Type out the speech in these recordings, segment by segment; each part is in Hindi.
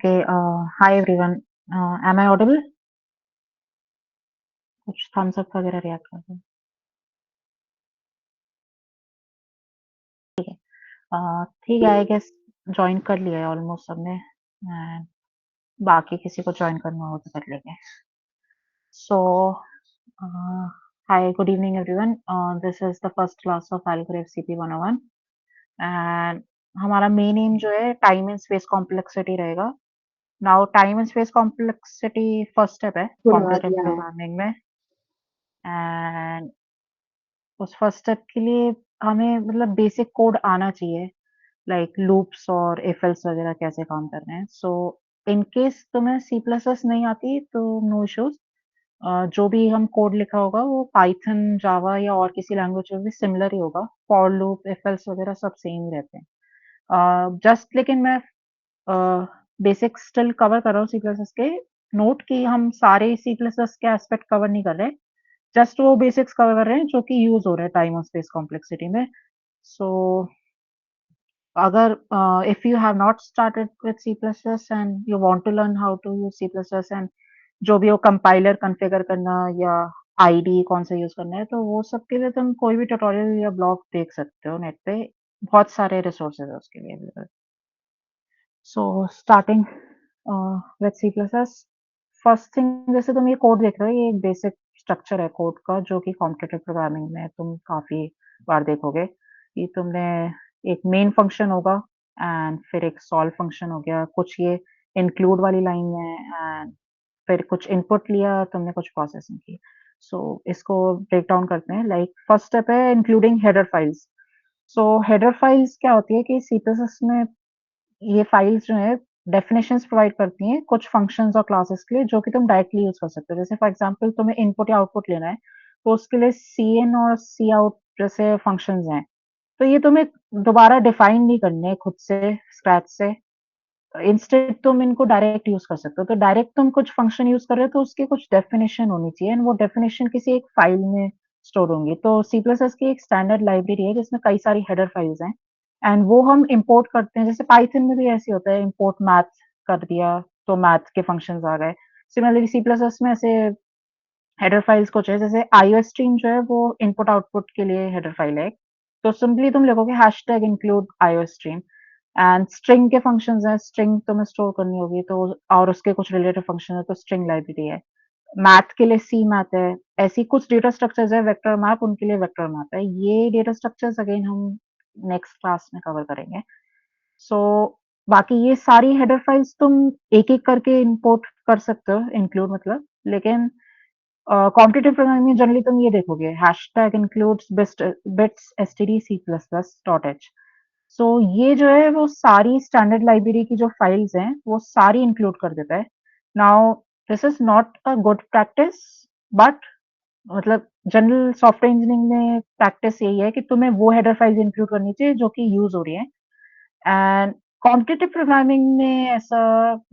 Okay, hi everyone. Am I audible? कुछ thumbs up वगैरह रिएक्ट कर दो। ठीक है, आई गेस ज्वाइन कर लिया है ऑलमोस्ट सबने एंड बाकी किसी को ज्वाइन करना हो तो कर लेंगे। So, hi, good evening everyone. This is the first class of Algorithms CP 101 and हमारा मेन एम जो है टाइम एंड स्पेस कॉम्प्लेक्सिटी रहेगा। Now time and space complexity first step है बुलवा कॉम्पिटिटिव दिया है। प्रोग्रामिंग में एंड उस फर्स्ट स्टेप के लिए हमें मतलब बेसिक कोड आना चाहिए लाइक लूप्स और इफ एल्स वगैरह कैसे काम कर रहे हैं। सो इन केस तुम्हें सी प्लस प्लस नहीं आती तो नो इश्यूज। जो भी हम कोड लिखा होगा वो पाइथन जावा या और किसी लैंग्वेज में भी सिमिलर ही होगा। फॉर लूप इफ एल्स वगैरह सब सेम ही रहते हैं। जस्ट लेकिन मैं बेसिक स्टिल कवर कर रहा हूँ सी प्लस प्लस के। नोट कि हम सारे सी प्लस प्लस के एस्पेक्ट कवर नहीं कर रहे, जस्ट वो बेसिक्स कवर कर रहे हैं जो कि यूज हो रहे हैं टाइम और स्पेस कॉम्प्लेक्सिटी में। सो अगर if you have not started with C plus plus and you want to learn how to use C plus plus and जो भी वो कंपाइलर कॉन्फ़िगर करना या आईडी कौन सा यूज करना है, तो वो सब के लिए तुम कोई भी ट्यूटोरियल या ब्लॉग देख सकते हो नेट पे। बहुत सारे रिसोर्सेज है उसके लिए available. So starting with C plus plus, first thing जैसे तुम ये कोड देख रहे हो, ये एक बेसिक स्ट्रक्चर है कोड का जो कि कॉम्पिटिटिव प्रोग्रामिंग में तुम काफी बार देखोगे कि तुमने एक मेन फंक्शन होगा एंड फिर एक सॉल्व फंक्शन हो गया, कुछ ये इंक्लूड वाली लाइन है एंड फिर कुछ इनपुट लिया तुमने, कुछ प्रोसेसिंग की। सो इसको ब्रेक डाउन करते हैं। लाइक फर्स्ट स्टेप है इंक्लूडिंग हेडर फाइल्स। सो हेडर फाइल्स क्या होती है कि सी प्लस प्लस में ये फाइल्स जो है डेफिनेशंस प्रोवाइड करती हैं कुछ फंक्शंस और क्लासेस के लिए जो कि तुम डायरेक्टली यूज कर सकते हो। जैसे फॉर एग्जांपल तुम्हें इनपुट या आउटपुट लेना है तो उसके लिए cin और cout जैसे फंक्शंस हैं, तो ये तुम्हें दोबारा डिफाइन नहीं करने हैं खुद से स्क्रैच से। इंस्टेड तुम इनको डायरेक्ट यूज कर सकते हो। तो डायरेक्ट तुम कुछ फंक्शन यूज कर रहे हो तो उसकी कुछ डेफिनेशन होनी चाहिए एंड वो डेफिनेशन किसी एक फाइल में स्टोर होंगी। तो सी प्लस प्लस की एक स्टैंडर्ड लाइब्रेरी है जिसमें कई सारी हेडर फाइल्स हैं एंड वो हम इंपोर्ट करते हैं। जैसे पाइथन में भी ऐसे होता है, इंपोर्ट मैथ कर दिया तो मैथ के फंक्शंस आ गए। सिमिलरली सी प्लस प्लस में ऐसे हेडर फाइल्स कुछ है, जैसे iOS स्ट्रीम जो है वो इनपुट आउटपुट के लिए हेडर फाइल है। तो सिंपली तुम लिखोगे hashtag include iOS stream and string के फंक्शंस हैं, स्ट्रिंग तुम्हें स्टोर करनी होगी तो और उसके कुछ रिलेटेड फंक्शन है तो स्ट्रिंग लाइब्रेरी है। मैथ के लिए सी मैथ है। ऐसी कुछ डेटा स्ट्रक्चर्स है वेक्टर मैप, उनके लिए वेक्टर मैप है। ये डेटा स्ट्रक्चर्स अगेन हम नेक्स्ट क्लास में कवर करेंगे। सो बाकी ये सारी हेडर फाइल्स तुम एक एक करके इंपोर्ट कर सकते हो, इंक्लूड मतलब। लेकिन कॉम्पिटिटिव प्रोग्रामिंग में जनरली तुम ये देखोगे hashtag includes bits std c++.h। सो ये जो है वो सारी स्टैंडर्ड लाइब्रेरी की जो फाइल्स हैं वो सारी इंक्लूड कर देता है। Now this is not a good practice, but मतलब जनरल सॉफ्टवेयर इंजीनियरिंग में प्रैक्टिस यही है कि तुम्हें वो हेडर फाइल्स इंक्लूड करनी चाहिए जो कि यूज हो रही है। एंड कॉम्पिटिटिव प्रोग्रामिंग में ऐसा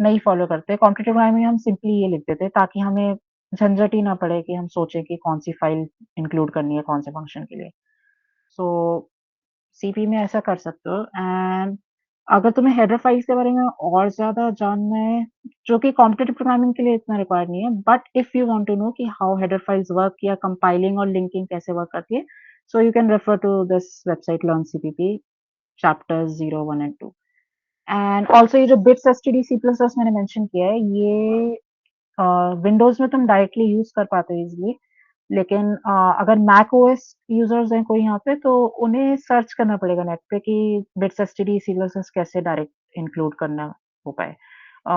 नहीं फॉलो करते। कॉम्पिटिटिव प्रोग्रामिंग में हम सिंपली ये लिख देते हैं ताकि हमें झंझट ही ना पड़े कि हम सोचें कि कौन सी फाइल इंक्लूड करनी है कौन से फंक्शन के लिए। सो सीपी में ऐसा कर सकते हो। एंड अगर तुम्हें हेडर फाइल्स के बारे में और ज्यादा जानना है, जो कि कॉम्पिटिटिव प्रोग्रामिंग के लिए इतना रिक्वायर्ड नहीं है, but if you want to know कि हाउ हेडर फाइल्स वर्क या कंपाइलिंग और लिंकिंग कैसे वर्क करती है, so you can refer to this website learn CPP chapters 0, 1 and 2। And also ये जो बिट्स std c++ मैंने मेंशन किया है, ये विंडोज में तुम डायरेक्टली यूज कर पाते हो इजीली। लेकिन अगर मैक ओएस यूजर्स हैं कोई यहाँ पे तो उन्हें सर्च करना पड़ेगा नेट पे कि बिट्स std c++ कैसे डायरेक्ट इंक्लूड करना हो पाए।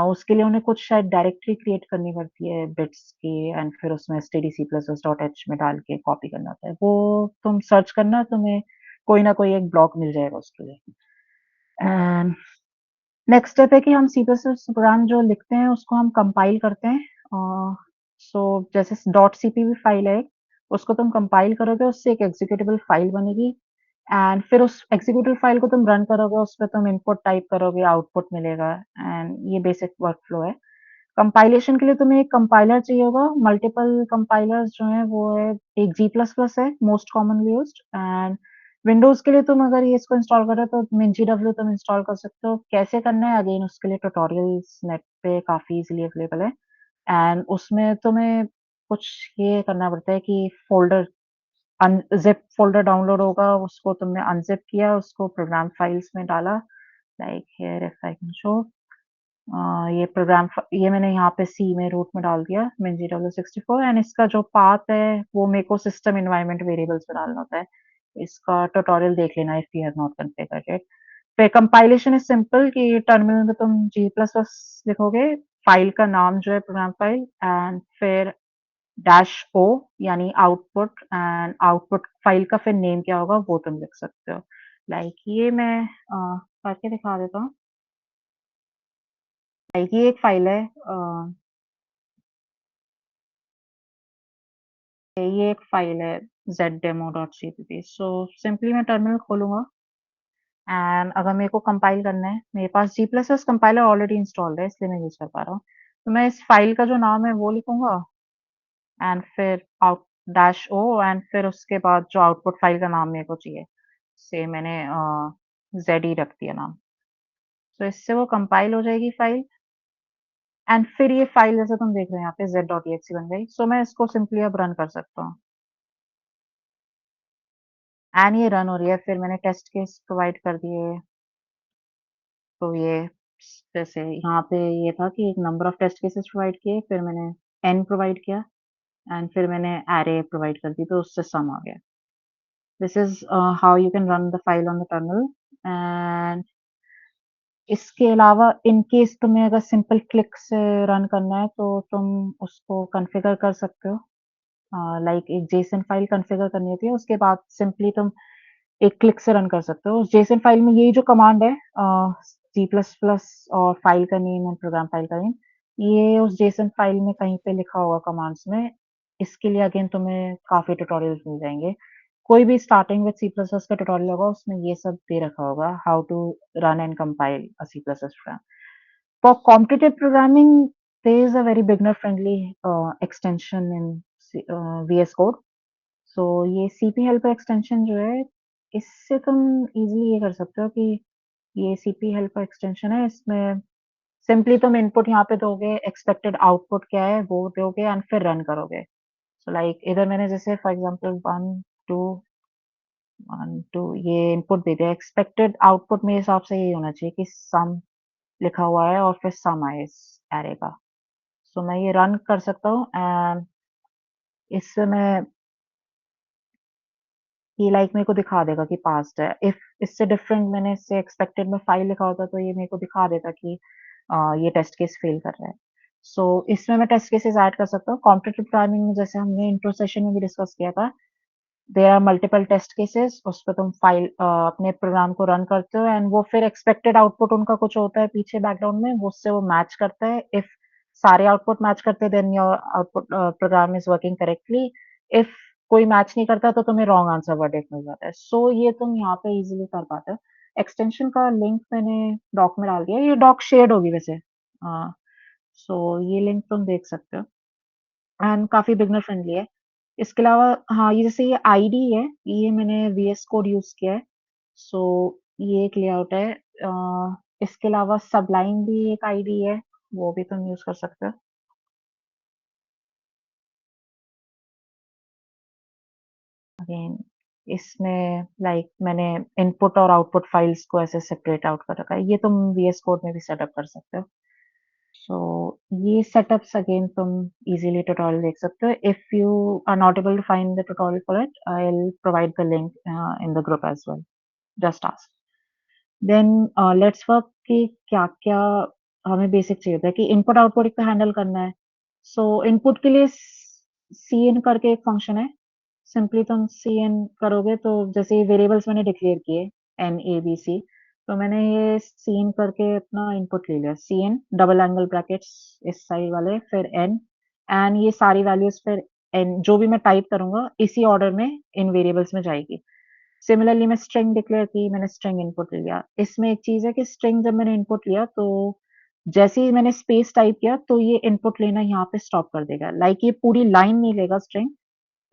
उसके लिए उन्हें कुछ शायद डायरेक्टरी क्रिएट करनी पड़ती है बिट्स की एंड फिर उसमें std c++.h में डाल के कॉपी करना होता है। वो तुम सर्च करना, तुम्हें कोई ना कोई एक ब्लॉग मिल जाएगा उसके लिए। एंड नेक्स्ट स्टेप है कि हम सी प्लस प्लस प्रोग्राम जो लिखते हैं उसको हम कंपाइल करते हैं। सो जैसे डॉट सीपीपी फाइल है, उसको तुम कंपाइल करोगे, उससे एक एग्जीक्यूटेबल फाइल बनेगी एंड फिर उस एग्जीक्यूटेबल फाइल को तुम रन करोगे, उस पर तुम इनपुट टाइप करोगे, आउटपुट मिलेगा एंड ये बेसिक वर्कफ्लो है। कंपाइलेशन के लिए तुम्हें एक कंपाइलर चाहिए होगा। मल्टीपल कंपाइलर्स जो हैं वो है, एक जी प्लस प्लस है most commonly used and Windows के लिए तुम अगर ये इसको इंस्टॉल कर रहे हो तो MinGW तुम इंस्टॉल कर सकते हो। कैसे करना है अगेन उसके लिए ट्यूटोरियल्स नेट पे काफ़ी ईज़िली अवेलेबल है एंड उसमें तुम्हें कुछ ये करना पड़ता है कि फ़ोल्डर ज़िप फ़ोल्डर डाउनलोड होगा, उसको तुमने अनज़िप किया, उसको प्रोग्राम फाइल्स में डाला, like here if I can show ये मैंने यहाँ पे सी में रूट में डाल दिया MinGW64 एंड इसका जो पाथ है वो मेरे को सिस्टम एनवायरनमेंट वेरिएबल्स में डालना होता है। इसका ट्यूटोरियल देख लेना if you have not configured it. फिर कंपाइलेशन इज़ सिंपल कि टर्मिनल में तुम G++ लिखोगे, फाइल का नाम जो है प्रोग्राम फाइल एंड फिर डैश ओ यानी आउटपुट एंड आउटपुट फाइल का फिर नेम क्या होगा वो तुम लिख सकते हो। लाइक ये मैं करके दिखा देता हूँ। लाइक ये एक फाइल है ये एक फाइल है zdemo.cpp सो सिंपली मैं टर्मिनल खोलूँगा एंड अगर मेरे को कंपाइल करना है, मेरे पास G plus plus compiler already installed है इसलिए मैं यूज़ कर पा रहा हूँ। तो मैं इस फाइल का जो नाम है वो लिखूँगा एंड फिर आउट डैश ओ एंड फिर उसके बाद जो आउटपुट फाइल का नाम मेरे को चाहिए, से मैंने ज़ेड रख दिया नाम। तो इससे वो कंपाइल हो जाएगी फाइल एंड फिर ये फाइल जैसे तुम देख रहे हो यहाँ पे z.exe बन गई। सो मैं इसको सिंपली अब रन कर सकता हूँ एंड ये रन हो रही है। फिर मैंने टेस्ट केस प्रोवाइड कर दिए। तो ये जैसे यहाँ पे ये था कि एक number of test cases provide किए, फिर मैंने n प्रोवाइड किया एंड फिर मैंने एरे प्रोवाइड कर दी तो उससे सम आ गया। This is how you can run the file on the terminal and इसके अलावा इन केस तुम्हें अगर सिंपल क्लिक से रन करना है तो तुम उसको कॉन्फ़िगर कर सकते हो। लाइक एक जेसन फाइल कॉन्फ़िगर करनी होती है, उसके बाद सिंपली तुम एक क्लिक से रन कर सकते हो। उस जेसन फाइल में यही जो कमांड है C++ और फाइल का नेम और प्रोग्राम फाइल का नेम, ये उस जेसन फाइल में कहीं पे लिखा होगा कमांड्स में। इसके लिए अगेन तुम्हें काफ़ी ट्यूटोरियल्स मिल जाएँगे। कोई भी स्टार्टिंग विद C++ का ट्यूटोरियल होगा उसमें ये सब दे रखा होगा, how to run and compile a C++ program. For competitive programming, there is a very beginner friendly extension in VS Code. सो ये सीपी हेल्पर एक्सटेंशन जो है इससे तुम इजीली ये कर सकते हो कि ये सीपी हेल्पर एक्सटेंशन है, इसमें सिंपली तुम इनपुट यहाँ पे दोगे, एक्सपेक्टेड आउटपुट क्या है वो दोगे एंड फिर रन करोगे। सो लाइक इधर मैंने जैसे फॉर एग्जांपल 1 2 ये इनपुट दे दिया। एक्सपेक्टेड आउटपुट मेरे हिसाब से यही होना चाहिए कि सम लिखा हुआ है और फिर सम आए इस एरे का। सो मैं ये रन कर सकता हूँ एंड इससे मैं ये लाइक मेरे को दिखा देगा कि पास्ड है। इफ इससे डिफरेंट मैंने इससे एक्सपेक्टेड में 5 लिखा होता तो ये मेरे को दिखा देता कि ये टेस्ट केस फेल कर रहा है। सो इसमें मैं टेस्ट केसेस ऐड कर सकता हूँ। कॉम्पिटिटिव प्रोग्रामिंग में जैसे हमने इंट्रो सेशन में भी डिस्कस किया था, there are multiple test cases. उस पे तुम फाइल अपने प्रोग्राम को रन करते हो एंड वो फिर एक्सपेक्टेड आउटपुट उनका कुछ होता है पीछे बैकग्राउंड में, वो उससे वो मैच करता है। इफ सारे आउटपुट मैच करते हैं then your output program is working correctly. If कोई मैच नहीं करता तो तुम्हें रॉन्ग आंसर वर्डिक्ट मिल जाता है। सो ये तुम यहाँ पे इजीली कर पाते हो। एक्सटेंशन का लिंक मैंने डॉक में डाल दिया, ये डॉक शेयर्ड होगी वैसे। सो ये लिंक तुम देख सकते हो एंड काफ़ी बिगिनर फ्रेंडली है। इसके अलावा हाँ, ये जैसे ये आईडी है, ये मैंने वीएस कोड यूज़ किया है। सो ये एक लेआउट है। इसके अलावा सबलाइन भी एक आईडी है, वो भी तुम यूज़ कर सकते हो। अगेन इसमें लाइक मैंने इनपुट और आउटपुट फाइल्स को ऐसे सेपरेट आउट कर रखा है। ये तुम वीएस कोड में भी सेटअप कर सकते हो। सो ये सेटअप्स अगेन तुम इजीली ट्यूटोरियल देख सकते हो। If you are not able to find the tutorial for it, I will provide the link in the group as well. Just ask. Then let's work कि क्या-क्या हमें बेसिक चाहिए होता है कि इनपुट आउटपुट एक तो हैंडल करना है। सो इनपुट के लिए सीइन करके एक फंक्शन है। सिंपली तुम सीएन करोगे तो जैसे ये वेरिएबल्स मैंने डिक्लेयर किए एन ए बी सी, तो मैंने ये सीन करके अपना इनपुट ले लिया। सीएन डबल एंगल ब्रैकेट्स इस साइड वाले फिर एन एंड ये सारी वैल्यूज फिर एन जो भी मैं टाइप करूंगा इसी ऑर्डर में इन वेरिएबल्स में जाएगी। सिमिलरली मैं स्ट्रिंग डिक्लेयर की, मैंने स्ट्रिंग इनपुट लिया। इसमें एक चीज़ है कि स्ट्रिंग जब मैंने इनपुट लिया तो जैसे ही मैंने स्पेस टाइप किया तो ये इनपुट लेना यहाँ पे स्टॉप कर देगा। लाइक ये पूरी लाइन नहीं लेगा स्ट्रिंग,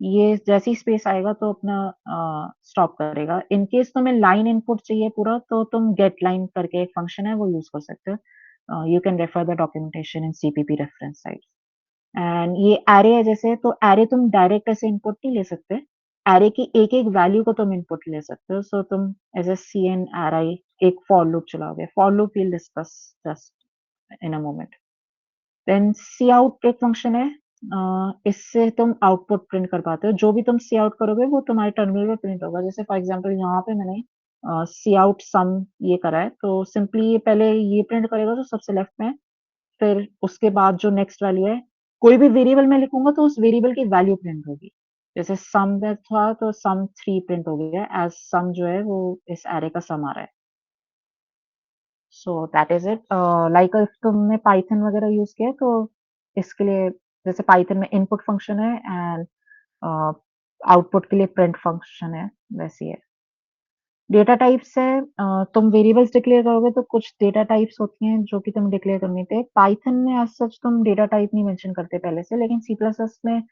ये जैसे ही स्पेस आएगा तो अपना स्टॉप करेगा। इन केस तुम्हें लाइन इनपुट चाहिए पूरा तो तुम गेट लाइन करके एक फंक्शन है वो यूज कर सकते हो। You can refer the documentation in CPP reference site. And ये एरे है जैसे, तो एरे तुम डायरेक्ट ऐसे इनपुट नहीं ले सकते। एरे की एक एक वैल्यू को तुम इनपुट ले सकते हो। सो तुम as a C N R I एक फॉर लूप चलाओगे। For loop will discuss just in a moment. Then C out एक फंक्शन है। इससे तुम आउटपुट प्रिंट कर पाते हो। जो भी तुम सी आउट करोगे वो तुम्हारे टर्मिनल पे प्रिंट होगा। जैसे फॉर एग्जांपल यहाँ पे मैंने सी आउट सम ये करा है, तो सिंपली ये पहले ये प्रिंट करेगा जो सबसे लेफ्ट में है। फिर उसके बाद जो नेक्स्ट वैल्यू है, कोई भी वेरिएबल मैं लिखूंगा तो उस वेरिएबल की वैल्यू प्रिंट होगी। जैसे सम में था तो सम 3 प्रिंट हो गया, एज सम जो है वो इस एरे का सम आ रहा है। So that is it. Like if तुमने पाइथन वगैरह यूज किया है, तो इसके लिए जैसे पाइथन में इनपुट फंक्शन है एंड आउटपुट के लिए प्रिंट फंक्शन है, वैसी है। डेटा टाइप्स है, तुम वेरिएबल्स डिक्लेयर करोगे तो कुछ डेटा टाइप्स होती हैं जो कि तुम डिक्लेयर करनी थे। पाइथन में एज सच तुम डेटा टाइप नहीं मेंशन करते पहले से, लेकिन सी प्लस प्लस में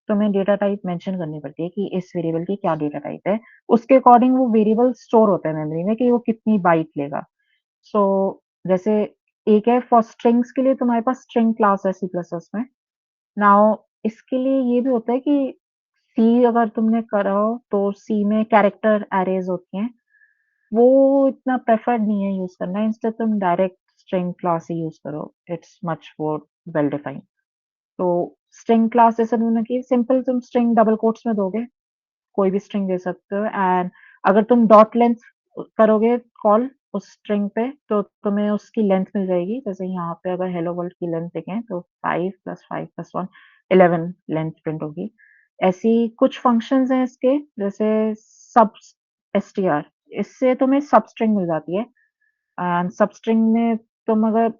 तुम्हें डेटा टाइप मेंशन करनी पड़ती है कि इस वेरिएबल की क्या डेटा टाइप है। उसके अकॉर्डिंग वो वेरिएबल स्टोर होता है मेमोरी में कि वो कितनी बाइट लेगा। सो जैसे एक है फॉर स्ट्रिंग्स के लिए तुम्हारे पास स्ट्रिंग क्लास है सी प्लस प्लस में। नाउ इसके लिए ये भी होता है कि सी अगर तुमने करा हो तो सी में कैरेक्टर एरेज होती हैं। वो इतना प्रेफर्ड नहीं है यूज करना। इंस्टेड तुम डायरेक्ट स्ट्रिंग क्लास ही यूज करो, it's much more well defined. तो स्ट्रिंग क्लास जैसे तुमने की, सिंपल तुम स्ट्रिंग डबल कोट्स में दोगे, कोई भी स्ट्रिंग दे सकते हो। एंड अगर तुम डॉट लेंथ करोगे कॉल उस स्ट्रिंग पे तो तुम्हें उसकी लेंथ मिल जाएगी। जैसे यहाँ पे अगर हेलो वर्ल्ड की लेंथ देखें तो 5 + 5 + 1 11 लेंथ प्रिंट होगी। ऐसी कुछ फंक्शंस हैं इसके, जैसे सब str, इससे तुम्हें सब स्ट्रिंग मिल जाती है। एंड सब स्ट्रिंग में तुम अगर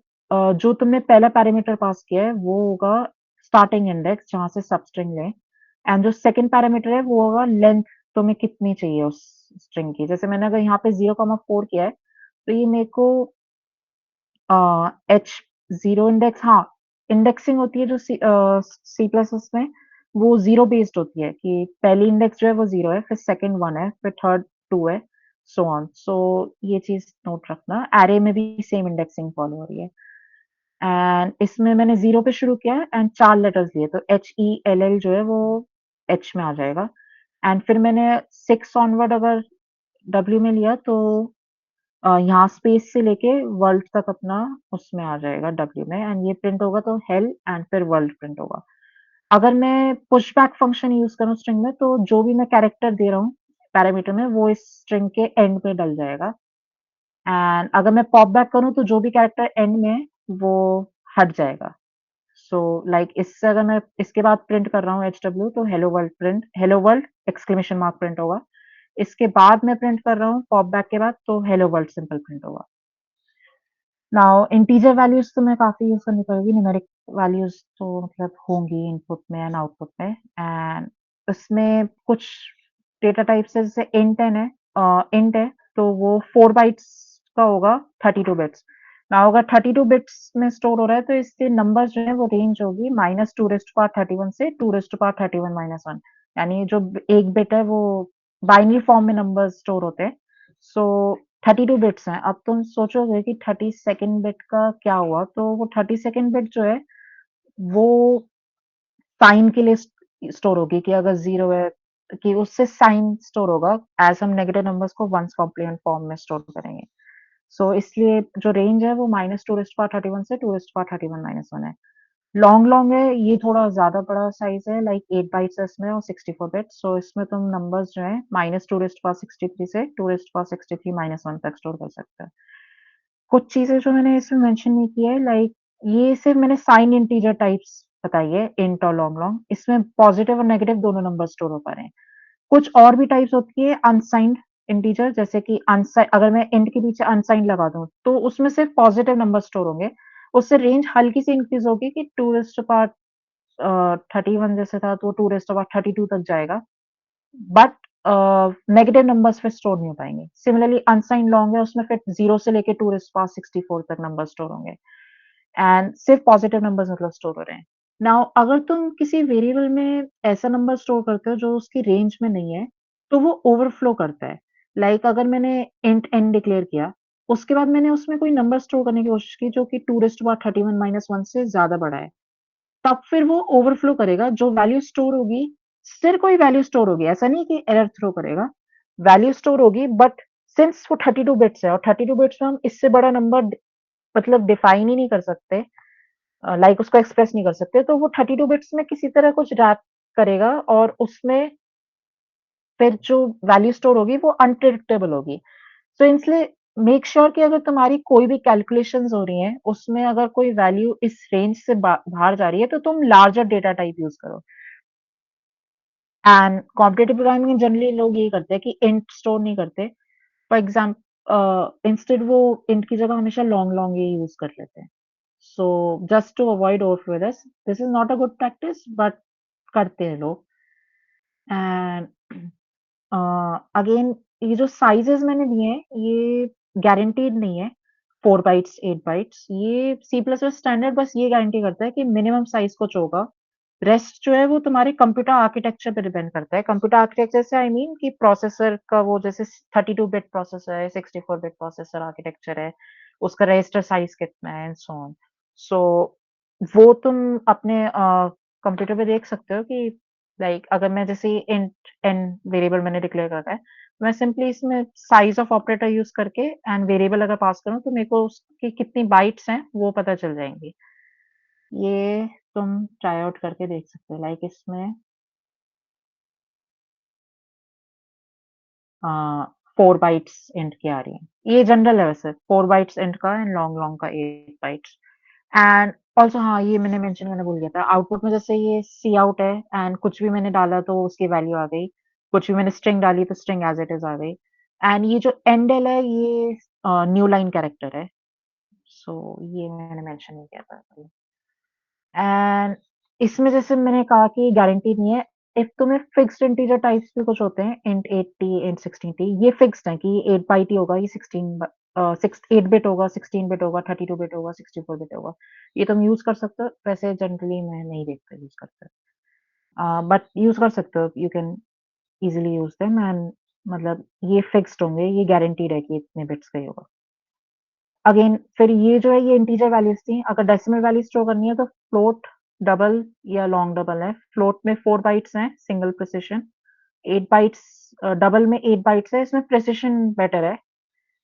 जो तुमने पहला पैरामीटर पास किया है वो होगा स्टार्टिंग इंडेक्स जहां से सब स्ट्रिंग ले। एंड जो सेकंड पैरामीटर है वो होगा लेंथ, तुम्हें कितनी चाहिए उस स्ट्रिंग की। जैसे मैंने अगर यहाँ पे 0,4 किया है तो ये मेरे को एच जीरो इंडेक्स, हाँ, इंडेक्सिंग होती है जो सी प्लस प्लस में, वो जीरो बेस्ड होती है कि पहली इंडेक्स जो है वो जीरो है, फिर सेकंड वन है, फिर थर्ड टू है, सो ऑन। सो ये चीज नोट रखना, एरे में भी सेम इंडेक्सिंग फॉलो हो रही है। एंड इसमें मैंने जीरो पे शुरू किया एंड 4 लेटर्स लिए, तो HELL जो है वो एच में आ जाएगा। एंड फिर मैंने 6 ऑनवर्ड अगर डब्ल्यू में लिया तो यहाँ स्पेस से लेके वर्ल्ड तक अपना उसमें आ जाएगा डब्ल्यू में, एंड ये प्रिंट होगा तो हेल एंड फिर वर्ल्ड प्रिंट होगा। अगर मैं पुशबैक फंक्शन यूज करूँ स्ट्रिंग में तो जो भी मैं कैरेक्टर दे रहा हूँ पैरामीटर में वो इस स्ट्रिंग के एंड पे डल जाएगा। एंड अगर मैं पॉप बैक करूँ तो जो भी कैरेक्टर एंड में है वो हट जाएगा। सो लाइक इससे अगर मैं इसके बाद प्रिंट कर रहा हूँ HW तो hello world print, hello world exclamation mark print होगा। इसके बाद मैं प्रिंट कर रहा हूँ पॉप बैक के बाद तो हेलो वर्ल्ड सिंपल प्रिंट होगा। नाउ इंटीजर वैल्यूज तो मैं काफी यूज करनी पड़ेगी, न्यूमेरिक वैल्यूज तो मतलब होंगी इनपुट में एंड आउटपुट में। एंड उसमें कुछ डेटा टाइप्स है, जैसे इंट है तो वो 4 बाइट्स का होगा, 32 बिट्स। नाउ अगर 32 बिट्स में स्टोर हो रहा है तो इसके नंबर्स जो है वो रेंज होगी -2^31 से 2^31 - 1। यानी जो एक बिट है वो बाइनरी फॉर्म में नंबर स्टोर होते हैं। सो 32 बिट्स हैं। अब तुम सोचोगे कि 32nd बिट का क्या हुआ, तो वो 32nd बिट जो है वो साइन के लिए स्टोर होगी कि अगर जीरो है कि उससे साइन स्टोर होगा, एज हम नेगेटिव नंबर्स को वंस कॉम्प्लीमेंट फॉर्म में स्टोर करेंगे। सो इसलिए जो रेंज है वो -2^31 से 2^31 - 1 है। लॉन्ग लॉन्ग है, ये थोड़ा ज्यादा बड़ा साइज है, लाइक 8 बाइट्स है इसमें और 64 बिट्स। सो इसमें तुम नंबर्स जो है -2^63 से 2^63 - 1 तक स्टोर कर सकते हो। कुछ चीजें जो मैंने इसमें मेंशन नहीं की है, लाइक ये सिर्फ मैंने साइन इंटीजर टाइप्स बताई है, इंट और लॉन्ग लॉन्ग। इसमें पॉजिटिव और नेगेटिव दोनों नंबर स्टोर हो पा रहे हैं। कुछ और भी टाइप्स होती है अनसाइंड इंटीजर, जैसे कि अनसाइन, अगर मैं इंट के पीछे अनसाइंड लगा दूं तो उसमें सिर्फ पॉजिटिव नंबर स्टोर होंगे। उससे रेंज हल्की सी इंक्रीज होगी कि 2^31 जैसे था तो 2^32 तक जाएगा, बट नेगेटिव नंबर्स फिर स्टोर नहीं हो पाएंगे। सिमिलरली अनसाइंड लॉन्ग है, उसमें फिर 0 से लेके 2^64 तक नंबर स्टोर होंगे, एंड सिर्फ पॉजिटिव नंबर्स मतलब स्टोर हो रहे हैं। नाउ अगर तुम किसी वेरिएबल में ऐसा नंबर स्टोर करते हो जो उसकी रेंज में नहीं है, तो वो ओवरफ्लो करता है। अगर मैंने इंट n डिक्लेयर किया, उसके बाद मैंने उसमें कोई नंबर स्टोर करने की कोशिश की जो कि 2 रेज़ टू पावर 31 माइनस 1 से ज़्यादा बड़ा है, तब फिर वो ओवरफ्लो करेगा। जो वैल्यू स्टोर होगी, स्टिल कोई वैल्यू स्टोर होगी, ऐसा नहीं कि एरर थ्रो करेगा। वैल्यू स्टोर होगी, बट सिंस वो 32 बिट्स है और 32 बिट्स में हम इससे बड़ा नंबर डिफाइन ही नहीं कर सकते, उसको एक्सप्रेस नहीं कर सकते, तो वो 32 बिट्स में किसी तरह कुछ रैप करेगा और उसमें फिर जो वैल्यू स्टोर होगी वो अनप्रेडिक्टेबल होगी। सो इसलिए मेक श्योर कि अगर तुम्हारी कोई भी कैलकुलेशंस हो रही हैं, उसमें अगर कोई वैल्यू इस रेंज से बाहर जा रही है, तो तुम लार्जर डेटा टाइप यूज़ करो। एंड कॉम्पिटिटिव प्रोग्रामिंग में जनरली लोग यही करते हैं कि इंट स्टोर नहीं करते। फॉर इंस्टेड वो इंट की जगह हमेशा लॉन्ग लॉन्ग ये यूज़ कर लेते हैं। So just to avoid overflow this is not a good practice, but करते हैं लोग। एंड अगेन, ये जो साइजेस मैंने दिए हैं, ये गारंटीड नहीं है। 4 बाइट्स, 8 बाइट्स, ये सी प्लस प्लस स्टैंडर्ड बस ये गारंटी करता है कि मिनिमम साइज कुछ होगा। रेस्ट जो है वो तुम्हारे कंप्यूटर आर्किटेक्चर पे डिपेंड करता है। कंप्यूटर आर्किटेक्चर से आई मीन कि प्रोसेसर का वो जैसे 32 बिट प्रोसेसर है, 64 बिट प्रोसेसर आर्किटेक्चर है, उसका रजिस्टर साइज कितना है एंड सो ऑन। सो वो तुम अपने कंप्यूटर पे देख सकते हो कि अगर मैं जैसे इंट एन वेरिएबल मैंने डिक्लेयर करा है, मैं सिंपली इसमें साइज ऑफ ऑपरेटर यूज करके एंड वेरिएबल अगर पास करूँ तो मेरे को उसकी कितनी बाइट्स हैं वो पता चल जाएंगी। ये तुम ट्राई आउट करके देख सकते हो। इसमें 4 बाइट्स इंट की आ रही है। ये जनरल है वैसे, 4 बाइट्स इंट का एंड लॉन्ग लॉन्ग का 8 बाइट्स। एंड ऑल्सो हाँ, ये मैंने भूल गया था। आउटपुट में जैसे ये सी आउट है एंड कुछ भी मैंने डाला तो उसकी वैल्यू आ गई, कुछ भी मैंने स्ट्रिंग डाली तो स्ट्रिंग एज इट इज आ गई। एंड ये जो एंडल है ये न्यू लाइन कैरेक्टर है। सो ये मैंने मेंशन नहीं किया था। एंड इसमें जैसे मैंने कहा कि गारंटी नहीं है। इफ तुम्हें फिक्स्ड इंटीजर टाइप्स भी कुछ होते हैं, इंट 80 इंट 16t, ये फिक्स्ड है कि ये 8 बाइट ही होगा, ये 8 बिट होगा, 16 बिट होगा, 32 बिट होगा, 64 बिट होगा। ये तुम यूज कर सकते हो। वैसे जनरली मैं नहीं देखता यूज करते, बट यूज कर सकते हो। You can easily use them and ये फिक्स्ड होंगे, ये गारंटीड है कि इतने बिट्स का ही होगा। अगेन फिर ये जो है ये इंटीजर वैल्यूज थी। अगर डेसिमल वैल्यू स्टोर करनी है तो फ्लोट, डबल या लॉन्ग डबल है। फ्लोट में 4 बाइट्स हैं, सिंगल प्रिसिशन। 8 बाइट्स, डबल में 8 बाइट्स है, इसमें प्रिसिशन बेटर है।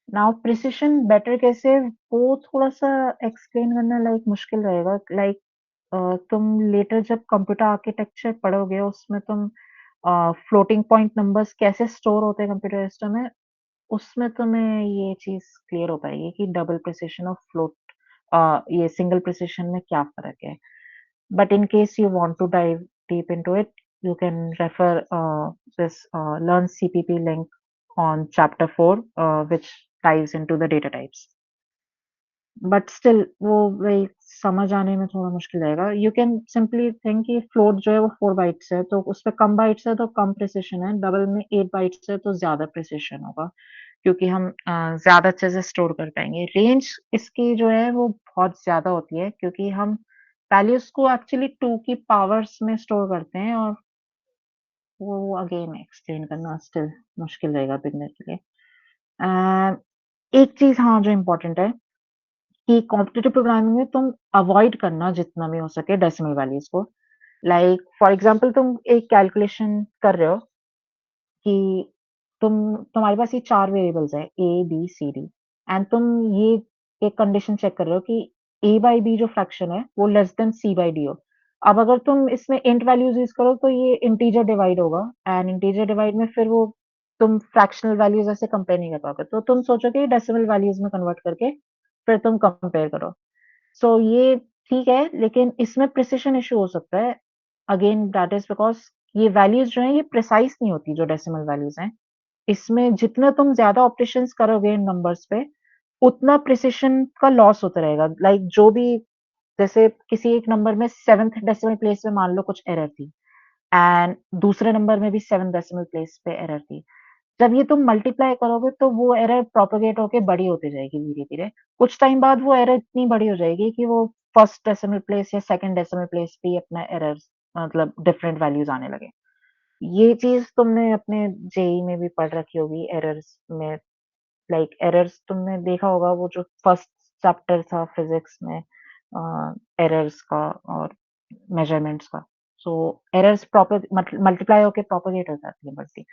नाउ प्रिसिशन बेटर कैसे, वो थोड़ा सा एक्सप्लेन करना मुश्किल रहेगा। तुम लेटर जब कंप्यूटर आर्किटेक्चर पढ़ोगे उसमें तुम फ्लोटिंग पॉइंट नंबर्स कैसे स्टोर होते हैं कंप्यूटर सिस्टम में, उसमें तुम्हें ये चीज़ क्लियर हो पाएगी कि डबल प्रिसिशन और ये सिंगल प्रिसिशन में क्या फ़र्क है। But in case you want to dive deep into it, you can refer this Learn CPP link on chapter 4, which dives into the data types. But still वो वही समझ आने में थोड़ा मुश्किल रहेगा। यू कैन सिंपली थिंक कि फ्लोट जो है वो 4 बाइट्स है, तो उसपे कम बाइट्स है तो कम प्रिसिशन है, डबल में 8 बाइट्स है तो ज़्यादा प्रिसिशन होगा, क्योंकि हम ज़्यादा अच्छे से स्टोर कर पाएँगे। रेंज इसकी जो है वो बहुत ज़्यादा होती है क्योंकि हम वैल्यूज़ को एक्चुअली 2 की पावर्स में स्टोर करते हैं और वो अगेन एक्सप्लेन करना स्टिल मुश्किल रहेगा बिगिनर के लिए। अ, एक चीज़ हाँ, जो इम्पोर्टेंट है कि कॉम्पिटिटिव प्रोग्रामिंग में तुम अवॉइड करना जितना भी हो सके डेसिमल वैल्यूज़ को। फॉर एग्ज़ाम्पल तुम एक कैलकुलेशन कर रहे हो कि तुम्हारे पास ये 4 वेरिएबल्स हैं ए, बी, सी, डी एंड तुम ये एक कंडीशन चेक कर रहे हो कि ए बाय बी जो फ्रैक्शन है वो लेस देन सी बाय डी हो। अब अगर तुम इसमें इंट वैल्यूज़ यूज़ करो तो ये इंटीजर डिवाइड होगा एंड इंटीजर डिवाइड में फिर वो तुम फ्रैक्शनल वैल्यूज़ ऐसे कंपेयर नहीं कर पाओगे। तो तुम सोचोगे डेसिमल वैल्यूज़ में कन्वर्ट करके फिर तुम कंपेयर करो। सो ये ठीक है, लेकिन इसमें प्रिसिशन इश्यू हो सकता है। अगेन दैट इज़ बिकॉज़ ये वैल्यूज़ जो हैं ये प्रिसाइज़ नहीं होती जो डेसिमल वैल्यूज़ हैं। इसमें जितना तुम ज़्यादा ऑपरेशंस करोगे इन नंबर्स पे, उतना प्रिसिशन का लॉस होता रहेगा। जो भी जैसे किसी एक नंबर में 7th डेसिमल प्लेस पे मान लो कुछ एरर थी एंड दूसरे नंबर में भी 7th डेसिमल प्लेस पे एरर थी। जब ये तुम मल्टीप्लाई करोगे तो वो एरर प्रोपेगेट होके बड़ी होती जाएगी धीरे-धीरे। कुछ टाइम बाद वो एरर इतनी बड़ी हो जाएगी कि वो फर्स्ट डेसिमल प्लेस या सेकंड डेसिमल प्लेस पे ही अपना एरर्स मतलब डिफरेंट वैल्यूज़ आने लगे। ये चीज़ तुमने अपने जेईई में भी पढ़ रखी होगी एरर्स में, लाइक एरर्स तुमने देखा होगा वो जो फर्स्ट चैप्टर था फिज़िक्स में एरर्स का और मेज़रमेंट्स का। सो एरर्स मल्टीप्लाई होके प्रोपेगेट हो जाती है बढ़ती।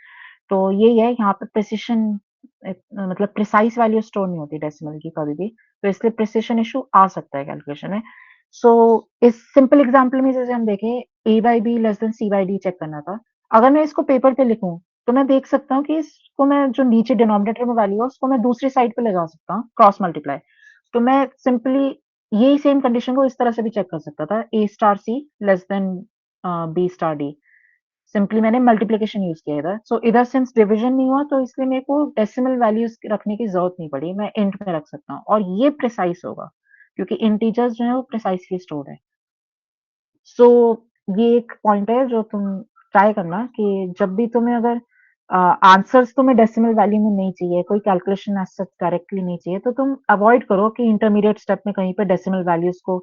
तो यही है यहाँ पे प्रिसिशन मतलब प्रिसाइज वैल्यू स्टोर नहीं होती डेसिमल की कभी भी, तो इसलिए प्रिसिशन इशू आ सकता है कैलकुलेशन में। सो इस सिंपल एग्जांपल में जैसे हम देखें a by B less than c by D check करना था। अगर मैं इसको पेपर पे लिखूं तो मैं देख सकता हूँ कि इसको मैं जो नीचे डिनोमिनेटर में वैल्यू है उसको मैं दूसरी साइड पे लगा सकता हूँ क्रॉस मल्टीप्लाई। तो मैं सिंपली यही सेम कंडीशन को इस तरह से भी चेक कर सकता था a star c less than b star d। Simply मैंने मल्टीप्लिकेशन यूज किया इधर। सो इधर सिंस डिवीजन नहीं हुआ तो इसलिए मेरे को डेसिमल वैल्यूज रखने की जरूरत नहीं पड़ी, मैं इंट में रख सकता हूँ और ये प्रिसाइज होगा क्योंकि इंटीजर्स जो है वो प्रिसाइसली स्टोर्ड है। सो ये एक पॉइंट है जो तुम ट्राई करना कि जब भी तुम्हें अगर आंसर्स तुम्हें डेसिमल वैल्यू में नहीं चाहिए, कोई कैलकुलेशन एज सच करेक्टली नहीं चाहिए, तो तुम अवॉइड करो कि इंटरमीडिएट स्टेप में कहीं पे डेसिमल वैल्यूज को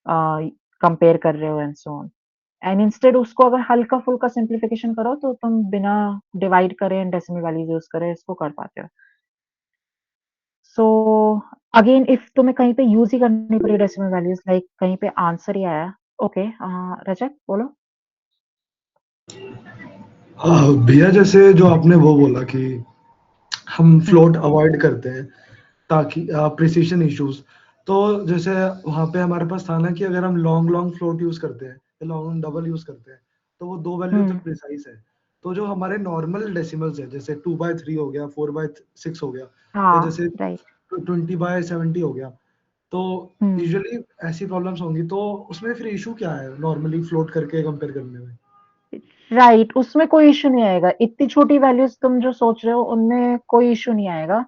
कंपेयर कर रहे हो and so on. And instead उसको अगर हल्का फुल्का सिंप्लीफिकेशन करो तो तुम बिना डिवाइड करे एंड डेसिमल वैल्यूज यूज करे इसको कर पाते हो। सो अगेन इफ तुम्हें कहीं पे यूज ही करनी पड़ी डेसिमल वैल्यूज लाइक कहीं पे आंसर ही आया, ओके रजत बोलो। हाँ भैया, जैसे जो आपने वो बोला कि हम हम्म फ्लोट अवॉइड करते हैं ताकि प्रिसिशन इश्यूज, तो जैसे वहां पे हमारे पास था ना कि अगर हम लॉन्ग लॉन्ग फ्लोट यूज करते हैं या लॉन्ग डबल यूज करते हैं तो वो दो वैल्यू हम्म तक प्रिसाइज है। तो जो हमारे नॉर्मल डेसिमल्स है जैसे 2/3 हो गया, 4/6 हो गया, या हाँ जैसे राइट 20/70 हो गया, तो हम्म यूजुअली ऐसी प्रॉब्लम्स होंगी। तो उसमें फिर इशू क्या है नॉर्मली फ्लोट करके कंपेयर करने में? राइट उसमें कोई इशू नहीं आएगा, इतनी छोटी वैल्यूज तुम जो सोच रहे हो उनमें कोई इशू नहीं आएगा।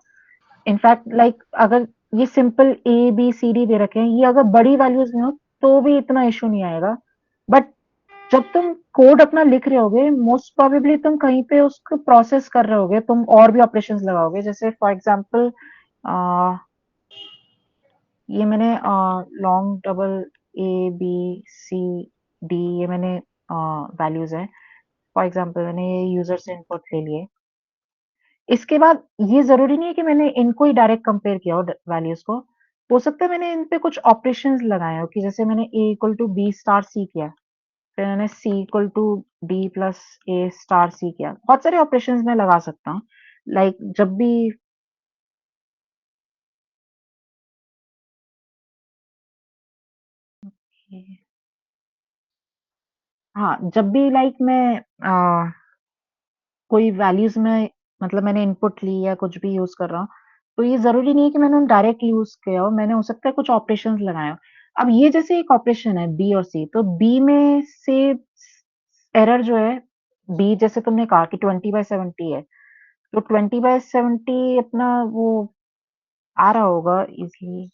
इनफैक्ट लाइक अगर ये simple A B C D दे रखे हैं, ये अगर बड़ी वैल्यूज में हो तो भी इतना इशू नहीं आएगा। बट जब तुम कोड अपना लिख रहे होगे मोस्ट प्रोबेबली तुम कहीं पे उसको प्रोसेस कर रहे होगे, तुम और भी ऑपरेशंस लगाओगे। जैसे फॉर एग्जांपल ये मैंने long double A B C D ये मैंने वैल्यूज है। फॉर एग्जांपल मैंने ये यूजर से इनपुट ले लिए। इसके बाद ये जरूरी नहीं है कि मैंने इनको ही डायरेक्ट कंपेयर किया हो वैल्यूज को। हो सकता है मैंने इन पे कुछ ऑपरेशंस लगाए हो कि जैसे मैंने a equal to B star C किया, फिर मैंने c equal to D plus A star C किया। बहुत सारे ऑपरेशंस मैं लगा सकता हूँ लाइक जब भी हाँ जब भी लाइक मैं कोई वैल्यूज में मतलब मैंने इनपुट ली या कुछ भी यूज कर रहा हूँ तो ये जरूरी नहीं है कि मैंने उन डायरेक्ट यूज किया हो, मैंने हो सकता है कुछ ऑपरेशंस लगाए हो। अब ये जैसे एक ऑपरेशन है बी और सी, तो बी में से एरर जो है बी जैसे तुमने कहा कि 20/70 है, तो 20/70 अपना वो आ रहा होगा इजली।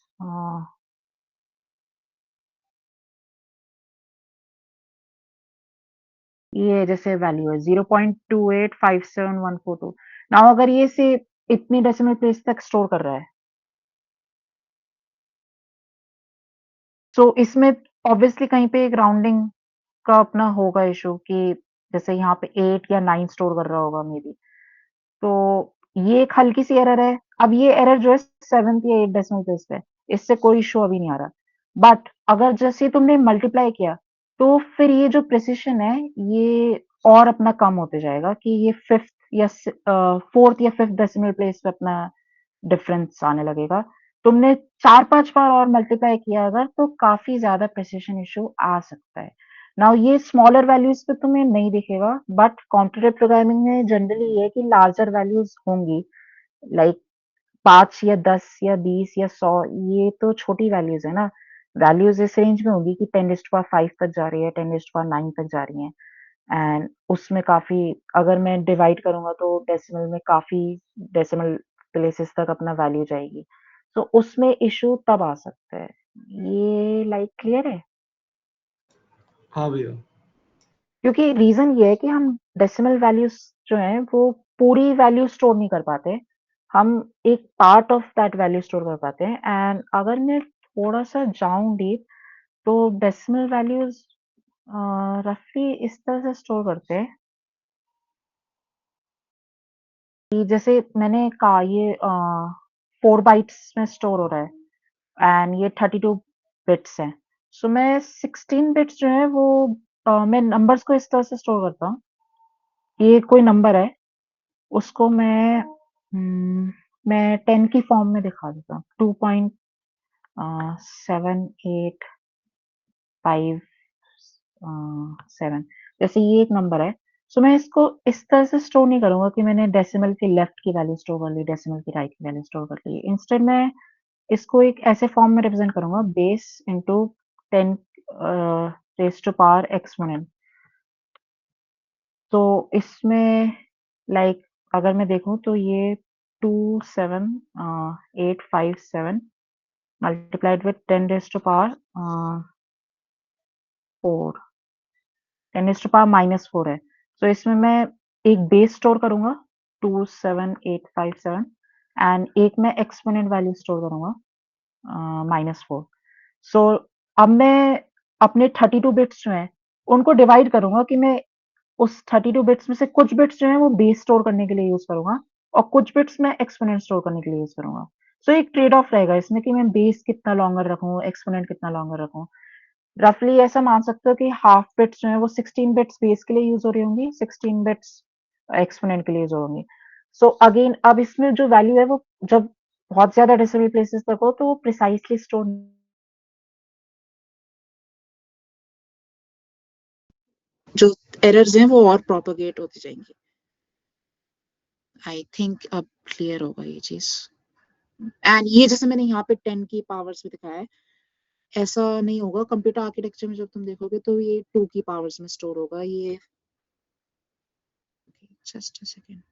ये जैसे वैल्यू है 0.2857142। नाउ अगर ये से इतनी डेसिमल प्लेस तक स्टोर कर रहा है तो इसमें ऑब्वियसली कहीं पे एक राउंडिंग का अपना होगा इशू कि जैसे यहाँ पे 8 या 9 स्टोर कर रहा होगा मे बी। तो ये एक हल्की सी एरर है। अब ये एरर जो है 7th या 8 डेसिमल प्लेस पे है, इससे कोई इशू अभी नहीं आ रहा। बट अगर जैसे तुमने मल्टीप्लाई किया तो फिर ये जो प्रिसिशन है ये और अपना कम होते जाएगा कि ये फिफ्थ या फोर्थ या फिफ्थ डेसिमल प्लेस पे अपना डिफरेंस आने लगेगा। तुमने 4-5 बार और मल्टीप्लाई किया अगर तो काफ़ी ज़्यादा प्रिसिशन इश्यू आ सकता है। नाउ ये स्मॉलर वैल्यूज़ पे तुम्हें नहीं दिखेगा बट कॉम्पिटिटिव प्रोग्रामिंग में जनरली ये है कि लार्जर वैल्यूज़ होंगी लाइक 5 या 10 या 20 या 100, ये तो छोटी वैल्यूज़ है ना। वैल्यूज़ इस रेंज में होगी कि 10⁵ तक जा रही है, 10⁹ तक जा रही हैं। एंड उसमें काफ़ी अगर मैं डिवाइड करूँगा तो डेसिमल में काफ़ी डेसिमल प्लेसेस तक अपना वैल्यू जाएगी। तो उसमें इश्यू तब आ सकता है। ये लाइक क्लियर है? हाँ भैया। क्योंकि रीज़न ये है कि हम डेसिमल वैल्यूज़ जो हैं वो पूरी वैल्यू स्टोर नहीं कर पाते, हम एक part of that value store कर पाते हैं। एंड अगर मैं थोड़ा-सा जाऊँ डीप, तो डेसिमल वैल्यूज़ रफली इस तरह से स्टोर करते हैं कि जैसे मैंने कहा ये 4 बाइट्स में स्टोर हो रहा है एंड ये 32 बिट्स हैं। सो मैं 16 बिट्स जो है वो मैं नंबर्स को इस तरह से स्टोर करता हूँ, ये कोई नंबर है, उसको मैं 10 की फॉर्म में दिखा देता हूँ। 2.7857 जैसे ये एक नंबर है। सो मैं इसको इस तरह से स्टोर नहीं करूँगा कि मैंने डेसिमल के लेफ्ट की वैल्यू स्टोर कर ली, डेसिमल की राइट की वैल्यू स्टोर कर ली। इंस्टेड मैं इसको एक ऐसे फॉर्म में रिप्रेजेंट करूँगा, base into 10 raise to power exponent. तो इसमें लाइक अगर मैं देखूँ तो ये 27857 multiplied with 10 raise to power 4 10 raise to power -4 है। तो इसमें मैं एक बेस स्टोर करूँगा 27857 एंड एक मैं एक्सपोनेंट वैल्यू स्टोर करूँगा -4। सो अब मैं अपने 32 बिट्स जो हैं, उनको डिवाइड करूँगा कि मैं उस 32 बिट्स में से कुछ बिट्स जो हैं वो बेस स्टोर करने के लिए यूज़ करूँगा और कुछ बिट्स मैं एक्सपोनेंट स्टोर करने के लिए यूज़ करूँगा। सो एक ट्रेड ऑफ रहेगा इसमें कि मैं बेस कितना लॉन्गर रखूँ, एक्सपोनेंट कितना लॉन्गर रखूँ। रफली ऐसा मान सकते हो कि हाफ बिट्स जो हैं वो 16 बिट्स बेस के लिए यूज़ हो रही होंगी, 16 बिट्स एक्सपोनेंट के लिए यूज़ होंगी। सो अगेन अब इसमें जो वैल्यू है वो जब बहुत ज़्यादा डेसिमल प्लेसेस तक हो तो वो प्रिसाइज़ली स्टोर जो एरर्स हैं वो और प्रोपेगेट होती जाएंगी। आई थिंक अब क्लियर होगा ये चीज। एंड ये जैसे मैंने यहाँ पे 10 की पावर्स में दिखाया है, ऐसा नहीं होगा कंप्यूटर आर्किटेक्चर में। जब तुम देखोगे तो ये 2 की पावर्स में स्टोर होगा। ये जस्ट अ सेकेंड।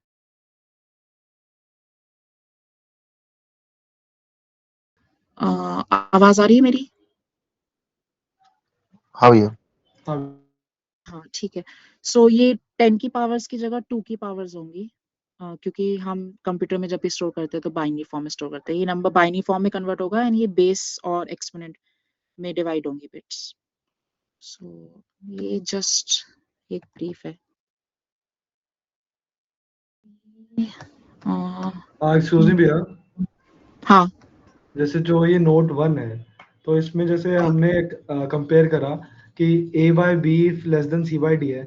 आवाज आ रही है मेरी? हाँ भैया। हाँ हाँ ठीक है। सो ये 10 की पावर्स की जगह 2 की पावर्स होंगी, क्योंकि हम कंप्यूटर में जब भी स्टोर करते हैं तो बाइनरी फॉर्म में स्टोर करते हैं। ये नंबर बाइनरी फॉर्म में कन्वर्ट होगा एंड ये बेस और एक्सपोनेंट में डिवाइड होंगी बिट्स। सो ये जस्ट एक ब्रीफ है। एक्सक्यूज मी भैया, हाँ जैसे जो ये नोट 1 है, तो इसमें जैसे हमने कंपेयर करा कि a by B less than c by D है,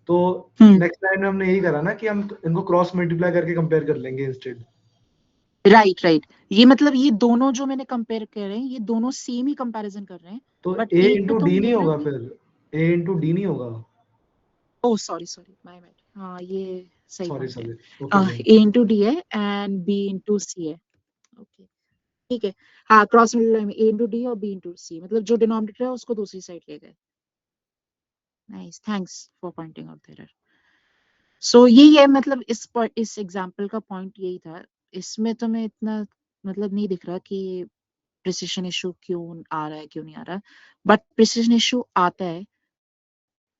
तो नेक्स्ट लाइन में हमने यही करा ना कि हम इनको क्रॉस मल्टीप्लाई करके कंपेयर कर लेंगे इंस्टेड। राइट। ये मतलब ये दोनों जो मैंने कंपेयर कर रहे हैं, ये दोनों सेम ही कंपैरिजन कर रहे हैं। तो बट a एक इंटू में डी तुम नहीं देख रहे हो होगा, कि फिर a इंटू डी नहीं होगा। Oh sorry my bad. हाँ ये सही सॉरी पॉइंट है। Sorry, okay A into D है एंड बी इंटू सी है। ओके ठीक है। हाँ क्रॉस मल्टीप्लाई में ए इंटू डी और बी इंटू सी, मतलब जो डिनोमिनेटर है उसको दूसरी साइड ले गए। Nice, thanks for pointing out the error. So यही है, मतलब इस एग्जांपल का पॉइंट यही था। इसमें तो मैं इतना मतलब नहीं दिख रहा कि प्रिसिशन इशू क्यों आ रहा है, क्यों नहीं आ रहा। बट प्रिसिशन इशू आता है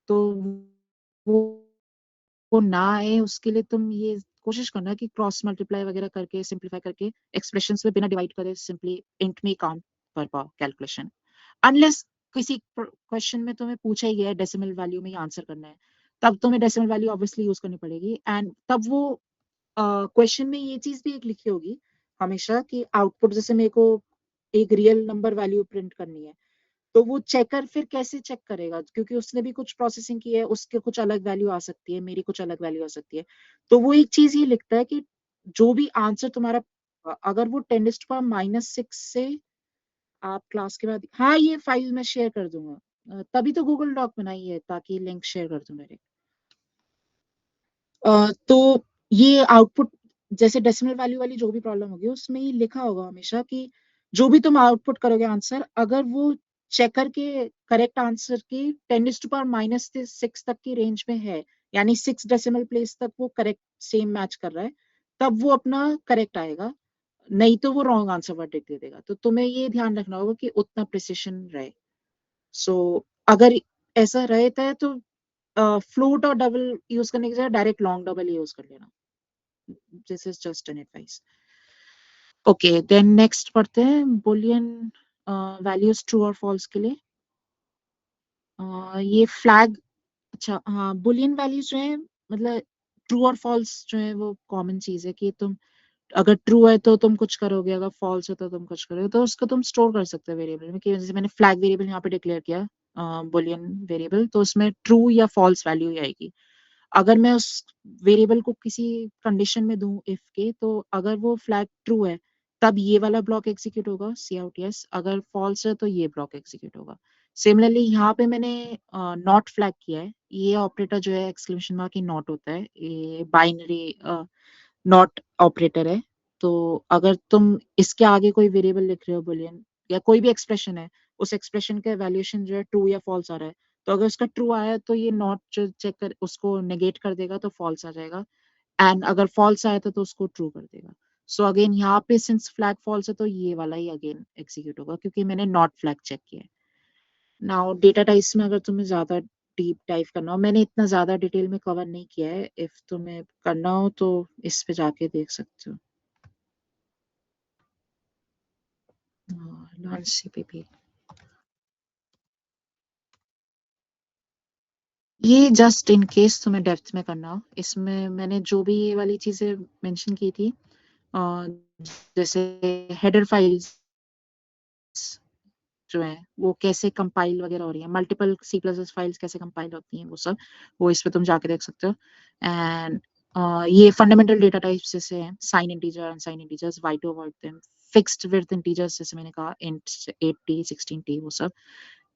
तो वो वो ना आए उसके लिए तुम ये कोशिश करना कि क्रॉस मल्टीप्लाई वगैरह करके सिंप्लीफाई करके एक्सप्रेशंस में बिना डिवाइड करे सिंपली इंट में काउंट कर पाओ कैलकुलेशन। अनलेस किसी क्वेश्चन में तुम्हें पूछा ही गया है डेसिमल वैल्यू में ही आंसर करना है, तब तुम्हें डेसिमल वैल्यू ऑब्वियसली यूज करनी पड़ेगी। एंड तब वो क्वेश्चन में ये चीज भी एक लिखी होगी हमेशा कि आउटपुट, जैसे मेरे को एक रियल नंबर वैल्यू प्रिंट करनी है, तो वो चेकर फिर कैसे चेक करेगा, क्योंकि उसने भी कुछ प्रोसेसिंग की है, उसके कुछ अलग वैल्यू आ सकती है, मेरी कुछ अलग वैल्यू आ सकती है। तो वो एक चीज ये लिखता है कि जो भी आंसर तुम्हारा, अगर वो 10⁻⁻6 से आप क्लास के बाद, हाँ ये फाइल मैं शेयर कर दूंगा। तभी तो गूगल डॉक बनाई है ताकि लिंक शेयर कर दूं मेरे। तो ये आउटपुट, जैसे डेसिमल वैल्यू वाली जो भी प्रॉब्लम होगी उसमें ये लिखा होगा हमेशा कि जो भी तुम आउटपुट करोगे आंसर, अगर वो चेकर के करेक्ट आंसर की 10⁻⁻6 तक की रेंज में है, यानी 6 डेसिमल प्लेस तक वो करेक्ट सेम मैच कर रहा है, तब वो अपना करेक्ट आएगा, नहीं तो वो रॉन्ग आंसर वर्डिक्ट दे देगा। तो तुम्हें ये ध्यान रखना होगा कि उतना प्रिसिशन रहे। सो अगर ऐसा रहता है तो फ्लोट और डबल यूज करने की जगह डायरेक्ट लॉन्ग डबल यूज कर लेना। This is just an advice. Okay, then next पढ़ते हैं बुलियन वैल्यूज ट्रू और फॉल्स के लिए। ये फ्लैग, अच्छा हाँ, बुलियन वैल्यूज जो है मतलब ट्रू और फॉल्स जो है वो कॉमन चीज है कि तुम अगर ट्रू है तो तुम कुछ करोगे, अगर फॉल्स है तो तुम कुछ करोगे, तो उसको तुम स्टोर कर सकते हो वेरिएबल में। कि जैसे मैंने फ्लैग वेरिएबल यहाँ पे डिक्लेयर किया बुलियन वेरिएबल, तो उसमें ट्रू या फॉल्स वैल्यू ही आएगी। अगर मैं उस वेरिएबल को किसी कंडीशन में दूं इफ के, तो अगर वो फ्लैग ट्रू है तब ये वाला ब्लॉक एग्जीक्यूट होगा सी आउट यस, अगर फॉल्स है तो ये ब्लॉक एग्जीक्यूट होगा। सिमिलरली यहाँ पे मैंने नॉट फ्लैग किया है, ये ऑपरेटर जो है एक्सक्लेमेशन मार्क की नॉट होता है, ये बाइनरी नॉट ऑपरेटर है। तो अगर तुम इसके आगे कोई वेरिएबल लिख रहे हो बुलियन या कोई भी एक्सप्रेशन है, उस एक्सप्रेशन का वैल्यूएशन जो है ट्रू या फॉल्स आ रहा है, तो अगर उसका ट्रू आया तो ये नॉट जो चेक कर उसको नेगेट कर देगा तो फॉल्स आ जाएगा, एंड अगर फॉल्स आया तो उसको ट्रू कर देगा। सो अगेन यहाँ पे सिंस फ्लैग फॉल्स है तो ये वाला ही अगेन एग्जीक्यूट होगा क्योंकि मैंने नॉट फ्लैग चेक किया है। नाउ डेटा टाइप्स में अगर तुम्हें ज्यादा डीप डाइव करना हो, मैंने इतना ज्यादा डिटेल में कवर नहीं किया है, इफ तुम्हें करना हो तो इस पे जाके देख सकते हो। लर्न सीपीपी, ये जस्ट इन केस तुम्हें डेप्थ में करना हो, इसमें मैंने जो भी ये वाली चीजें मेंशन की थी, जैसे हेडर फाइल्स जो है वो कैसे कंपाइल वगैरह हो रही है, multiple C plus S files कैसे कंपाइल होती हैं, वो सब वो इस पे तुम जाके देख सकते हो। एंड ये फंडामेंटल डेटा टाइप्स जैसे हैं sign integer, unsign integers, why to avoid them, fixed width integers जैसे मैंने कहा इंट 8t 16t, वो सब।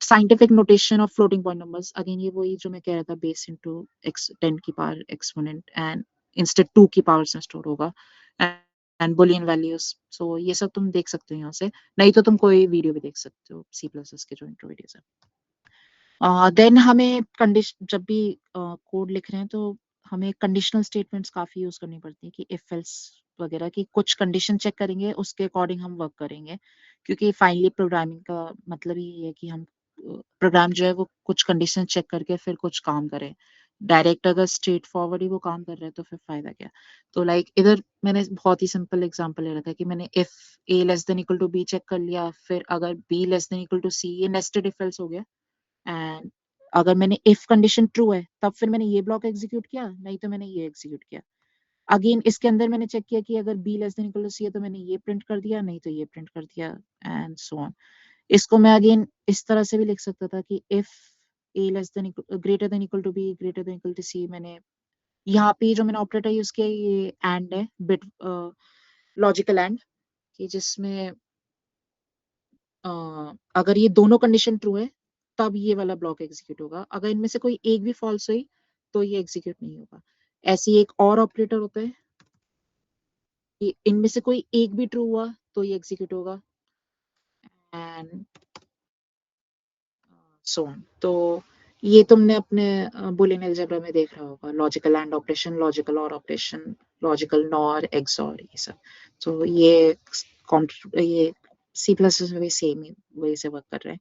Scientific notation of floating point numbers, again ये वही जो मैं कह रहा था, बेस इनटू x 10 की पावर एक्सपोनेंट एंड इंस्टेड 2 की पावर से स्टोर होगा, एंड बुलियन वैल्यूज। सो ये सब तुम देख सकते हो यहाँ से, नहीं तो तुम कोई वीडियो भी देख सकते हो सी प्लस एस के जो इंट्रो वीडियोस है। देन हमें कंडीशन जब भी कोड लिख रहे हैं तो हमें कंडीशनल स्टेटमेंट्स काफी यूज करनी पड़ती है कि इफ एल्स वगैरह की कुछ कंडीशन चेक करेंगे उसके अकॉर्डिंग हम वर्क करेंगे, क्योंकि फाइनली प्रोग्रामिंग का मतलब ही है कि हम प्रोग्राम जो है वो कुछ कंडीशन चेक करके फिर कुछ काम करें। डायरेक्ट अगर स्ट्रेट फॉरवर्ड ही वो काम कर रहे हैं तो फिर फायदा क्या। तो लाइक इधर मैंने बहुत ही सिंपल एग्जांपल ले रखा है कि मैंने if a less than equal to b चेक कर लिया, फिर अगर b less than equal to c, ये नेस्टेड इफ एल्स हो गया। एंड अगर मैंने इफ कंडीशन ट्रू है तब फिर मैंने ये ब्लॉक एग्जीक्यूट किया, नहीं तो मैंने ये एग्जीक्यूट किया। अगेन इसके अंदर मैंने चेक किया कि अगर b less than equal to c है तो मैंने ये प्रिंट कर दिया, नहीं तो ये प्रिंट कर दिया, एंड सो ऑन। इसको मैं अगेन इस तरह से भी लिख सकता था कि if a less than greater than equal to b greater than equal to c, मैंने यहाँ पे जो मैंने ऑपरेटर यूज किया ये एंड है, बिट लॉजिकल एंड, कि जिसमें अगर ये दोनों कंडीशन ट्रू है तब ये वाला ब्लॉक एग्जीक्यूट होगा, अगर इनमें से कोई एक भी फॉल्स हुई तो ये एग्जीक्यूट नहीं होगा। ऐसे ही एक और ऑपरेटर होता है कि इनमें से कोई एक भी ट्रू हुआ तो ये एग्जीक्यूट होगा, एंड सो ऑन। तो ये तुमने अपने बुलियन अलजेब्रा में देख रहा होगा, लॉजिकल एंड ऑपरेशन, लॉजिकल और ऑपरेशन, लॉजिकल नॉर, एक्सऑर, ये सब। तो ये सी प्लस में भी सेम ही वही से वर्क कर रहे हैं।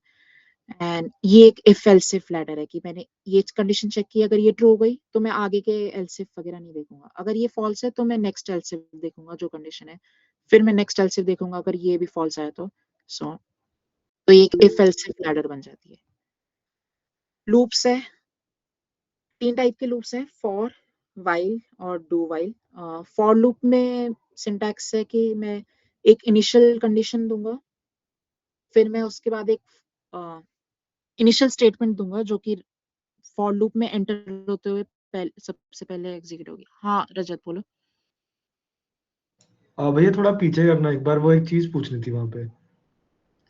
एंड ये एक इफ एल्स इफ लैडर है कि मैंने ये कंडीशन चेक की, अगर ये ट्रू हो गई तो मैं आगे के एल्स इफ वगैरह नहीं देखूंगा, अगर ये फॉल्स है तो मैं नेक्स्ट एल्स इफ देखूंगा जो कंडीशन है, फिर मैं नेक्स्ट एल्स इफ देखूंगा अगर ये भी फॉल्स आया तो सो। तो ये एक इफ एल्स इफ लैडर बन जाती है। लूप्स है, 3 टाइप के लूप्स हैं, फॉर, वाइल और डू वाइल। फॉर लूप में सिंटैक्स है कि मैं एक इनिशियल कंडीशन दूंगा, फिर मैं उसके बाद एक इनिशियल स्टेटमेंट दूंगा जो कि फॉर लूप में एंटर होते हुए सबसे पहले एग्जीक्यूट होगी। हाँ रजत बोलो। भैया थोड़ा पीछे करना एक बार, वो एक चीज पूछनी थी वहां पे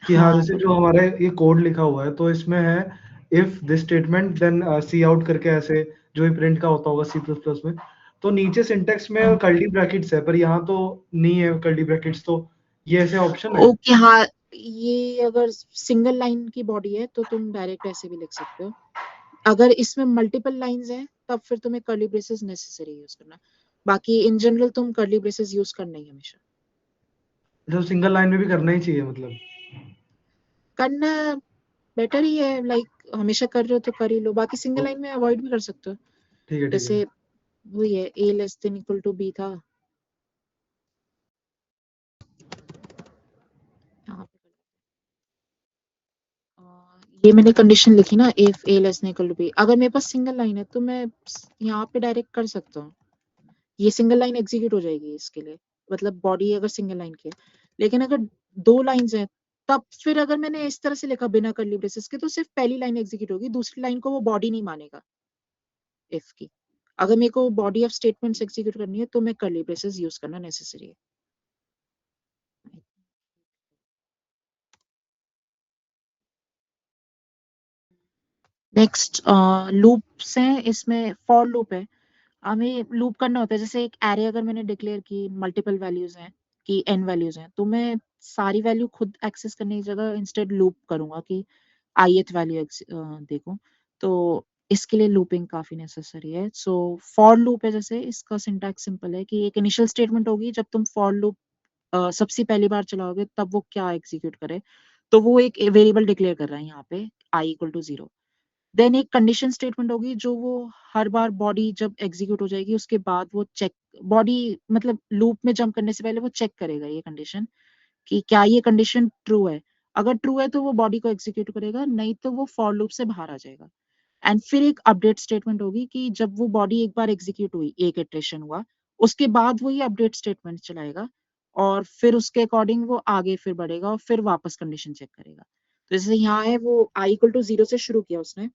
कि हाँ हाँ जैसे बोलो। जो हमारा ये कोड लिखा हुआ है तो इसमें है if this statement then C out करके, ऐसे जो ही प्रिंट का होता होगा सी प्लस प्लस में, तो नीचे सिंटेक्स में हाँ कर्ली ब्रैकेट्स है पर यहाँ तो नहीं है कर्ली ब्रैकेट्स, तो ये ऐसे ऑप्शन है? ओके, हाँ ये अगर सिंगल लाइन की बॉडी है तो तुम डायरेक्ट ऐसे भी लिख सकते हो, अगर इसमें मल्टीपल लाइंस हैं तब फिर तुम्हें कर्ली ब्रेसेस नेसेसरी यूज करना, बाकी इन जनरल तुम कर्ली ब्रेसेस यूज करना ही हमेशा। जो सिंगल लाइन में भी करना ही चाहिए मतलब? करना बेटर ही है, लाइक हमेशा कर रहे हो तो कर ही लो, बाकी सिंगल तो लाइन में अवॉइड भी कर सकते हो। ठीक है ठीक है। जैसे वही है, a less than equal to b था ये मैंने कंडीशन लिखी ना, if a less than equal to b। अगर मेरे पास सिंगल लाइन है तो मैं यहाँ पे डायरेक्ट कर सकता हूँ, ये सिंगल लाइन एग्जीक्यूट हो जाएगी इसके लिए, मतलब बॉडी अगर सिंगल लाइन की है। लेकिन अगर दो लाइंस हैं तब फिर अगर मैंने इस तरह से लिखा बिना कर्ली ब्रेसेस के, तो सिर्फ पहली लाइन एग्जीक्यूट होगी, दूसरी लाइन को वो बॉडी नहीं मानेगा इफ की। अगर मेरे को बॉडी ऑफ स्टेटमेंट्स एग्जीक्यूट करनी है तो मैं कर्ली ब्रेसेस यूज करना नेसेसरी है। नेक्स्ट लूप्स हैं, इसमें फॉर लूप है। हमें लूप करना होता है, जैसे एक एरे अगर मैंने डिक्लेयर की, मल्टीपल वैल्यूज हैं कि n वैल्यूज हैं, तो मैं सारी वैल्यू खुद एक्सेस करने की जगह इंस्टेड लूप करूंगा कि ith वैल्यू देखूं। तो इसके लिए लूपिंग काफी नेसेसरी है। सो फॉर लूप है, जैसे इसका सिंटैक्स सिंपल है कि एक इनिशियल स्टेटमेंट होगी, जब तुम फॉर लूप सबसे पहली बार चलाओगे तब वो क्या एग्जीक्यूट करे, तो वो एक वेरिएबल डिक्लेयर कर रहा है यहाँ पे i इक्वल टू 0। देन एक कंडीशन स्टेटमेंट होगी जो वो हर बार बॉडी जब एग्जीक्यूट हो जाएगी उसके बाद वो चेक, बॉडी मतलब लूप में जंप करने से पहले वो चेक करेगा ये कंडीशन कि क्या ये कंडीशन ट्रू है। अगर ट्रू है तो वो बॉडी को एग्जीक्यूट करेगा, नहीं तो वो फॉर लूप से बाहर आ जाएगा। एंड फिर एक अपडेट स्टेटमेंट होगी कि जब वो बॉडी एक बार एग्जीक्यूट हुई, एक इटरेशन हुआ, उसके बाद वो ये अपडेट स्टेटमेंट चलाएगा और फिर उसके अकॉर्डिंग वो आगे फिर बढ़ेगा और फिर वापस कंडीशन चेक करेगा। तो जैसे यहाँ है वो i इक्वल टू 0 से शुरू किया उसने,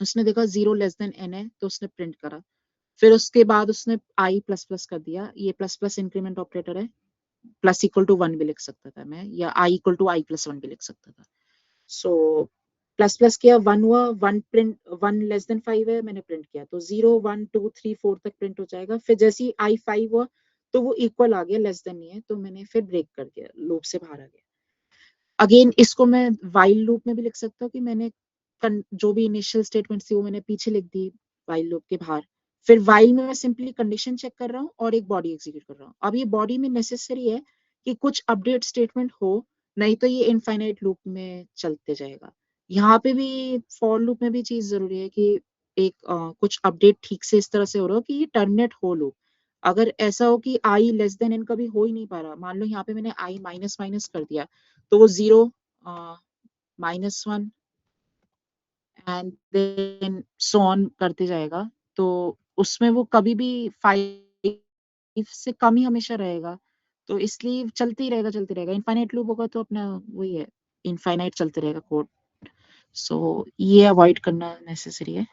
उसने देखा 0 लेस देन n है तो उसने प्रिंट करा। फिर उसके बाद उसने i प्लस प्लस कर दिया, ये प्लस प्लस इंक्रीमेंट ऑपरेटर है, प्लस इक्वल टू 1 भी लिख सकता था मैं, या i equal to i plus 1 भी लिख सकता था। सो प्लस प्लस किया, 1 हुआ, 1 प्रिंट, 1 लेस देन 5 है, मैंने प्रिंट किया, तो 0 1 2 3 4 तक प्रिंट हो जाएगा। फिर जैसे ही i 5 हुआ तो वो इक्वल आ गया, लेस देन नहीं है, तो मैंने फिर ब्रेक कर दिया, लूप से बाहर आ गया। अगेन इसको मैं वाइल लूप में भी लिख सकता हूँ कि मैंने जो भी इनिशियल स्टेटमेंट थी वो मैंने पीछे लिख दी वाइल लूप के बाहर। फिर वाइल में मैं सिंपली कंडीशन चेक कर रहा हूँ और एक बॉडी एग्जीक्यूट कर रहा हूँ। अब ये बॉडी में नेसेसरी है कि कुछ अपडेट स्टेटमेंट हो, नहीं तो ये इनफाइनाइट लूप में चलते जाएगा। यहाँ पे भी फॉर लूप में भी चीज जरूरी है कि एक कुछ अपडेट ठीक से इस तरह से हो रहा हो कि ये टर्मिनेट हो लूप। अगर ऐसा हो कि आई लेस देन एन कभी हो ही नहीं पा रहा, मान लो यहाँ पे मैंने आई माइनस माइनस कर दिया, तो वो 0 -1 एंड देन सो ऑन करते जाएगा, तो उसमें वो कभी भी 5 से कम ही हमेशा रहेगा। तो इसलिए चलते ही रहेगा। इनफाइनाइट लूप होगा तो अपना वही है, इनफाइनाइट चलते रहेगा कोड। सो ये अवॉइड करना नेसेसरी है।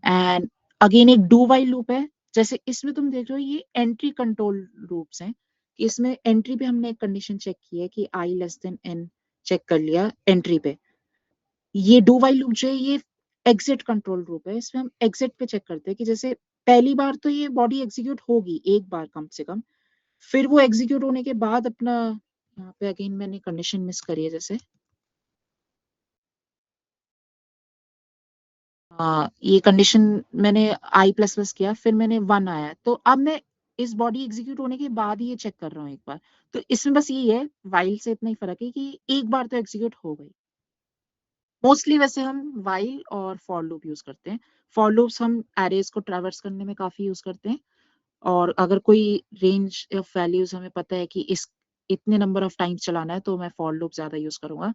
एंड अगेन एक डू वाइल लूप है, जैसे इसमें तुम देख रहे हो ये एंट्री कंट्रोल लूप्स हैं। इसमें एंट्री पे हमने एक कंडीशन चेक की है कि i less than n check कर लिया एंट्री पे। ये डू वाइल लूप जो है ये एग्जिट कंट्रोल लूप है, इसमें हम एग्जिट पे चेक करते हैं कि जैसे पहली बार तो ये बॉडी एग्जीक्यूट होगी एक बार कम से कम, फिर वो एग्जीक्यूट होने के बाद अपना, यहाँ पे अगेन मैंने कंडीशन मिस करी है, जैसे ये कंडीशन मैंने i प्लस प्लस किया, फिर मैंने 1 आया, तो अब मैं इस बॉडी एग्जीक्यूट होने के बाद ही ये चेक कर रहा हूँ एक बार। तो इसमें बस यही है, वाइल से इतना ही फर्क है कि एक बार तो एग्जीक्यूट हो गई। मोस्टली वैसे हम वाइल और फॉर लूप यूज करते हैं। फॉर लूप्स हम एरेज को ट्रैवर्स करने में काफी यूज करते हैं, और अगर कोई रेंज ऑफ वैल्यूज हमें पता है कि इस इतने नंबर ऑफ टाइम्स चलाना है तो मैं फॉर लूप ज्यादा यूज करूंगा।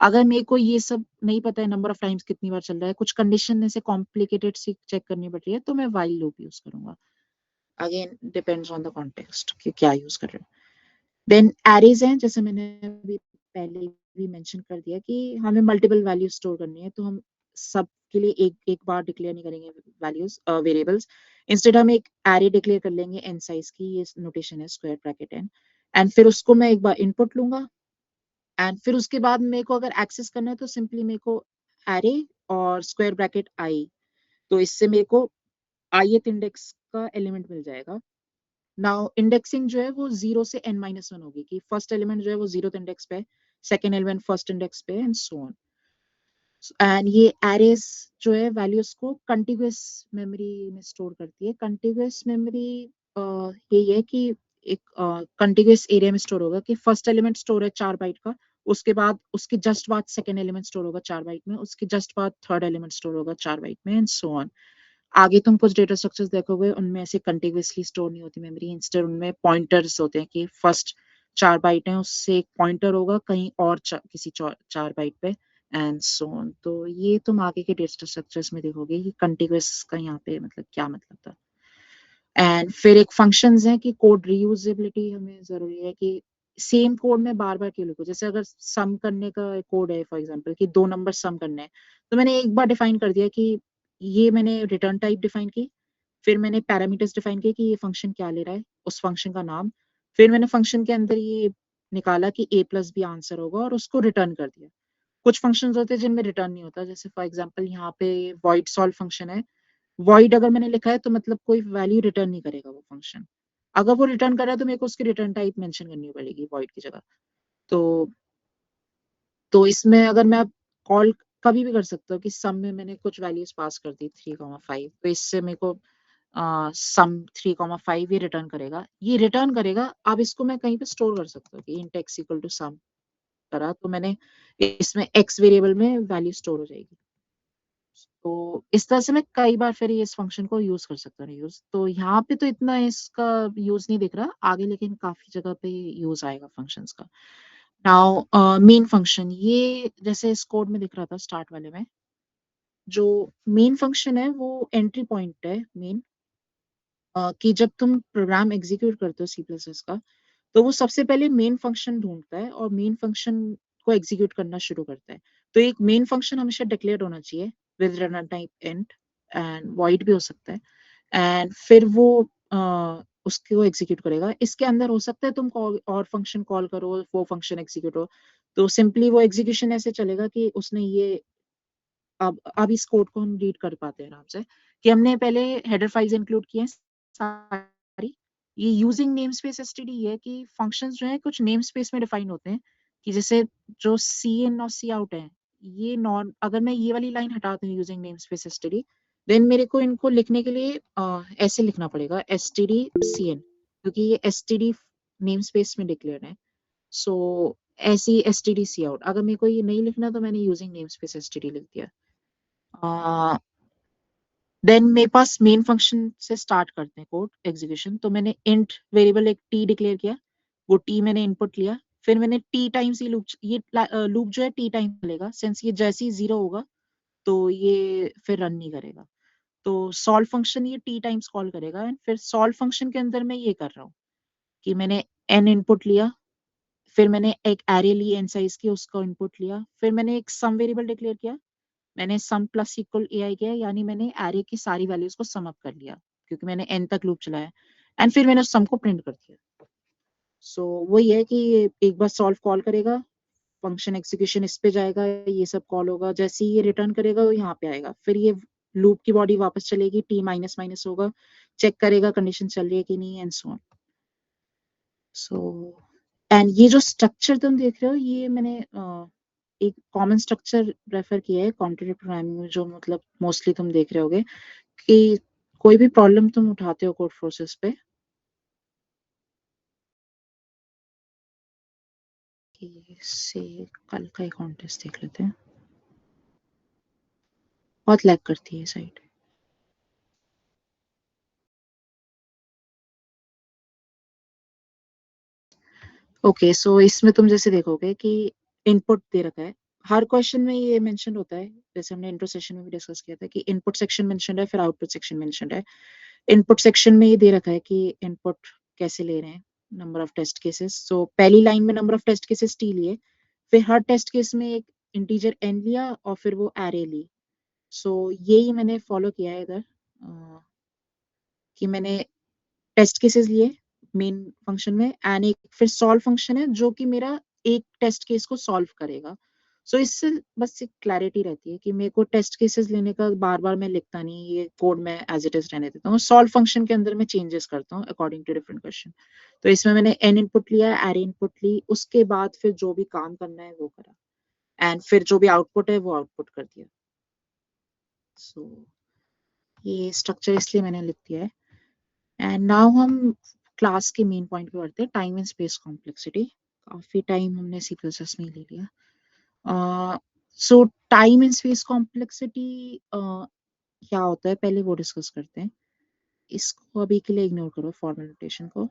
अगर मेरे को ये सब नहीं पता है नंबर ऑफ टाइम्स कितनी बार चल रहा है, कुछ कंडीशन ऐसे कॉम्प्लिकेटेड सी चेक करनी पड़ रही है, तो मैं वाइल लूप यूज करूंगा। Again depends on the context कि क्या यूज कर रहे हो। देन एरेज हैं, जैसे मैंने अभी पहले भी मेंशन कर दिया कि हमें मल्टीपल वैल्यूज स्टोर करनी है, तो हम सब के लिए एक एक बार डिक्लेयर नहीं करेंगे वैल्यूज वेरिएबल्स। इंस्टेड हम एक एरे डिक्लेयर कर लेंगे n साइज की, ये नोटेशन है स्क्वायर ब्रैकेट n, एंड फिर उसको मैं एक बार इनपुट लूंगा, एंड फिर उसके बाद मेरे को अगर एक्सेस करना है तो सिंपली मेरे को एरे और स्क्वायर ब्रैकेट i, तो इससे मेरे को ith इंडेक्स का एलिमेंट मिल जाएगा। नाउ इंडेक्सिंग जो है वो 0 से n-1 होगी, कि फर्स्ट एलिमेंट जो है वो 0th इंडेक्स पे, सेकंड एलिमेंट फर्स्ट इंडेक्स पे, एंड सो ऑन। एंड ये एरेस जो है वैल्यूज को कंटिग्यूअस मेमोरी में स्टोर करती है। कंटिग्यूअस मेमोरी यही है कि एक कंटिग्यूअस एरिया में स्टोर होगा कि फर्स्ट एलिमेंट स्टोर है 4 बाइट का, उसके बाद उसके जस्ट बाद सेकंड एलिमेंट स्टोर होगा 4 बाइट में, उसके जस्ट बाद थर्ड एलिमेंट स्टोर होगा 4 बाइट में, एंड सो ऑन। आगे तुम कुछ डेटा स्ट्रक्चर्स देखोगे उनमें ऐसे कंटिन्यूअसली स्टोर नहीं होती मेमोरी, इंस्टेड उनमें पॉइंटर्स होते हैं कि फर्स्ट 4 बाइट है उससे एक पॉइंटर होगा कहीं और किसी 4 बाइट पे, एंड सो ऑन। तो ये तुम आगे के डेटा स्ट्रक्चर्स में देखोगे कि कंटिग्यूअस का यहाँ पे मतलब क्या मतलब था। एंड फिर एक फंक्शंस है कि कोड रीयूजेबिलिटी हमें जरूरी है कि सेम कोड में बार बार क्यों लिखो। जैसे अगर सम करने का कोड है फॉर एग्जांपल कि 2 नंबर सम करने हैं, तो मैंने एक बार डिफाइन कर दिया कि ये मैंने रिटर्न टाइप डिफाइन की, फिर मैंने पैरामीटर्स डिफाइन किए कि ये फंक्शन क्या ले रहा है, उस फंक्शन का नाम, फिर मैंने फंक्शन के अंदर ये निकाला कि a प्लस बी आंसर होगा और उसको रिटर्न कर दिया। कुछ फंक्शंस होते हैं जिनमें रिटर्न नहीं होता, जैसे फॉर एग्जांपल यहाँ पे void solve फंक्शन है। void अगर मैंने लिखा है तो मतलब कोई वैल्यू रिटर्न नहीं करेगा वो फंक्शन। अगर वो रिटर्न कर रहा है तो मेरे को उसकी रिटर्न टाइप मेंशन करनी पड़ेगी void की जगह। तो इसमें अगर मैं कॉल कभी भी कर सकता हूँ कि सम में मैंने कुछ वैल्यूज पास कर दी 3,5, तो इससे मेरे को सम 3,5 ये रिटर्न करेगा। ये रिटर्न करेगा, अब इसको मैं कहीं पे स्टोर कर सकता हूँ कि int x equal to some करा, तो मैंने इसमें x वेरिएबल में वैल्यू स्टोर हो जाएगी। तो इस तरह से मैं कई बार फिर इस फंक्शन को यूज कर सकता हूँ यूज। तो यहाँ पे तो इतना इसका यूज नहीं दिख रहा आगे, लेकिन काफी जगह पे यूज आएगा फंक्शंस का। नाउ मेन फंक्शन, ये जैसे इस कोड में दिख रहा था स्टार्ट वाले में, जो मेन फंक्शन है वो एंट्री पॉइंट है मेन, कि जब तुम प्रोग्राम एग्जीक्यूट करते हो सी प्लस एस का, तो वो सबसे पहले मेन फंक्शन ढूंढता है और मेन फंक्शन को एग्जीक्यूट करना शुरू करता है। तो एक मेन फंक्शन हमेशा डिक्लेयर होना चाहिए with return type int, and void भी हो सकता है, एंड फिर वो उसको एग्जीक्यूट करेगा। इसके अंदर हो सकता है तुम कॉल और फंक्शन कॉल करो, वो फंक्शन एग्जीक्यूट हो। तो सिंपली वो एग्जीक्यूशन ऐसे चलेगा कि उसने ये, अब इस कोड को हम रीड कर पाते हैं आराम से, कि हमने पहले हेडर फाइल्स इंक्लूड किए हैं सारी। ये यूजिंग नेम स्पेस एसटीडी है कि फंक्शंस जो है कुछ नेम स्पेस में डिफाइन होते हैं, कि जैसे जो सी इन और सी आउट है, ये नॉन, अगर मैं ये वाली लाइन हटा दूं using name space STD, then मेरे को इनको लिखने के लिए ऐसे लिखना पड़ेगा एसटीडी सी इन, क्योंकि ये एसटीडी नेम स्पेस में डिक्लेयर है। सो ऐसी एसटीडी सी आउट, अगर मेरे को ये नहीं लिखना तो मैंने यूजिंग नेम स्पेस एसटीडी लिख दिया। देन मेरे पास मेन फंक्शन से स्टार्ट करते हैं कोड एग्जीक्यूशन। तो मैंने इंट वेरिएबल एक टी डिक्लेयर किया, वो टी मैंने इनपुट लिया, फिर मैंने टी टाइम्स ये लूप जो है टी टाइम चलेगा, सिंस ये जैसे ही 0 होगा तो ये फिर रन नहीं करेगा। तो सॉल्व फंक्शन ये टी टाइम्स कॉल करेगा, एंड फिर सॉल्व फंक्शन के अंदर मैं ये कर रहा हूँ कि मैंने एन इनपुट लिया, फिर मैंने एक एरे ली एन साइज की, उसका इनपुट लिया, फिर मैंने एक सम वेरिएबल डिक्लेयर किया, मैंने सम प्लस इक्वल ai किया, यानी मैंने एरे की सारी वैल्यूज को सम अप कर लिया क्योंकि मैंने n तक लूप चलाया, एंड फिर मैंने उस सम को प्रिंट कर दिया। सो वही है कि एक बार सॉल्व कॉल करेगा, फंक्शन एग्जीक्यूशन इस पे जाएगा, ये सब कॉल होगा, जैसे ही ये रिटर्न करेगा वो यहाँ पे आएगा, फिर ये लूप की बॉडी वापस चलेगी, टी माइनस माइनस होगा, चेक करेगा कंडीशन चल रही है कि नहीं, and so on. So and ये जो स्ट्रक्चर तुम देख रहे हो, ये मैंने एक कॉमन स्ट्रक्चर रेफर किया है कॉम्पिटिटिव प्रोग्रामिंग में, जो मतलब मोस्टली तुम देख रहे होगे कि कोई भी प्रॉब्लम तुम उठाते हो कोड प्रोसेस पे, कि से कल का एक कॉन्टेस्ट देख लेते हैं, बहुत लैग करती है साइट। ओके, सो इसमें तुम जैसे देखोगे कि इनपुट दे रखा है, हर क्वेश्चन में ये मेंशन होता है, जैसे हमने इंट्रो सेशन में भी डिस्कस किया था कि इनपुट सेक्शन मेंशन है, फिर आउटपुट सेक्शन मेंशन है। इनपुट सेक्शन में ये दे रखा है कि इनपुट कैसे ले रहे हैं, number of test cases. So पहली लाइन में number of test cases T लिए, फिर हर टेस्ट केस में एक इंटीजर एन लिया और फिर वो एरे ली। सो यही मैंने फॉलो किया है इधर, कि मैंने टेस्ट केसेस लिए मेन फंक्शन में, एंड एक फिर सॉल्व फंक्शन है जो कि मेरा एक टेस्ट केस को सॉल्व करेगा। सो इससे बस एक क्लैरिटी रहती है कि मेरे को टेस्ट केसेस लेने का बार बार मैं लिखता नहीं, ये कोड में एज इट इज रहने देता हूँ, सॉल्व फंक्शन के अंदर मैं चेंजेस करता हूँ अकॉर्डिंग टू डिफरेंट क्वेश्चन। तो इसमें मैंने एन इनपुट लिया, एरे इनपुट ली, उसके बाद फिर जो भी काम करना है वो करा, एंड फिर जो भी आउटपुट है वो आउटपुट कर दिया। सो ये स्ट्रक्चर इसलिए मैंने लिख दिया है। एंड नाउ हम क्लास के मेन पॉइंट पे बढ़ते हैं, टाइम एंड स्पेस कॉम्प्लेक्सिटी। काफी टाइम हमने सी प्लस एस में ले लिया। सो टाइम एंड स्पेस कॉम्प्लेक्सिटी क्या होता है पहले वो डिस्कस करते हैं, इसको अभी के लिए इग्नोर करो फॉर्मल नोटेशन को।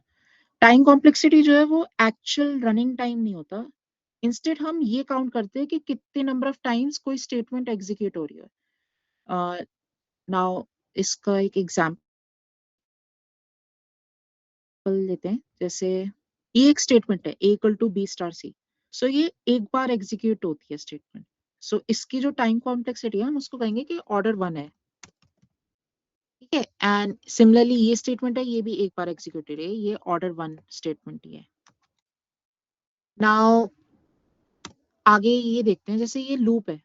टाइम कॉम्प्लेक्सिटी जो है वो एक्चुअल रनिंग टाइम नहीं होता, इंस्टेड हम ये काउंट करते हैं कि कितने नंबर ऑफ टाइम्स कोई स्टेटमेंट एग्जीक्यूट हो रही है। नाउ इसका एक एग्जांपल लेते हैं, जैसे ये एक स्टेटमेंट है a equal to b star c। So ये एक बार एग्जीक्यूट होती है स्टेटमेंट। सो इसकी जो टाइम कॉम्प्लेक्सिटी है हम उसको कहेंगे कि ऑर्डर 1 है, ठीक है। एंड सिमिलरली ये स्टेटमेंट है, ये भी एक बार एग्जीक्यूटेड है, ये ऑर्डर 1 स्टेटमेंट ही है। नाउ आगे ये देखते हैं, जैसे ये लूप है,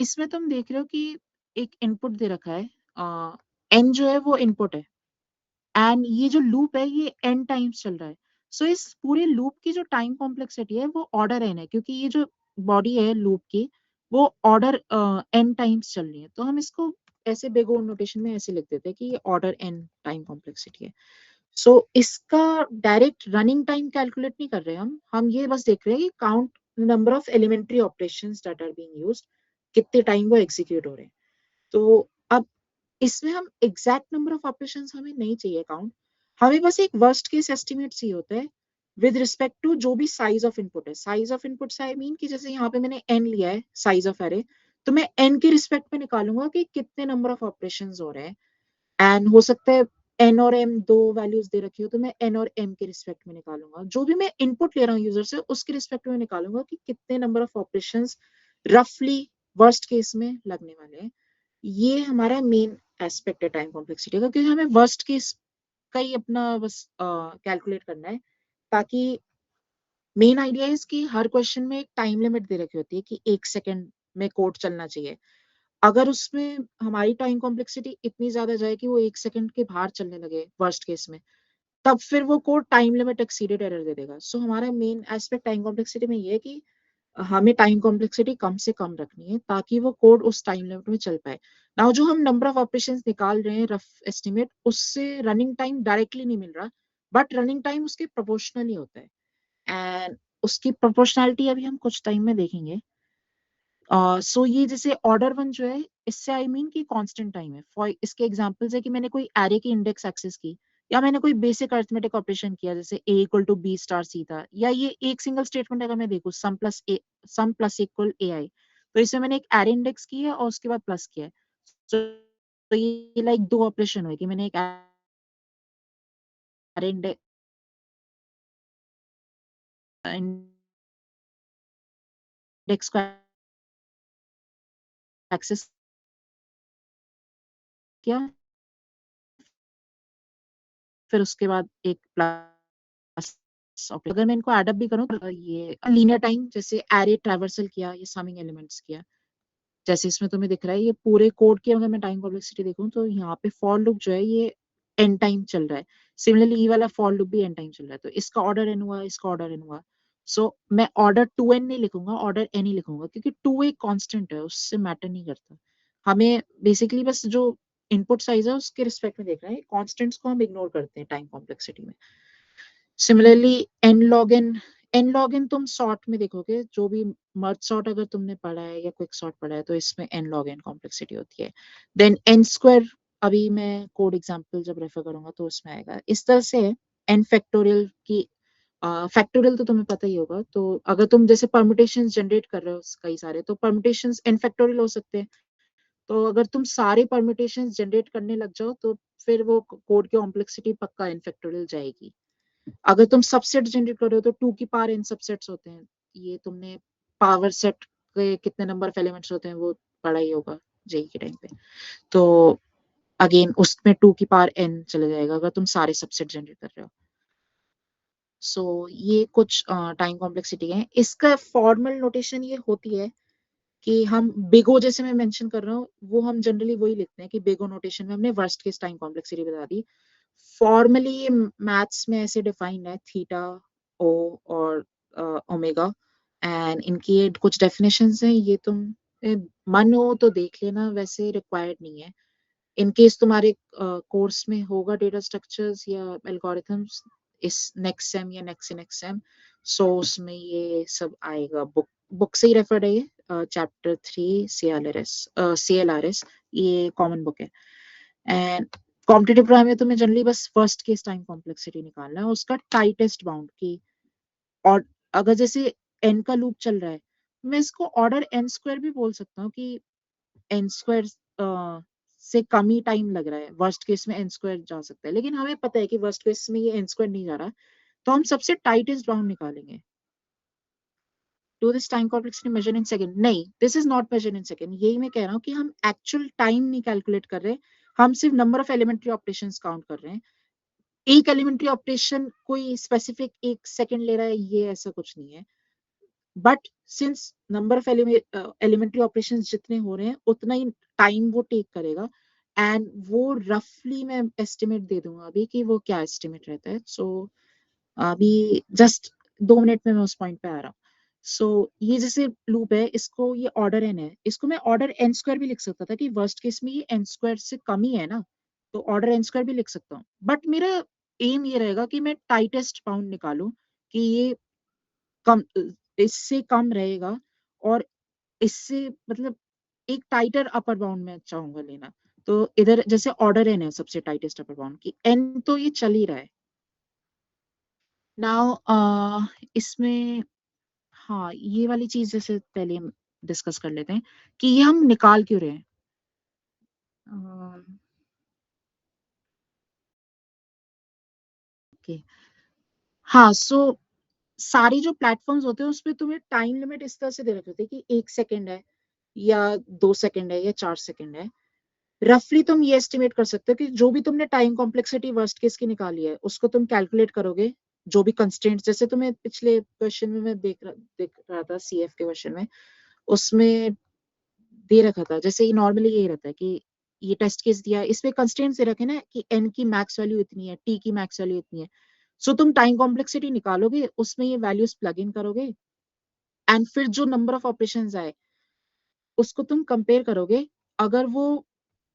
इसमें तुम देख रहे हो कि एक इनपुट दे रखा है, n जो है वो इनपुट है, एंड ये जो लूप है ये n टाइम्स चल रहा है। सो इस पूरे लूप की जो टाइम कॉम्प्लेक्सिटी है वो ऑर्डर n है, क्योंकि ये जो बॉडी है लूप की वो ऑर्डर n टाइम्स चल रही है। तो हम इसको ऐसे बिग ओ नोटेशन में ऐसे लिख देते हैं कि ये ऑर्डर n टाइम कॉम्प्लेक्सिटी है। सो इसका डायरेक्ट रनिंग टाइम कैलकुलेट नहीं कर रहे हम ये बस देख रहे हैं कि count number of elementary operations that are being used, कितने टाइम वो एग्जीक्यूट हो रहे हैं। तो अब इसमें हम एग्जैक्ट नंबर ऑफ ऑपरेशंस हमें नहीं चाहिए काउंट, हमें बस एक वर्स्ट केस एस्टिमेट चाहिए होता है विद रिस्पेक्ट टू जो भी साइज ऑफ इनपुट है। साइज ऑफ इनपुट से आई मीन कि जैसे यहाँ पे मैंने n लिया है साइज ऑफ एरे, तो मैं n के रिस्पेक्ट में निकालूंगा कि कितने नंबर ऑफ ऑपरेशंस हो रहे हैं। एंड हो सकता है n और m दो वैल्यूज दे रखी हो, तो मैं n और m के रिस्पेक्ट में निकालूंगा। जो भी मैं इनपुट ले रहा हूँ यूजर से उसके रिस्पेक्ट में निकालूंगा कि कितने नंबर ऑफ ऑपरेशंस रफली वर्स्ट केस में लगने वाले हैं। ये हमारा मेन एस्पेक्ट है टाइम कॉम्प्लेक्सिटी का, क्योंकि हमें वर्स्ट केस का ही अपना बस कैलकुलेट करना है, ताकि मेन आइडिया इज कि हर क्वेश्चन में एक टाइम लिमिट दे रखी होती है कि 1 सेकेंड में कोड चलना चाहिए। अगर उसमें हमारी टाइम कॉम्प्लेक्सिटी इतनी ज्यादा जाए कि वो 1 सेकेंड के बाहर चलने लगे वर्स्ट केस में, तब फिर वो code time limit exceeded error दे देगा। सो हमारा मेन एस्पेक्ट टाइम कॉम्प्लेक्सिटी में ये है कि हमें टाइम कॉम्प्लेक्सिटी कम से कम रखनी है ताकि वो कोड उस टाइम लिमिट में चल पाए। नाउ जो हम नंबर ऑफ ऑपरेशंस निकाल रहे हैं रफ एस्टिमेट, उससे रनिंग टाइम डायरेक्टली नहीं मिल रहा, बट रनिंग टाइम उसके प्रोपोर्शनल ही होता है। एंड उसकी प्रोपोर्शनैलिटी अभी हम कुछ टाइम में देखेंगे। सो ये जैसे ऑर्डर 1 जो है, इससे आई मीन कि कांस्टेंट टाइम है। फॉर इसके एग्जांपल्स है कि मैंने कोई एरे की इंडेक्स एक्सेस की, या मैंने कोई बेसिक अरिथमेटिक ऑपरेशन किया, जैसे a equal to b star c था, या ये एक सिंगल स्टेटमेंट अगर मैं देखूं सम प्लस इक्वल ai, तो इसमें मैंने एक एरे इंडेक्स की है और उसके बाद प्लस किया है। तो ये लाइक दो ऑपरेशन हुए कि मैंने एक एरे इंडेक्स को एक्सेस किया, फिर उसके बाद एक प्लस। अगर मैं इनको एडअप भी करूं तो ये लीनियर टाइम, जैसे एरे ट्रैवर्सल किया, ये समिंग एलिमेंट्स किया, जैसे इसमें तुम्हें दिख रहा है ये पूरे कोड की अगर मैं टाइम कॉम्प्लेक्सिटी देखूं तो यहाँ पे फॉर लूप जो है ये एन टाइम चल रहा है। सिमिलरली ये वाला फॉर लूप भी एन टाइम चल रहा है, तो इसका ऑर्डर एन हुआ, इसका ऑर्डर एन हुआ। सो मैं ऑर्डर 2n नहीं लिखूंगा, ऑर्डर n ही लिखूंगा, क्योंकि 2 एक कांस्टेंट है, उससे मैटर नहीं करता। हमें बेसिकली बस जो इनपुट साइज है उसके रिस्पेक्ट में देखना है, कॉन्स्टेंट्स को हम इग्नोर करते हैं टाइम कॉम्प्लेक्सिटी में। सिमिलरली एन लॉग एन तुम सॉर्ट में देखोगे, जो भी मर्ज सॉर्ट अगर तुमने पढ़ा है या क्विक सॉर्ट पढ़ा है, तो इसमें एन लॉग एन कॉम्प्लेक्सिटी होती है। देन एन स्क्वायर, अभी मैं कोड एग्जांपल जब रेफर करूंगा तो उसमें आएगा। इस तरह से एन फैक्टोरियल की फैक्टोरियल तो तुम्हें पता ही होगा। तो अगर तुम जैसे परम्यूटेशंस जनरेट कर रहे हो कई सारे, तो परम्यूटेशंस एन फैक्टोरियल हो सकते हैं। तो अगर तुम सारे परम्यूटेशंस जनरेट करने लग जाओ तो फिर वो कोड की कॉम्प्लेक्सिटी पक्का एन फैक्टोरियल जाएगी। अगर तुम सबसेट जनरेट कर रहे हो तो 2 की पावर n सबसेट्स होते हैं। ये तुमने पावर सेट के कितने नंबर ऑफ एलिमेंट्स होते हैं वो पढ़ा ही होगा जेई के टाइम पे। तो अगेन उसमें 2 की पावर n चले जाएगा अगर तुम सारे सबसेट जनरेट कर रहे हो। सो ये कुछ टाइम कॉम्प्लेक्सिटी है। इसका फॉर्मल नोटेशन ये होती है कि हम बिगो, जैसे मैं मेंशन कर रहा हूँ, वो हम जनरली वही लिखते हैं कि बिगो नोटेशन में हमने वर्स्ट केस टाइम कॉम्प्लेक्सिटी बता दी। फॉर्मली ये मैथ्स में ऐसे डिफाइंड है, थीटा, ओ और ओमेगा, एंड इनकी ये कुछ डेफिनेशंस हैं, ये तुम मन हो तो देख लेना, वैसे रिक्वायर्ड नहीं है। इन केस तुम्हारे कोर्स में होगा डेटा स्ट्रक्चर्स या एल्गोरिथम्स इस नेक्स्ट सेम या नेक्स्ट से नेक्स्ट सेम, सो उसमें ये सब आएगा। बुक से ही रेफर्ड है ये, चैप्टर 3 CLRS, ये कॉमन बुक है। एंड कॉम्पिटिटिव प्रोग्राम में तुम्हें जनरली बस फर्स्ट केस टाइम कॉम्प्लेक्सिटी निकालना है, उसका टाइटेस्ट बाउंड की। और अगर जैसे n का लूप चल रहा है, मैं इसको ऑर्डर n स्क्वायर भी बोल सकता हूँ कि n स्क्वायर से कम ही टाइम लग रहा है, वर्स्ट केस में n स्क्वायर जा सकता है, लेकिन हमें पता है कि वर्स्ट केस में ये n स्क्वायर नहीं जा रहा, तो हम सबसे टाइटेस्ट बाउंड निकालेंगे। Do this time complexity measure in second? नहीं, this is not measured in second। यही मैं कह रहा हूँ कि हम एक्चुअल टाइम नहीं कैलकुलेट कर रहे, हम सिर्फ number of elementary operations count कर रहे हैं। एक एलिमेंट्री ऑपरेशन कोई स्पेसिफिक 1 सेकंड ले रहा है, ये ऐसा कुछ नहीं है। But since number of elementary operations जितने हो रहे हैं उतना ही टाइम वो टेक करेगा, एंड वो रफली मैं एस्टिमेट दे दूंगा अभी कि वो क्या एस्टिमेट रहता है। सो अभी जस्ट 2 मिनट में मैं उस पॉइंट पे आ रहा हूँ। सो ये जैसे लूप है, इसको ये ऑर्डर एन है, इसको मैं ऑर्डर एन स्क्वायर भी लिख सकता था कि वर्स्ट केस में ये एन स्क्वायर से कम ही है ना, तो ऑर्डर एन स्क्वायर भी लिख सकता हूँ। बट मेरा एम ये रहेगा कि मैं टाइटेस्ट बाउंड निकालूं कि ये कम, इससे कम रहेगा, और इससे मतलब एक टाइटर अपर बाउंड में चाहूंगा लेना। तो इधर जैसे ऑर्डर एन है सबसे टाइटेस्ट अपर बाउंड की, एन तो ये चल ही रहा है। नाउ इसमें हाँ, ये वाली चीज जैसे पहले हम डिस्कस कर लेते हैं कि ये हम निकाल क्यों रहे हैं। ओके, हाँ, सो सारी जो प्लेटफॉर्म्स होते हैं उसपे तुम्हें टाइम लिमिट इस तरह से दे रखे होते हैं कि 1 सेकंड है या 2 सेकंड है या 4 सेकंड है। रफली तुम ये एस्टिमेट कर सकते हो कि जो भी तुमने टाइम कॉम्प्लेक्सिटी वर्स्ट केस की निकाली है उसको तुम कैलकुलेट करोगे, जो भी कंस्ट्रेंट्स, जैसे तुम्हें पिछले क्वेश्चन में मैं देख रहा था सीएफ के क्वेश्चन में, उसमें दे रखा था, जैसे नॉर्मली यही रहता है कि ये टेस्ट केस दिया है, इसमें कंस्ट्रेंट्स दे रखे ना कि n की मैक्स वैल्यू इतनी है, t की मैक्स वैल्यू इतनी है। सो तुम टाइम कॉम्प्लेक्सिटी निकालोगे, उसमें ये वैल्यूज प्लग इन करोगे, एंड फिर जो नंबर ऑफ ऑपरेशंस आए उसको तुम कंपेयर करोगे। अगर वो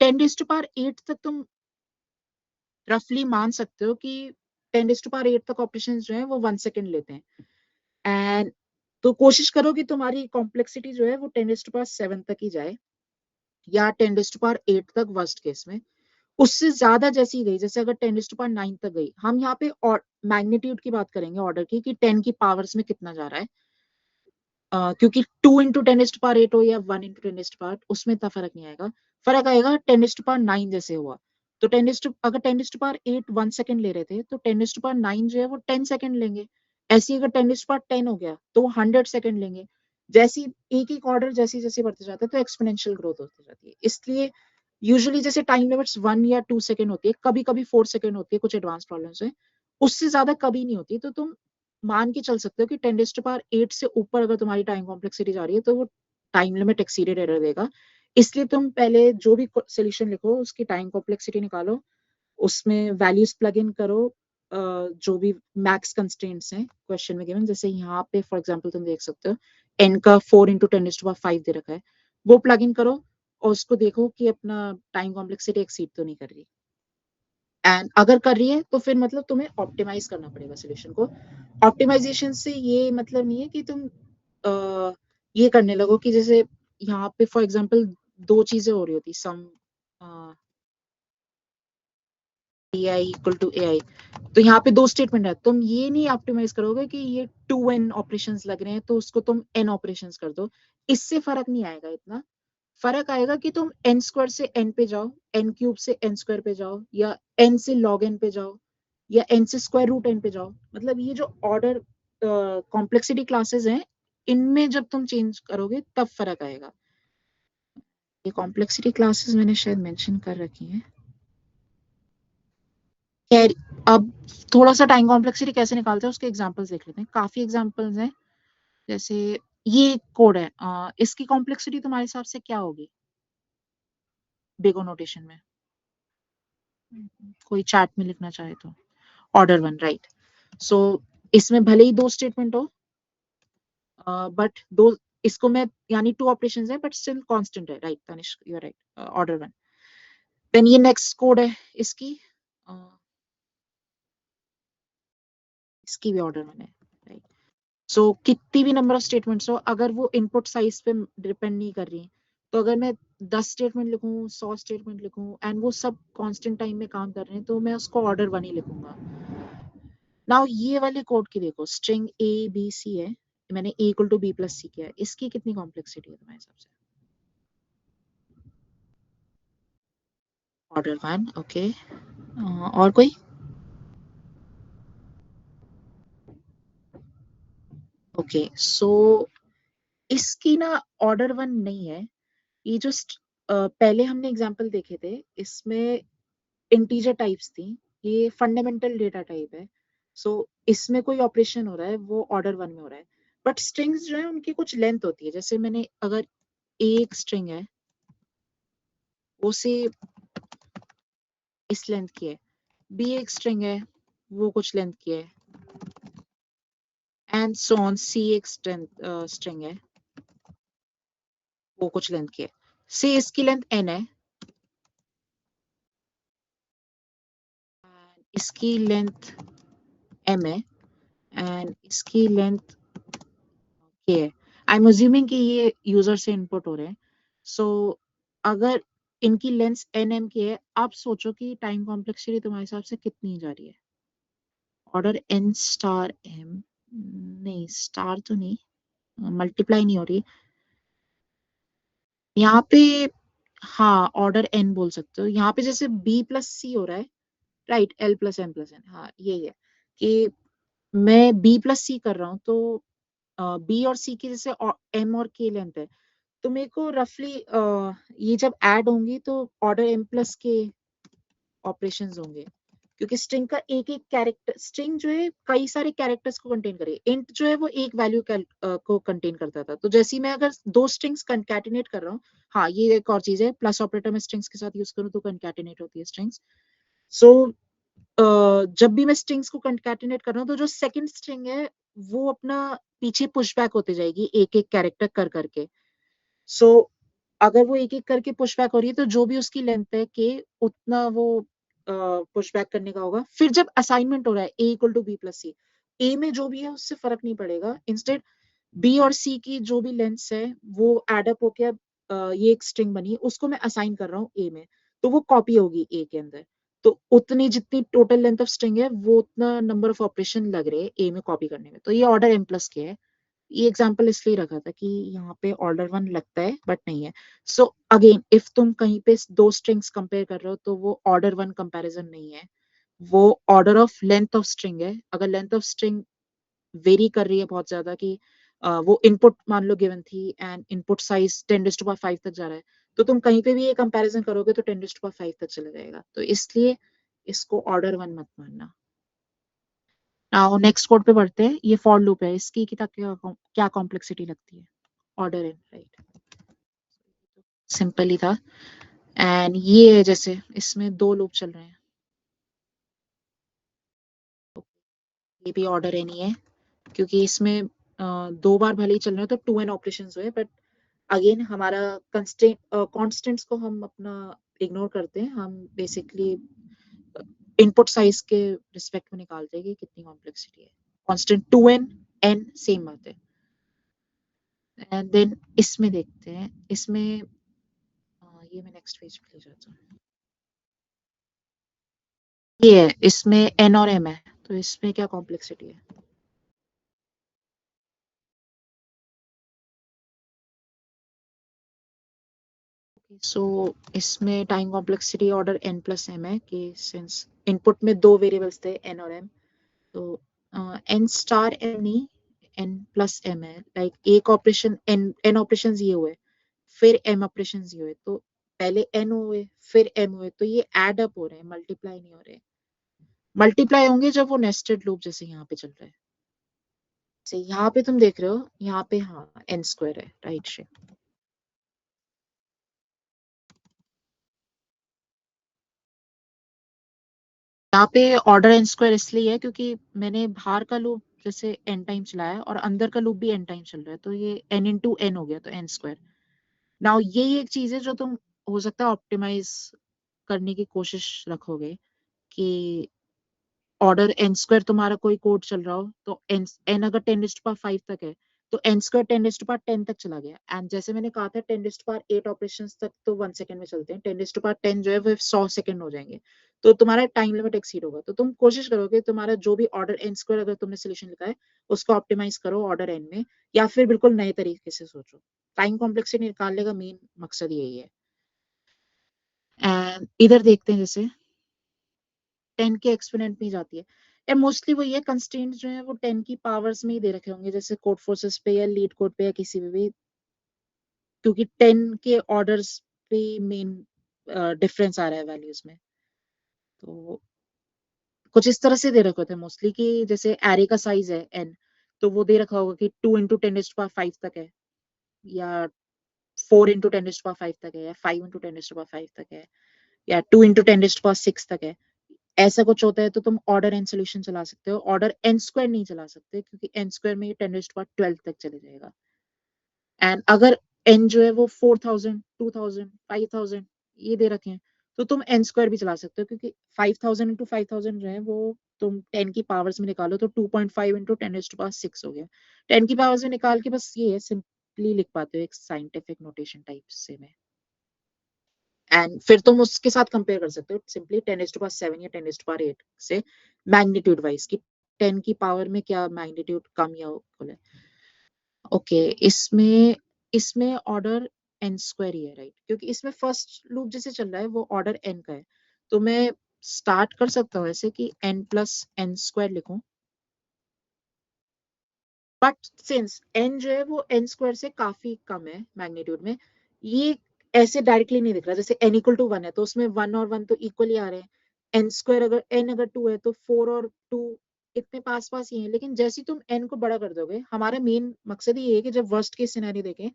10⁸ तक तुम रफली मान सकते हो कि 10⁸ तक ऑपरेशंस जो है वो 1 सेकंड लेते हैं, एंड तो कोशिश करो कि तुम्हारी कॉम्प्लेक्सिटी जो है वो 10⁸ तक ही जाए या 10⁸ तक वर्स्ट केस में। उससे ज्यादा जैसी गई, जैसे अगर 10⁹ तक गई, हम यहाँ पे और मैग्नीट्यूड की बात करेंगे ऑर्डर की कि 10 की पावर्स में कितना जा रहा है, क्योंकि 2 इंटू 10⁸ हो या 1 इंटू 10⁸, उसमें इतना फर्क नहीं आएगा। फर्क आएगा 10⁹ जैसे हुआ, तो अगर 10⁸ 1 सेकंड ले रहे थे तो 10⁹ जो है वो 10 सेकंड लेंगे। ऐसे अगर 10⁻10 हो गया तो वो 100 सेकंड लेंगे। जैसी एक एक ऑर्डर जैसे जैसे बढ़ते जाता है तो एक्सपोनेंशियल ग्रोथ होती जाती है। इसलिए यूजुअली जैसे टाइम लिमिट्स 1 या 2 सेकंड होती है, कभी कभी 4 सेकंड होती है कुछ एडवांस प्रॉब्लम्स में, उससे ज्यादा कभी नहीं होती। तो तुम मान के चल सकते हो कि 10⁸ से ऊपर अगर तुम्हारी टाइम कॉम्प्लेक्सिटी जा रही है तो वो टाइम लिमिट एक्सीडेड एरर देगा। इसलिए तुम पहले जो भी सोल्यूशन लिखो उसकी टाइम कॉम्प्लेक्सिटी निकालो, उसमें वैल्यूज प्लग इन करो, जो भी मैक्स कंस्ट्रेंट्स हैं क्वेश्चन में गिवन, जैसे यहाँ पे फॉर एग्जांपल तुम देख सकते हो n का 4 इंटू 10⁵ दे रखा है, वो प्लग इन करो और उसको देखो कि अपना टाइम कॉम्प्लेक्सिटी एक्सीड तो नहीं कर रही, एंड अगर कर रही है तो फिर मतलब तुम्हें ऑप्टिमाइज करना पड़ेगा सोल्यूशन को। ऑप्टिमाइजेशन से ये मतलब नहीं है कि तुम ये करने लगो कि जैसे यहाँ पे फॉर एग्जांपल 2 चीजें हो रही होती, सम ai इक्वल टू ai, तो यहाँ पे 2 स्टेटमेंट है, तुम ये नहीं ऑप्टिमाइज करोगे कि ये 2n ऑपरेशंस लग रहे हैं तो उसको तुम n ऑपरेशंस कर दो, इससे फर्क नहीं आएगा इतना। फर्क आएगा कि तुम n स्क्वायर से n पे जाओ, n क्यूब से n स्क्वायर पे जाओ, या n से log n पे जाओ, या n से स्क्वायर रूट n पे जाओ। मतलब ये जो ऑर्डर कॉम्प्लेक्सिटी क्लासेस हैं, इनमें जब तुम चेंज करोगे तब फर्क आएगा। ये कॉम्प्लेक्सिटी क्लासेस मैंने शायद मेंशन कर रखी हैं। खैर, अब थोड़ा सा टाइम कॉम्प्लेक्सिटी कैसे निकालते हैं उसके एग्जांपल्स देख लेते हैं। काफी एग्जांपल्स हैं, जैसे ये कोड है, इसकी कॉम्प्लेक्सिटी तुम्हारे हिसाब से क्या होगी बिगो नोटेशन में? कोई चैट में लिखना चाहे तो। Order 1, right. सो इसमें भले ही 2 स्टेटमेंट हो, बट दो, इसको मैं यानी 2 ऑपरेशंस है बट स्टिल कांस्टेंट है, right Tanishq, you are right, order 1। Then ये नेक्स्ट कोड है इसकी, इसकी भी ऑर्डर 1 है, राइट। सो कितनी भी नंबर ऑफ स्टेटमेंट्स हो, अगर वो इनपुट साइज पे डिपेंड नहीं कर रही, तो अगर मैं 10 स्टेटमेंट लिखूं, 100 स्टेटमेंट लिखूं, एंड वो सब कांस्टेंट टाइम में काम कर रहे हैं, तो मैं उसको ऑर्डर 1 ही लिखूंगा। नाउ ये वाले कोड की देखो, स्ट्रिंग a b c है, मैंने a equal to b plus C किया है, इसकी कितनी कॉम्प्लेक्सिटी है तुम्हारे हिसाब से? Order 1, okay. और कोई? ओके, सो इसकी ना ऑर्डर 1 नहीं है, ये जस्ट पहले हमने एग्जांपल देखे थे, इसमें इंटीजर टाइप्स थी, ये फंडामेंटल डेटा टाइप है, सो इसमें कोई ऑपरेशन हो रहा है वो ऑर्डर 1 में हो रहा है। बट स्ट्रिंग्स जो है उनकी कुछ लेंथ होती है, जैसे मैंने अगर एक स्ट्रिंग है वो से इस लेंथ की है, बी एक स्ट्रिंग है वो कुछ लेंथ की है, एंड सो ऑन, सी एक स्ट्रिंग है वो कुछ लेंथ की है, से इसकी लेंथ n है, इसकी लेंथ m है, एंड इसकी लेंथ k है। आई एम अज्यूमिंग कि ये यूजर से इनपुट हो रहे हैं, सो अगर इनकी लेंथ n m की है, आप सोचो कि टाइम कॉम्प्लेक्सिटी तुम्हारे हिसाब से कितनी जा रही है? ऑर्डर n स्टार m, नहीं स्टार तो नहीं, मल्टीप्लाई नहीं हो रही यहाँ पे, हाँ ऑर्डर n बोल सकते हो यहाँ पे, जैसे b प्लस सी हो रहा है, right, l plus m plus n, हाँ यही है कि मैं b प्लस सी कर रहा हूँ, तो b और c की जैसे m और k लेंथ है, तो मेरे को रफली ये जब ऐड होंगी तो ऑर्डर m प्लस के ऑपरेशंस होंगे, क्योंकि स्ट्रिंग का एक एक कैरेक्टर, स्ट्रिंग जो है कई सारे कैरेक्टर्स को कंटेन करे, इंट जो है वो एक वैल्यू को कंटेन करता था, तो जैसे ही मैं अगर दो स्ट्रिंग्स कंकैटिनेट कर रहा हूँ, हाँ ये एक और चीज है, प्लस ऑपरेटर में स्ट्रिंग्स के साथ यूज करूँ तो कंकैटिनेट होती है स्ट्रिंग्स। सो जब भी मैं स्ट्रिंग्स को कंकैटिनेट कर रहा हूँ तो जो सेकंड स्ट्रिंग है वो अपना पीछे पुशबैक होते जाएगी एक एक कैरेक्टर कर करके। सो अगर वो एक एक करके पुशबैक हो रही है तो जो भी उसकी लेंथ है के, उतना वो पुशबैक करने का होगा। फिर जब असाइनमेंट हो रहा है ए इक्वल टू बी प्लस सी, ए में जो भी है उससे फर्क नहीं पड़ेगा, इंस्टेड बी और सी की जो भी लेंथ्स है वो एडअप होके अब ये एक स्ट्रिंग बनी, उसको मैं असाइन कर रहा हूँ ए में, तो वो कॉपी होगी ए के अंदर, तो उतनी जितनी टोटल लेंथ ऑफ स्ट्रिंग है वो उतना नंबर ऑफ ऑपरेशन लग रहे हैं ए में कॉपी करने में, तो ये ऑर्डर एम प्लस के है। ये एग्जांपल इसलिए रखा था कि यहाँ पे ऑर्डर 1 लगता है बट नहीं है। सो अगेन इफ तुम कहीं पे दो स्ट्रिंग्स कंपेयर कर रहे हो तो वो ऑर्डर 1 कंपैरिजन नहीं है, वो order of length of string है। अगर लेंथ ऑफ स्ट्रिंग वेरी कर रही है बहुत ज्यादा कि वो इनपुट मान लो गिवन थी एंड इनपुट साइज 10⁵ तक जा रहा है, तो तुम कहीं पे भी ये कंपैरिजन करोगे तो 10⁵ तक चला जाएगा, तो इसलिए इसको ऑर्डर 1 मत मानना। नाउ नेक्स्ट कोड पे बढ़ते हैं, ये फॉर लूप है, इसकी क्या कॉम्प्लेक्सिटी लगती है? ऑर्डर इन, राइट, सिंपल ही था। एंड ये है जैसे इसमें दो लूप चल रहे हैं, ये भी ऑर्डर एन ही है, क्योंकि इसमें दो बार भले ही चल रहे हो तो 2n ऑपरेशंस हुए, बट अगेन हमारा कांस्टेंट्स को हम अपना इग्नोर करते हैं, हम बेसिकली इनपुट साइज के रिस्पेक्ट में निकालते हैं कि कितनी कॉम्प्लेक्सिटी है। कांस्टेंट 2n n सेम बात है। एंड देन इसमें देखते हैं, इसमें ये मैं नेक्स्ट पेज पे ले जाता हूँ, ये है, इसमें n और m है, तो इसमें क्या कॉम्प्लेक्सिटी है? सो इसमें time complexity order n plus m है, कि सिंस इनपुट में दो वेरिएबल्स थे n और m, तो n स्टार m नहीं, n प्लस m है, लाइक एक ऑपरेशन n ऑपरेशंस ये हुए, फिर m ऑपरेशंस ये हुए, तो पहले n हुए फिर m हुए, तो ये एड अप हो रहे हैं, मल्टीप्लाई नहीं हो रहे। मल्टीप्लाई होंगे जब वो नेस्टेड लूप जैसे यहाँ पे चल रहा है, से यहाँ पे तुम देख रहे हो, यहाँ पे हाँ n स्क्वायर है, राइट से। यहाँ पे ऑर्डर n स्क्वायर इसलिए है क्योंकि मैंने बाहर का लूप जैसे n टाइम चलाया और अंदर का लूप भी n टाइम चल रहा है, तो ये n इंटू n हो गया, तो n स्क्वायर। नाउ यही एक चीज है जो तुम हो सकता है ऑप्टिमाइज करने की कोशिश रखोगे, कि ऑर्डर n स्क्वायर तुम्हारा कोई कोड चल रहा हो, तो n अगर 10⁵ तक है तो n स्क्वायर 10⁻10 तक चला गया, एंड जैसे मैंने कहा था 10⁸8 ऑपरेशंस तक तो 1 सेकंड में चलते हैं, 10⁻10 जो है वो 100 सेकंड हो जाएंगे, तो तुम्हारा टाइम लिमिट एक्सीड होगा। तो तुम कोशिश करोगे तुम्हारा जो भी ऑर्डर n स्क्वायर अगर तुमने सोल्यूशन लिखा है उसको ऑप्टिमाइज करो ऑर्डर n में, या फिर बिल्कुल नए तरीके से सोचो। टाइम कॉम्प्लेक्सिटी निकालने का मेन मकसद यही है। एंड इधर देखते हैं जैसे 10 के एक्सपोनेंट में जाती है, या मोस्टली वो ये कंस्ट्रेंट जो है वो 10 की पावर्स में ही दे रखे होंगे, जैसे कोड फोर्सेस पे या लीड कोड पे या किसी भी, क्योंकि 10 के ऑर्डर्स पे मेन डिफरेंस आ रहा है वैल्यूज में। तो कुछ इस तरह से दे रखे होते हैं मोस्टली कि जैसे एरे का साइज है n, तो वो दे रखा होगा कि 2 इंटू 10⁵ तक है, या 4 इंटू 10⁵ तक है, या 5 इंटू 10⁵ तक है, या 2 इंटू 10⁶ तक है। ऐसा कुछ होता है तो तुम ऑर्डर n सोल्यूशन चला सकते हो, ऑर्डर n स्क्वायर नहीं चला सकते, क्योंकि n स्क्वायर में 10⁻12 तक चले जाएगा। एंड अगर n जो है वो 4000, 2000, 5000 ये दे रखे हैं, तो तुम n स्क्वायर भी चला सकते हो, क्योंकि 5000 इंटू 5000 जो है वो तुम 10 की पावर्स में निकालो तो 2.5 इंटू 10⁶ हो गया। 10 की पावर्स में निकाल के बस ये है, सिंपली लिख पाते हो एक साइंटिफिक नोटेशन टाइप से में। एंड फिर तुम उसके साथ कंपेयर कर सकते हो सिंपली 10⁻7 या 10⁻8 से मैग्नीट्यूड वाइज, कि 10 की पावर में क्या मैग्नीट्यूड कम या इक्वल है। ओके, इसमें इसमें ऑर्डर n स्क्वायर ही है, राइट, क्योंकि इसमें फर्स्ट लूप जैसे चल रहा है वो ऑर्डर n का है, तो मैं स्टार्ट कर सकता हूँ ऐसे कि n प्लस n स्क्वायर लिखूं, बट सिंस n जो है वो n स्क्वायर से काफी कम है मैग्नीट्यूड में, ये ऐसे डायरेक्टली नहीं दिख रहा। जैसे n इक्वल टू 1 है तो उसमें 1 और 1 तो इक्वली आ रहे हैं, n स्क्वायर अगर n अगर 2 है तो 4 और 2 इतने पास पास ही हैं। लेकिन जैसे ही तुम n को बड़ा कर दोगे, हमारा मेन मकसद ये है कि जब वर्स्ट केस सिनेरियो देखें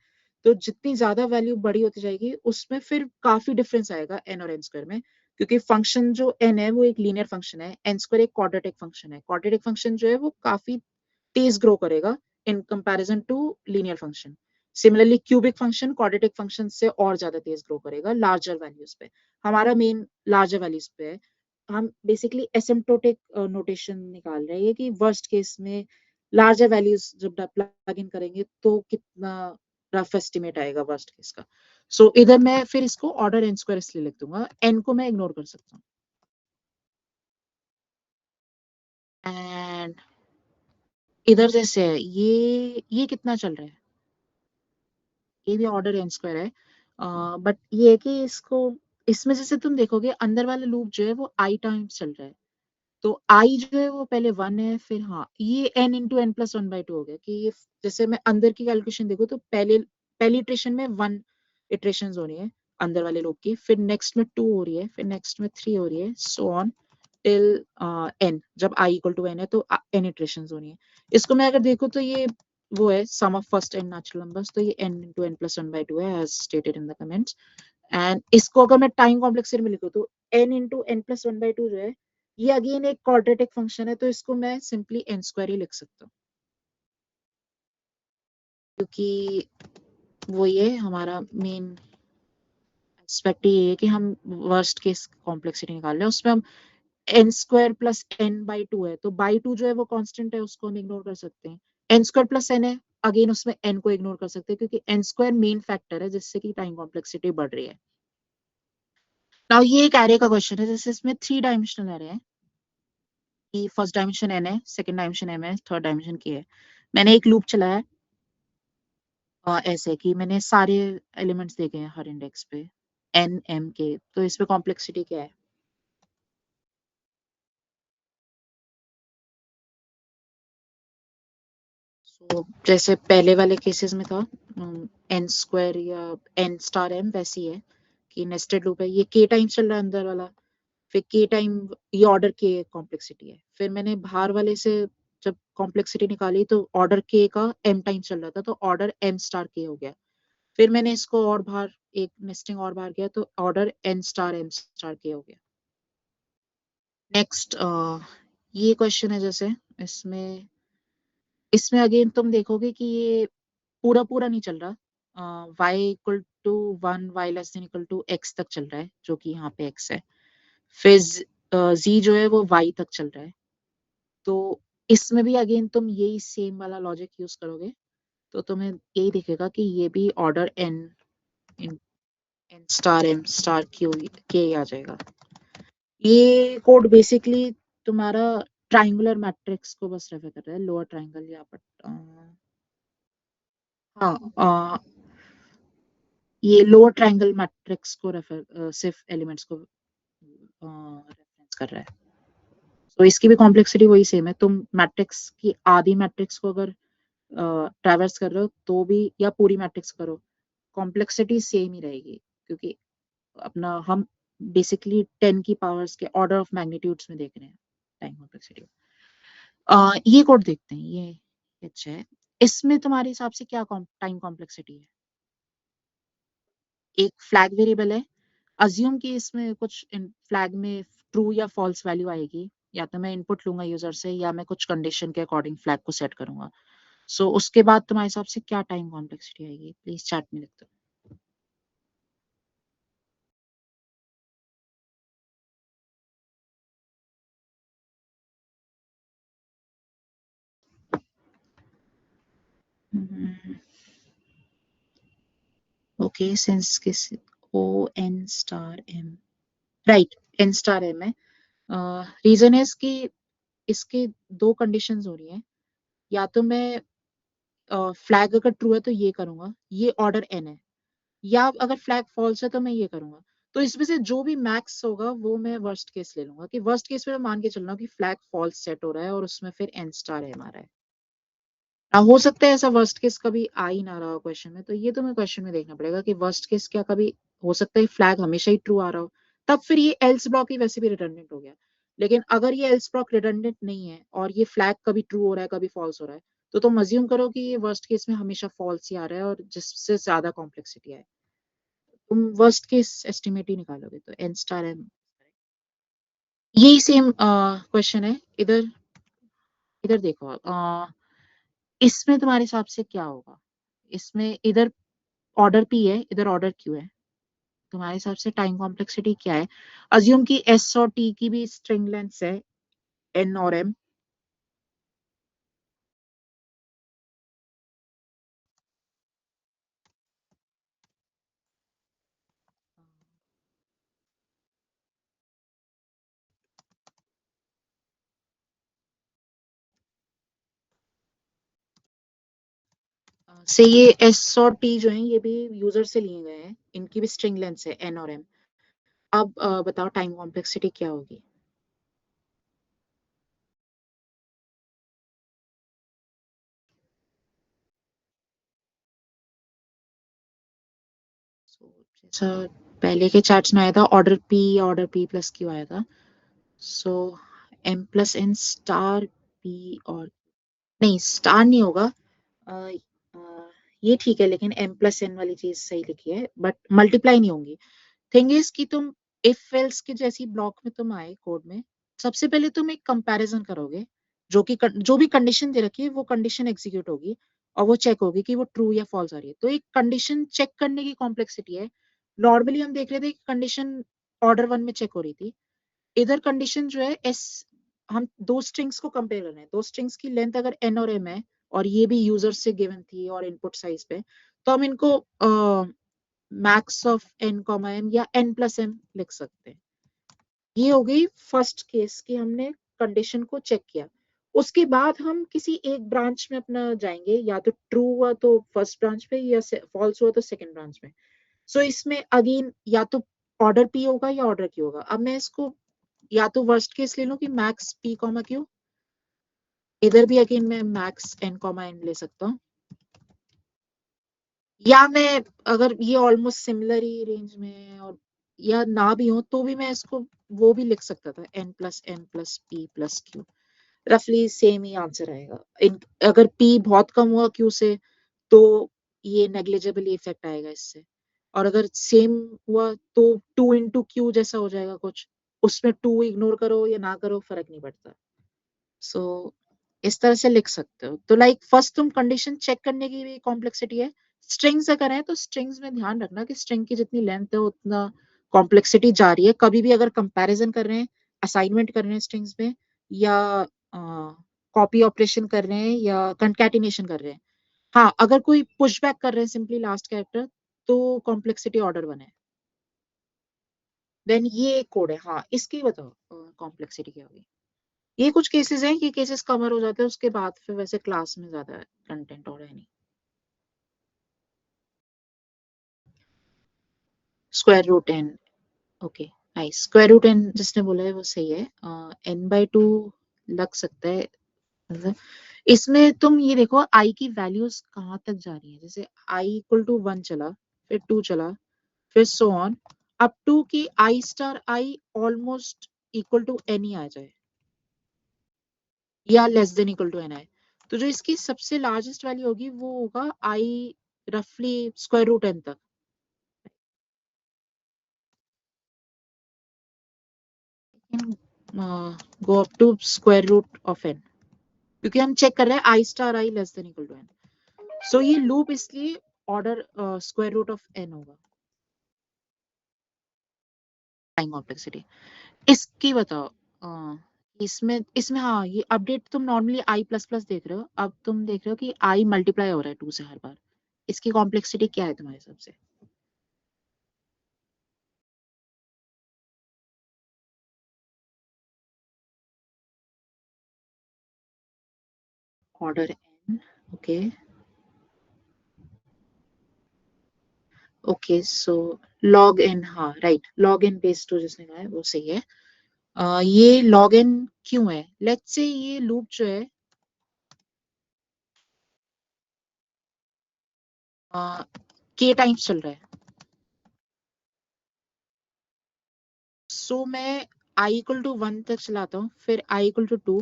तो जितनी ज्यादा वैल्यू बड़ी होती जाएगी उसमें फिर काफी डिफरेंस आएगा n और n स्क्वायर में, क्योंकि फंक्शन जो n है वो एक लीनियर फंक्शन है, n स्क्वायर एक क्वाड्रेटिक फंक्शन है। क्वाड्रेटिक फंक्शन जो है वो काफी तेज ग्रो करेगा in comparison to linear function. Similarly cubic function quadratic function से और ज्यादा तेज ग्रो करेगा लार्जर वैल्यूज पे। हमारा मेन लार्जर वैल्यूज पे है। हम बेसिकली एसिम्प्टोटिक नोटेशन निकाल रहे हैं कि वर्स्ट केस में लार्जर वैल्यूज जब प्लग इन करेंगे तो कितना रफ एस्टिमेट आएगा वर्स्ट केस का। सो इधर मैं फिर इसको ऑर्डर n स्क्वायर इसलिए लिख दूंगा, n को मैं इग्नोर कर सकता हूँ। एंड इधर जैसे है ये कितना चल रहा है, ये भी ऑर्डर n स्क्वायर है, बट ये है कि इसको इसमें जैसे तुम देखोगे अंदर वाला लूप जो है वो i टाइम्स चल रहा है, तो i जो है वो पहले 1 है, फिर हाँ ये n इंटू n प्लस 1/2 हो गया, कि ये जैसे मैं अंदर की कैलकुलेशन देखूँ तो पहली इटरेशन में 1 इटरेशन हो रही है अंदर वाले लूप की, फिर नेक्स्ट में 2 हो रही है, फिर नेक्स्ट में 3 हो रही है, सो ऑन टिल n, जब i इक्वल टू n है तो n इटरेशंस हो रही है। इसको मैं अगर देखूं तो ये वो है sum of first and natural numbers, तो ये n इंटू n प्लस 1/2 है as stated in the comments. And इसको अगर मैं टाइम कॉम्प्लेक्सिटी में लिखूं तो n इंटू n प्लस 1/2 जो है ये अगेन एक क्वाड्रेटिक फंक्शन है, तो इसको मैं सिंपली n स्क्वायर ही लिख सकता हूँ, क्योंकि वो ये हमारा मेन एस्पेक्ट ये है कि हम वर्स्ट केस कॉम्प्लेक्सिटी निकाल रहे हैं, उसमें हम n स्क्वायर प्लस n/2 है, तो बाई 2 जो है वो कांस्टेंट है, उसको हम इग्नोर कर सकते हैं। n स्क्वायर प्लस n है, अगेन उसमें n को इग्नोर कर सकते हैं, क्योंकि n स्क्वायर मेन फैक्टर है जिससे कि टाइम कॉम्प्लेक्सिटी बढ़ रही है। नाउ ये एक एरे का क्वेश्चन है, जैसे इसमें 3 डायमेंशनल एरे है, कि फर्स्ट डायमेंशन n है, सेकंड डायमेंशन m है, थर्ड डायमेंशन k है। मैंने एक लूप चलाया ऐसे कि मैंने सारे एलिमेंट्स देखे हैं हर इंडेक्स पे n m k, तो इस पे कॉम्प्लेक्सिटी क्या है। So, जैसे पहले वाले केसेस में था n स्क्वायर या n स्टार m, वैसी है कि नेस्टेड लूप है, ये k टाइम्स चल रहा है अंदर वाला, फिर k टाइम ये ऑर्डर k कॉम्प्लेक्सिटी है, फिर मैंने बाहर वाले से जब कॉम्प्लेक्सिटी निकाली तो ऑर्डर k का m टाइम्स चल रहा था, तो ऑर्डर m स्टार k हो गया। फिर मैंने इसको और बाहर एक नेस्टिंग और बाहर किया तो order n star m star k हो गया। नेक्स्ट ये क्वेश्चन है, जैसे इसमें इसमें अगेन तुम देखोगे कि ये पूरा पूरा नहीं चल रहा, y equal to 1 y less than equal to x तक चल रहा है, जो कि यहाँ पे x है, फिर z जो है वो y तक चल रहा है, तो इसमें भी अगेन तुम यही सेम वाला लॉजिक यूज करोगे, तो तुम्हें यही दिखेगा कि ये भी order n star m star q k आ जाएगा। ये कोड बेसिकली तुम्हारा ट्राइंगुलर मैट्रिक्स को बस रेफर कर रहा है, लोअर ट्राइंगल या हाँ ये लोअर ट्राइंगल मैट्रिक्स को रेफर सिर्फ एलिमेंट्स को रेफरेंस कर रहा है। तो इसकी भी कॉम्प्लेक्सिटी वही सेम है। तुम मैट्रिक्स की आधी मैट्रिक्स को अगर ट्रैवर्स कर रहे हो तो भी, या पूरी मैट्रिक्स करो, कॉम्प्लेक्सिटी सेम ही रहेगी, क्योंकि अपना हम बेसिकली 10 की पावर्स के ऑर्डर ऑफ मैग्नीट्यूड्स में देख रहे हैं टाइम कॉम्प्लेक्सिटी। ये कोड देखते हैं, ये अच्छा है। इसमें तुम्हारे हिसाब से क्या टाइम कॉम्प्लेक्सिटी है? एक फ्लैग वेरिएबल है, अज्यूम कि इसमें कुछ फ्लैग में ट्रू या फॉल्स वैल्यू आएगी, या तो मैं इनपुट लूंगा यूजर से, या मैं कुछ कंडीशन के अकॉर्डिंग फ्लैग को सेट करूंगा। सो उसके बाद तुम्हारे हिसाब से क्या टाइम कॉम्प्लेक्सिटी आएगी? प्लीज चैट में लिख दो। ओके, सिंस किस O N star M, right, N star M है। रीजन है इसकी, इसके दो कंडीशंस हो रही हैं। या तो मैं फ्लैग अगर ट्रू है तो ये करूंगा, ये ऑर्डर एन है, या अगर फ्लैग फॉल्स है तो मैं ये करूंगा। तो इसमें से जो भी मैक्स होगा वो मैं वर्स्ट केस ले लूंगा, कि वर्स्ट केस में मान के चलना कि फ्लैग फॉल्स सेट हो रहा है और उसमें फिर एन स्टार एम आ रहा है। हो सकता है ऐसा वर्स्ट केस कभी आ ही ना रहा हो क्वेश्चन में, तो ये तुम्हें क्वेश्चन में देखना पड़ेगा कि वर्स्ट केस क्या कभी हो सकता है फ्लैग हमेशा ही ट्रू आ रहा हो, तब फिर ये एल्स ब्लॉक ही वैसे भी रिडंडेंट हो गया। लेकिन अगर ये एल्स ब्लॉक रिडंडेंट नहीं है और ये फ्लैग कभी ट्रू हो रहा है कभी फॉल्स हो रहा है, तो तुम अज्यूम करो कि ये वर्स्ट केस में हमेशा फॉल्स ही आ रहा है, और जिससे ज्यादा कॉम्प्लेक्सिटी है तुम वर्स्ट केस एस्टिमेट ही निकालोगे, तो एन स्टार एम। यही सेम क्वेश्चन है इधर, इधर देखो। इसमें तुम्हारे हिसाब से क्या होगा? इसमें इधर ऑर्डर पी है, इधर ऑर्डर क्यू है, तुम्हारे हिसाब से टाइम कॉम्प्लेक्सिटी क्या है? अज्यूम कि एस और टी की भी स्ट्रिंग लेंथ है एन और एम। से ये एस और टी जो है ये भी यूजर से लिए गए हैं, इनकी भी स्ट्रिंग लेंथ है एन और एम। अब बताओ टाइम कॉम्प्लेक्सिटी क्या होगी? जैसा पहले के चार्ट्स में आया था, ऑर्डर पी प्लस क्यू आया था। So M plus N star P, और नहीं स्टार नहीं होगा। अ, अ, ये ठीक है, लेकिन एम प्लस एन वाली चीज सही लिखी है, बट मल्टीप्लाई नहीं होंगी। थिंग इज कि तुम इफ एल्स के जैसी ब्लॉक में तुम आए कोड में, सबसे पहले तुम एक कंपैरिजन करोगे, जो भी कंडीशन दे रखी है वो कंडीशन एग्जीक्यूट होगी, और वो चेक होगी कि वो ट्रू या फॉल्स आ रही है। तो एक कंडीशन चेक करने की कॉम्प्लेक्सिटी है। नॉर्मली हम देख रहे थे कि कंडीशन ऑर्डर वन में चेक हो रही थी, इधर कंडीशन जो है एस, हम दो स्ट्रिंग्स को कंपेयर कर रहे हैं, दो स्ट्रिंग्स की लेंथ अगर एन और एम है, और ये भी यूजर से गिवन थी और इनपुट साइज पे, तो हम इनको max of N comma M या एन प्लस एम लिख सकते हैं। ये हो गई फर्स्ट केस कि हमने कंडीशन को चेक किया। उसके बाद हम किसी एक ब्रांच में अपना जाएंगे, या तो ट्रू हुआ तो फर्स्ट ब्रांच पे, या फॉल्स हुआ तो सेकंड ब्रांच में। सो इसमें अगेन या तो ऑर्डर पी होगा या ऑर्डर क्यू होगा। अब मैं इसको या तो वर्स्ट केस ले लूं कि मैक्स पी कॉमा क्यू, इधर भी अगेन मैं मैक्स एन कॉमा एन ले सकता हूँ, या मैं अगर ये ऑलमोस्ट सिमिलर ही रेंज में है और या ना भी हो तो भी मैं इसको वो भी लिख सकता था, N plus M plus P plus Q, रफली सेम ही आंसर आएगा। अगर पी बहुत कम हुआ क्यू से तो ये नेग्लिजिबल इफेक्ट आएगा इससे, और अगर सेम हुआ तो टू इंटू क्यू जैसा हो जाएगा कुछ, उसमें टू इग्नोर करो या ना करो फर्क नहीं पड़ता। सो इस तरह से लिख सकते हो। तो लाइक फर्स्ट तुम कंडीशन चेक करने की भी कॉम्प्लेक्सिटी है। स्ट्रिंग्स अगर है तो स्ट्रिंग्स में ध्यान रखना कि स्ट्रिंग की जितनी लेंथ है उतना कॉम्प्लेक्सिटी जा रही है। कभी भी अगर कंपैरिजन कर रहे हैं, असाइनमेंट कर रहे हैं स्ट्रिंग्स में, या कॉपी ऑपरेशन कर रहे हैं, या कंकैटिनेशन कर रहे हैं, हाँ अगर कोई पुशबैक कर रहे हैं सिंपली लास्ट कैरेक्टर, तो कॉम्प्लेक्सिटी ऑर्डर वन है। देन ये एक कोड है। हाँ, इसकी बताओ कॉम्प्लेक्सिटी क्या होगी। ये कुछ केसेस हैं, ये केसेस कवर हो जाते हैं, उसके बाद फिर वैसे क्लास में ज्यादा कंटेंट और है नहीं। Square root N, okay nice. Square root N जिसने बोला है वो सही है। n/2 लग सकता है, मतलब इसमें तुम ये देखो i की वैल्यूज कहाँ तक जा रही है। जैसे i = 1 चला, फिर 2 चला, फिर सो ऑन अप टू कि i* almost equal to n ही आ जाए या less than equal to n आए। तो जो इसकी सबसे लार्जेस्ट वैल्यू होगी वो होगा i रफली स्क्वायर रूट n तक। Go up to square root of n, क्योंकि हम चेक कर रहे हैं i* less than equal to n। So ये लूप इसलिए order square root of n होगा। टाइम कॉम्प्लेक्सिटी इसकी बताओ। इसमें इसमें हाँ, ये अपडेट तुम नॉर्मली i++ देख रहे हो, अब तुम देख रहे हो कि i मल्टीप्लाई हो रहा है 2 से हर बार। इसकी कॉम्प्लेक्सिटी क्या है तुम्हारे हिसाब से। Order n, okay okay. So log n, हाँ राइट, log n बेस 2 जिसने कहा है वो सही है। ये log n क्यों है। लेट्स से ये लूप जो है k टाइम्स चल रहा है। सो मैं i = 1 तक चलाता हूँ, फिर i = 2,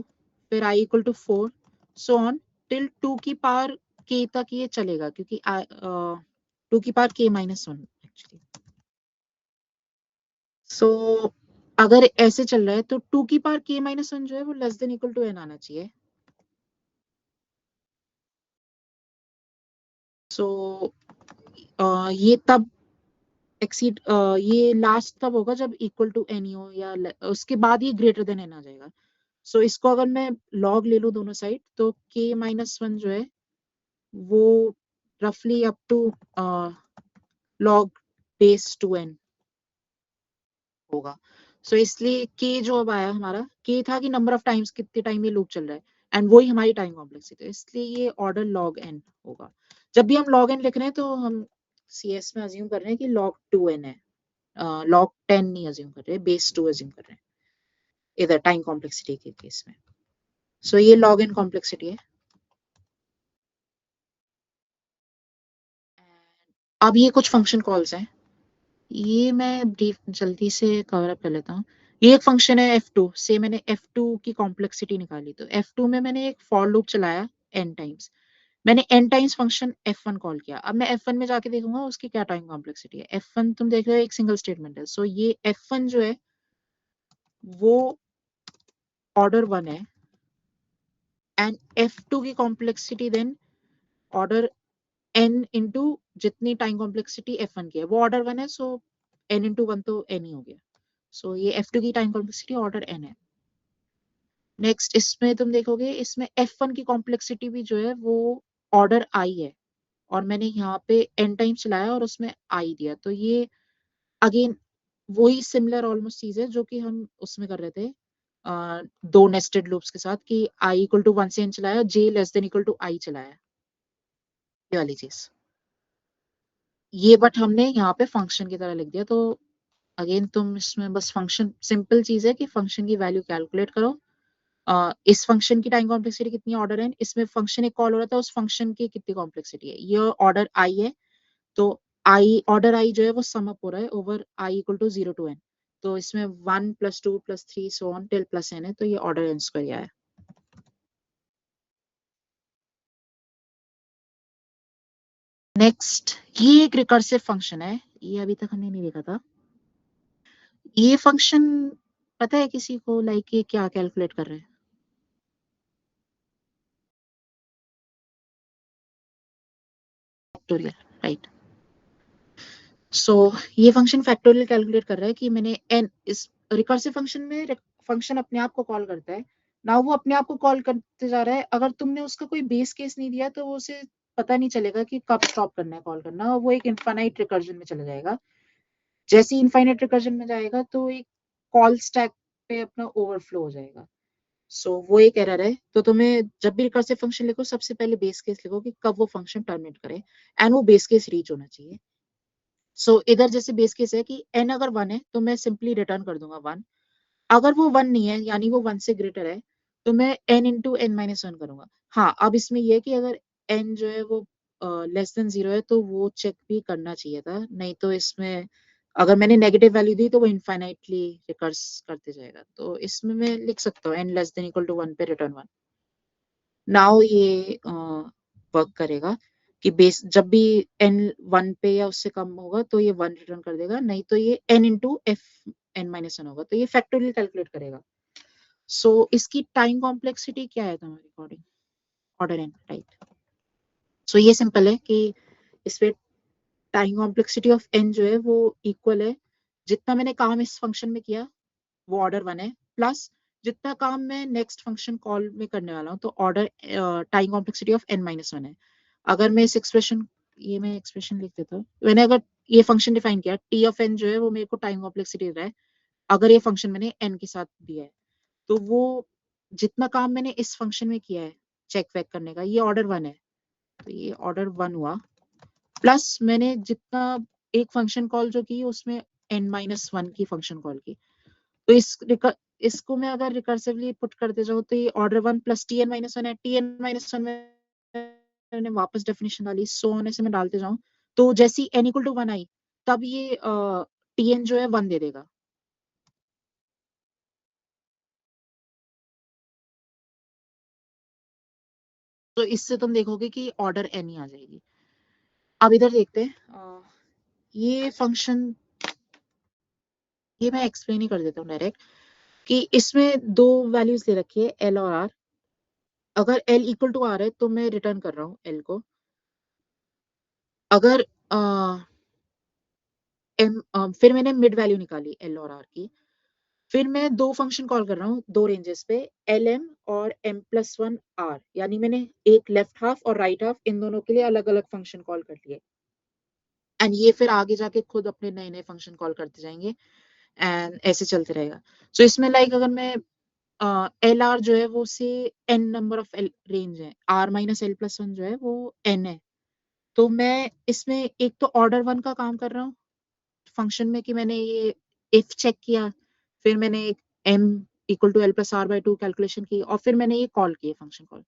फिर i = 4, सो ऑन टिल 2 की पावर k तक ये चलेगा, क्योंकि 2 की पावर k-1 एक्चुअली। सो अगर ऐसे चल रहा है तो 2 की पावर k-1 जो है वो less than equal to n आना चाहिए। सो ये तब एक्सीड, ये लास्ट तब होगा जब इक्वल टू n हो, या उसके बाद ये ग्रेटर देन n आ जाएगा। सो इसको अगर मैं लॉग ले लूं दोनों साइड, तो k-1 जो है वो रफली up to log base 2n होगा। सो इसलिए k जो अब आया हमारा, k था कि नंबर ऑफ टाइम्स कितने टाइम ये लूप चल रहा है, एंड वही हमारी टाइम कॉम्प्लेक्सिटी है, इसलिए ये ऑर्डर log n होगा। जब भी हम log n लिख रहे हैं तो हम CS में अज्यूम कर रहे हैं कि log 2n है, log 10 नहीं अज्यूम कर रहे, बेस 2 अज्यूम कर रहे हैं इधर टाइम कॉम्प्लेक्सिटी के केस में। सो ये log n कॉम्प्लेक्सिटी है। अब ये कुछ फंक्शन कॉल्स हैं, ये मैं ब्रीफ जल्दी से कवर अप कर लेता हूँ। ये एक फंक्शन है f2 से, मैंने f2 की कॉम्प्लेक्सिटी निकाली। तो f2 में मैंने एक फॉर लूप चलाया n टाइम्स, मैंने n times function f1 call किया। अब मैं f1 में जाके देखूंगा उसकी क्या टाइम कॉम्प्लेक्सिटी है। f1 तुम देख रहे हो एक सिंगल स्टेटमेंट है, सो ये f1 जो है वो ऑर्डर 1 है, एंड f2 की complexity then order n into जितनी टाइम कॉम्प्लेक्सिटी f1 की है वो ऑर्डर 1 है, सो n इंटू 1 तो n ही हो गया। सो ये f2 की टाइम कॉम्प्लेक्सिटी ऑर्डर n है। नेक्स्ट इसमें तुम देखोगे, इसमें f1 की कॉम्प्लेक्सिटी भी जो है वो ऑर्डर i है, और मैंने यहाँ पे n टाइम चलाया और उसमें i दिया। तो ये अगेन वही सिमिलर ऑलमोस्ट चीज है जो कि हम उसमें कर रहे थे दो नेस्टेड लूप्स के साथ, कि i = 1 से n चलाया, j less than equal to i चलाया, ये वाली चीज। ये बट हमने यहाँ पे फंक्शन की तरह लिख दिया। तो अगेन तुम इसमें बस फंक्शन, सिंपल चीज है कि फंक्शन की वैल्यू कैलकुलेट करो। इस फंक्शन की टाइम कॉम्प्लेक्सिटी कितनी ऑर्डर है, इसमें फंक्शन एक कॉल हो रहा था, उस फंक्शन की कितनी कॉम्प्लेक्सिटी है, ये ऑर्डर आई है। तो आई ऑर्डर आई जो है वो सम अप हो रहा है ओवर आई = 0 to n। तो इसमें 1 + 2 + 3 सो ऑन टिल +n है, तो ये ऑर्डर n² है। नेक्स्ट ये एक रिकर्सिव फंक्शन है, ये अभी तक हमने नहीं देखा था। ये फंक्शन पता है किसी को, लाइक ये क्या कैलकुलेट कर रहे हैं। Factorial, right. सो ये फंक्शन फैक्टोरियल कैलकुलेट कर रहा है कि मैंने n, इस रिकर्सिव फंक्शन में फंक्शन अपने आप को कॉल करता है ना, वो अपने आप को कॉल करते जा रहा है। अगर तुमने उसका कोई बेस केस नहीं दिया तो वो उसे पता नहीं चलेगा कि कब स्टॉप करना है कॉल करना, और वो एक इनफाइनाइट रिकर्जन में चला जाएगा। जैसे इनफाइनाइट रिकर्जन में जाएगा तो एक कॉल स्टैक पे अपना ओवरफ्लो हो जाएगा। सो वो एक एरर है। तो तुम्हें जब भी रिकर्सिव फंक्शन लिखो सबसे पहले बेस केस लिखो कि कब वो फंक्शन टर्मिनेट करे एंड वो बेस केस रीच होना चाहिए। सो इधर जैसे बेस केस है कि n अगर 1 है तो मैं सिंपली रिटर्न कर दूंगा 1। अगर वो 1 नहीं है यानी वो 1 से ग्रेटर है तो मैं n इंटू n माइनस 1 करूंगा। हाँ, अब इसमें यह है कि अगर n जो है वो लेस देन 0 है तो वो चेक भी करना चाहिए था, नहीं तो इसमें अगर मैंने नेगेटिव वैल्यू दी तो वो इनफाइनाइटली रिकर्स करते जाएगा। तो इसमें मैं लिख सकता हूँ n less than equal to 1 पे रिटर्न 1। नाउ ये वर्क करेगा कि बेस जब भी n 1 पे या उससे कम होगा तो ये 1 रिटर्न कर देगा, नहीं तो ये n into F n minus 1 होगा, तो ये फैक्टोरियल कैलकुलेट करेगा। सो इसकी टाइम कॉम्प्लेक्सिटी क्या है तुम्हारे according? Order n, right. So ये सिंपल है कि इस पे टाइम कॉम्प्लेक्सिटी ऑफ n जो है वो इक्वल है, जितना मैंने काम इस फंक्शन में किया वो ऑर्डर 1 है, प्लस जितना काम मैं नेक्स्ट फंक्शन कॉल में करने वाला हूँ तो order time complexity of n minus 1 है। अगर मैं इस एक्सप्रेशन, ये मैं एक्सप्रेशन लिख देता हूँ, मैंने अगर ये फंक्शन डिफाइन किया t ऑफ n जो है वो मेरे को टाइम कॉम्प्लेक्सिटी दे रहा है, अगर ये फंक्शन मैंने n के साथ दिया है तो वो जितना काम मैंने इस फंक्शन में किया है चेक वेक करने का ये ऑर्डर 1 है, तो ये ऑर्डर 1 हुआ, प्लस मैंने जितना एक फंक्शन कॉल जो की उसमें n माइनस 1 की फंक्शन कॉल की, तो इसको मैं अगर रिकर्सिवली पुट करते जाऊँ तो ये ऑर्डर 1 प्लस tn माइनस 1 है। tn माइनस 1 में मैंने वापस डेफिनेशन डाली, सो ऑन ऐसे मैं डालते जाऊं तो जैसे ही n इक्वल टू 1 आई तब ये tn जो है 1 दे देगा। तो इससे तुम देखोगे कि ऑर्डर n ही आ जाएगी। अब इधर देखते हैं ये फंक्शन, ये मैं एक्सप्लेन ही कर देता हूँ डायरेक्ट कि इसमें दो वैल्यूज दे रखी है l और r। अगर l इक्वल टू r है तो मैं रिटर्न कर रहा हूँ l को। अगर फिर मैंने मिड वैल्यू निकाली l और r की, फिर मैं दो फंक्शन कॉल कर रहा हूँ दो रेंजेस पे lm और m+1 r, यानी मैंने एक लेफ्ट हाफ और राइट हाफ इन दोनों के लिए अलग अलग फंक्शन कॉल कर लिए एंड ये फिर आगे जाके खुद अपने नए नए फंक्शन कॉल करते जाएंगे एंड ऐसे चलते रहेगा। सो इसमें लाइक अगर मैं एल आर जो है वो से n नंबर ऑफ रेंज है, r माइनस एल प्लस 1 जो है वो n है, तो मैं इसमें एक तो ऑर्डर 1 का काम कर रहा हूँ फंक्शन में कि मैंने ये इफ चेक किया, फिर मैंने एक m equal to L plus R by 2 calculation की और फिर मैंने ये कॉल किए फंक्शन कॉल।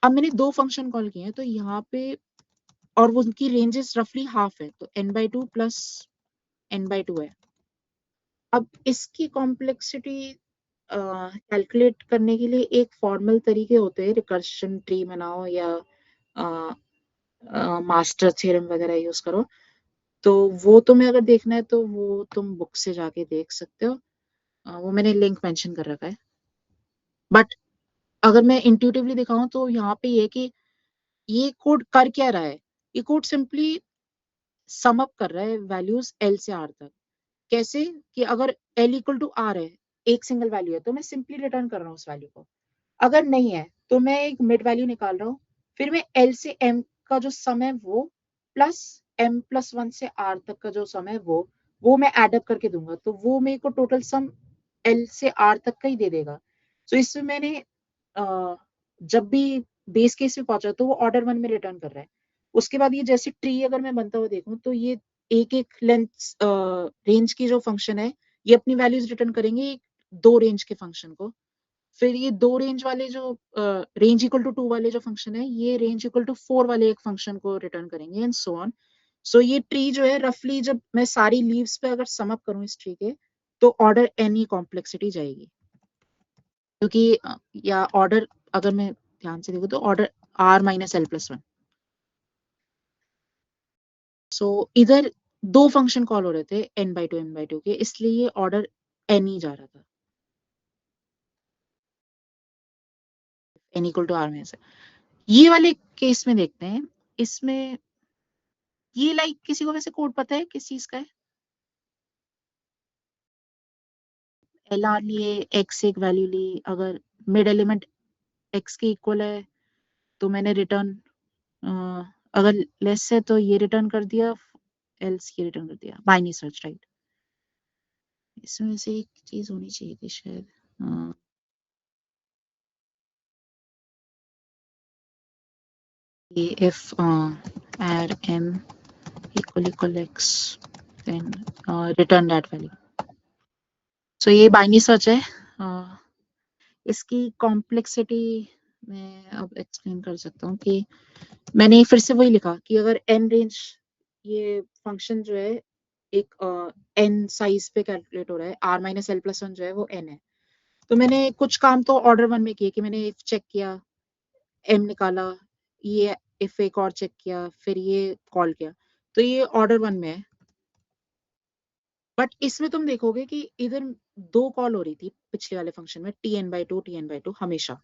अब मैंने दो फंक्शन कॉल किए हैं तो यहाँ पे और वो उनकी रेंजेस रफली हाफ है, तो n by 2 plus n by 2 है। अब इसकी कॉम्प्लेक्सिटी कैलकुलेट करने के लिए एक फॉर्मल तरीके होते हैं, रिकर्शन ट्री बनाओ या मास्टर थ्योरम वगैरह यूज करो, तो वो तुम्हें अगर देखना है तो वो तुम बुक से जाके देख सकते हो, वो मैंने लिंक मेंशन कर रखा है। बट अगर मैं इंट्यूटिवली दिखाऊं तो यहाँ पे ये कि ये कोड कर क्या रहा है, ये कोड सिंपली सम अप कर रहा है वैल्यूज l से r तक। कैसे कि अगर l इक्वल टू r है, एक सिंगल वैल्यू है, तो मैं सिंपली रिटर्न कर रहा हूँ उस वैल्यू को। अगर नहीं है तो मैं एक मिड वैल्यू निकाल रहा हूँ, फिर मैं l से m का जो सम है वो प्लस m+1 से r तक का जो सम है वो मैं एड अप करके दूंगा, तो वो मेरे को टोटल सम l से r तक का ही दे देगा। तो इसमें मैंने जब भी बेस केस में पहुंचा तो वो ऑर्डर 1 में रिटर्न कर रहा है। उसके बाद ये जैसे ट्री अगर मैं बनता हुआ देखूं तो ये एक एक लेंथ रेंज की जो फंक्शन है ये अपनी वैल्यूज रिटर्न करेंगे दो रेंज के फंक्शन को, फिर ये दो रेंज वाले जो रेंज इक्वल टू 2 वाले जो फंक्शन है ये रेंज इक्वल टू 4 वाले एक फंक्शन को रिटर्न करेंगे एंड सो ऑन। सो ये ट्री जो है रफली जब मैं सारी लीव्स पे अगर सम अप करूं इस ट्री के तो ऑर्डर n ही कॉम्प्लेक्सिटी जाएगी, क्योंकि या ऑर्डर अगर मैं ध्यान से देखूं तो order r minus L plus 1। सो इधर दो फंक्शन कॉल हो रहे थे n/2 के, इसलिए ये ऑर्डर n ही जा रहा था, n इक्वल टू r में से। ये वाले केस में देखते हैं, इसमें ये लाइक किसी को वैसे कोड पता है किस चीज का है? एल आर लिए x एक वैल्यू ली, अगर मिड एलिमेंट x के इक्वल है तो मैंने रिटर्न, अगर लेस है तो ये रिटर्न कर दिया, एल्स ये रिटर्न कर दिया, बाइनरी सर्च, राइट। इसमें से एक चीज होनी चाहिए थी शायद। if add m equal x then return that value। so ये बाइनरी सर्च है। इसकी कॉम्प्लेक्सिटी मैं अब एक्सप्लेन कर सकता हूँ कि मैंने फिर से वही लिखा कि अगर n रेंज, ये फंक्शन जो है एक n साइज पे कैलकुलेट हो रहा है, r minus L plus one जो है वो n है। तो मैंने कुछ काम तो ऑर्डर वन में किए कि मैंने if चेक किया, m निकाला, ये if एक और चेक किया, फिर ये कॉल किया, तो ये ऑर्डर वन में है। बट इसमें तुम देखोगे कि इधर दो कॉल हो रही थी पिछले वाले फंक्शन में, tn/2 हमेशा।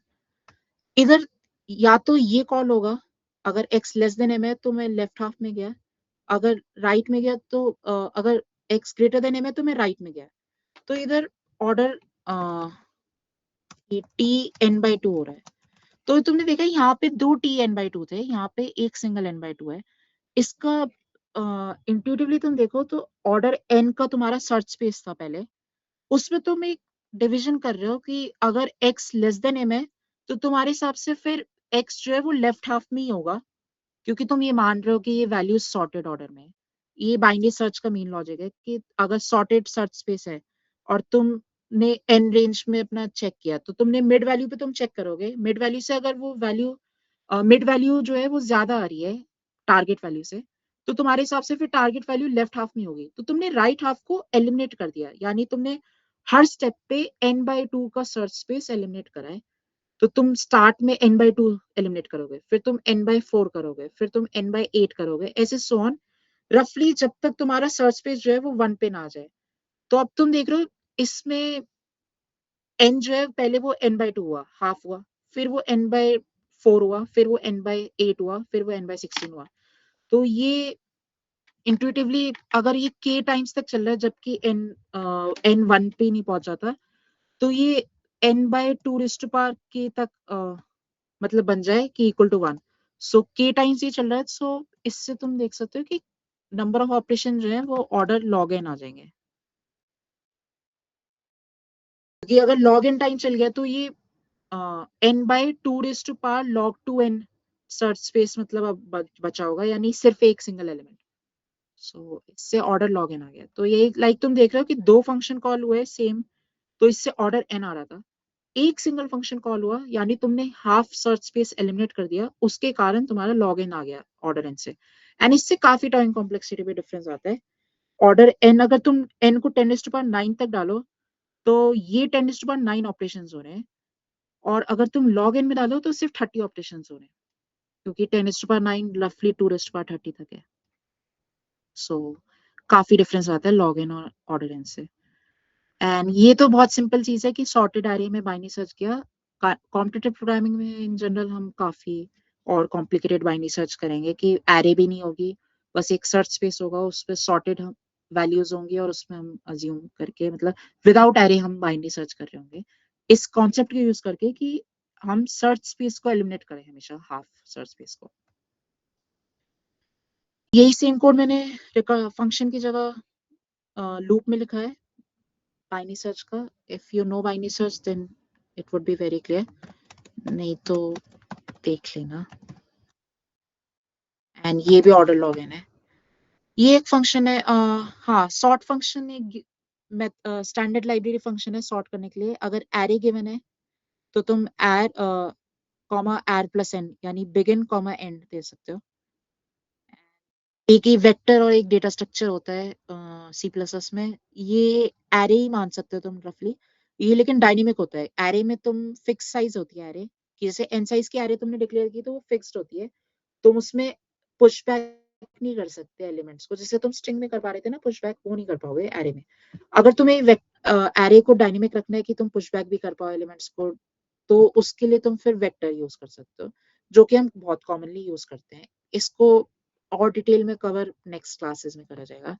इधर या तो ये कॉल होगा, अगर x लेस देन m है तो मैं लेफ्ट हाफ में गया, अगर राइट में गया तो अगर x ग्रेटर देन m है तो मैं राइट में गया। तो इधर ऑर्डर tn/2 हो रहा है। तो तुमने देखा यहाँ पे दो tn/2 थे, यहाँ पे एक सिंगल n/2 है। इसका इंट्यूटिवली तुम देखो तो ऑर्डर n का तुम्हारा सर्च स्पेस था पहले, उसमें तुम एक डिवीजन कर रहे हो कि अगर x लेस देन m है तो तुम्हारे हिसाब से फिर x जो है वो लेफ्ट हाफ में ही होगा, क्योंकि तुम ये मान रहे हो कि ये वैल्यूज सॉर्टेड ऑर्डर में है। ये बाइनरी सर्च का मेन लॉजिक है कि अगर सॉर्टेड सर्च स्पेस है और तुमने n रेंज में अपना चेक किया तो तुमने मिड वैल्यू पे तुम चेक करोगे, मिड वैल्यू से अगर वो वैल्यू मिड वैल्यू जो है वो ज्यादा आ रही है टारगेट वैल्यू से, तो तुम्हारे हिसाब से फिर टारगेट वैल्यू लेफ्ट हाफ में होगी। तो तुमने राइट हाफ को एलिमिनेट कर दिया, यानी तुमने हर स्टेप पे n/2 का सर्च स्पेस एलिमिनेट करा है। तो तुम स्टार्ट में n/2 एलिमिनेट करोगे, फिर तुम n/4 करोगे, फिर तुम n/8 करोगे, ऐसे सो ऑन, रफली जब तक तुम्हारा सर्च स्पेस जो है वो 1 पे ना आ जाए। तो अब तुम देख रहे हो इसमें n जो है पहले वो n/2 हुआ, हाफ हुआ, फिर वो n/4 हुआ, फिर वो n/8 हुआ, फिर वो n/16 हुआ। तो ये इंट्यूटिवली अगर ये k टाइम्स तक चल रहा है जबकि n 1 पे नहीं पहुंच जाता, तो ये n/2 k तक मतलब बन जाए कि equal to 1। So k times ये चल रहा है, सो इससे तुम देख सकते हो कि नंबर ऑफ ऑपरेशन जो है वो ऑर्डर log n आ जाएंगे। क्योंकि अगर log n टाइम चल गया तो ये n/2 log 2n search space मतलब अब बचा होगा, यानी सिर्फ एक सिंगल एलिमेंट। सो इससे ऑर्डर log n आ गया। तो ये लाइक तुम देख रहे हो कि दो फंक्शन कॉल हुए सेम, तो इससे ऑर्डर n आ रहा था। एक सिंगल फंक्शन कॉल हुआ, यानी तुमने हाफ सर्च स्पेस एलिमिनेट कर दिया, उसके कारण तुम्हारा log n आ गया ऑर्डर n से। एंड इससे काफी टाइम कॉम्प्लेक्सिटी पे डिफरेंस आता है। ऑर्डर n अगर तुम n को 10⁹ तक डालो तो ये 10⁹ ऑपरेशन हो रहे हैं, और अगर तुम log n में डालो तो सिर्फ 30 ऑपरेशन हो रहे हैं, क्योंकि 10⁹ रफली 2⁻30 तक है। सो काफी डिफरेंस आता है log n और ऑर्डर n से। एंड ये तो बहुत सिंपल चीज है कि सॉर्टेड एरे में बाइनरी सर्च किया। कॉम्पिटिटिव प्रोग्रामिंग में इन जनरल हम काफी और कॉम्प्लिकेटेड बाइनरी सर्च करेंगे कि एरे भी नहीं होगी, बस एक सर्च स्पेस होगा, उस पर सॉर्टेड वैल्यूज होंगी और उसमें हम अज्यूम करके मतलब विदाउट एरे हम बाइनरी सर्च कर रहे होंगे, इस कॉन्सेप्ट को यूज करके कि हम सर्च स्पेस को एलिमिनेट करें हमेशा, हाफ सर्च स्पेस को। यही सेम कोड मैंने फंक्शन की जगह लूप में लिखा है बाइनरी सर्च का। If you know binary search then it would be very clear, नहीं तो देख लेना। एंड ये भी ऑर्डर log n है। ये एक फंक्शन है, हाँ सॉर्ट फंक्शन एक स्टैंडर्ड लाइब्रेरी फंक्शन है सॉर्ट करने के लिए। अगर एरे गिवन है तो तुम एड कॉमा एर प्लस एन यानी बिगिन कॉमा एंड दे सकते हो। एक ही वेक्टर और एक डेटा स्ट्रक्चर होता है सी प्लस एस में, ये एरे ही मान सकते हो तुम रफली। ये लेकिन डायनेमिक होता है, एरे में तुम फिक्स साइज होती है एरे कि जैसे एन साइज की एरे तुमने डिक्लेयर की तो वो फिक्स्ड होती है, तुम उसमें पुश बैक नहीं कर सकते एलिमेंट्स को, जैसे तुम स्ट्रिंग में कर पा रहे थे ना पुश बैक, वो नहीं कर पाओगे एरे में। अगर तुम्हें एरे को डायनेमिक रखना है कि तुम पुश बैक भी कर पाओ एलिमेंट्स को, तो उसके लिए तुम फिर वेक्टर यूज कर सकते हो, जो कि हम बहुत कॉमनली यूज करते हैं। इसको और डिटेल में कवर नेक्स्ट क्लासेस में करा जाएगा।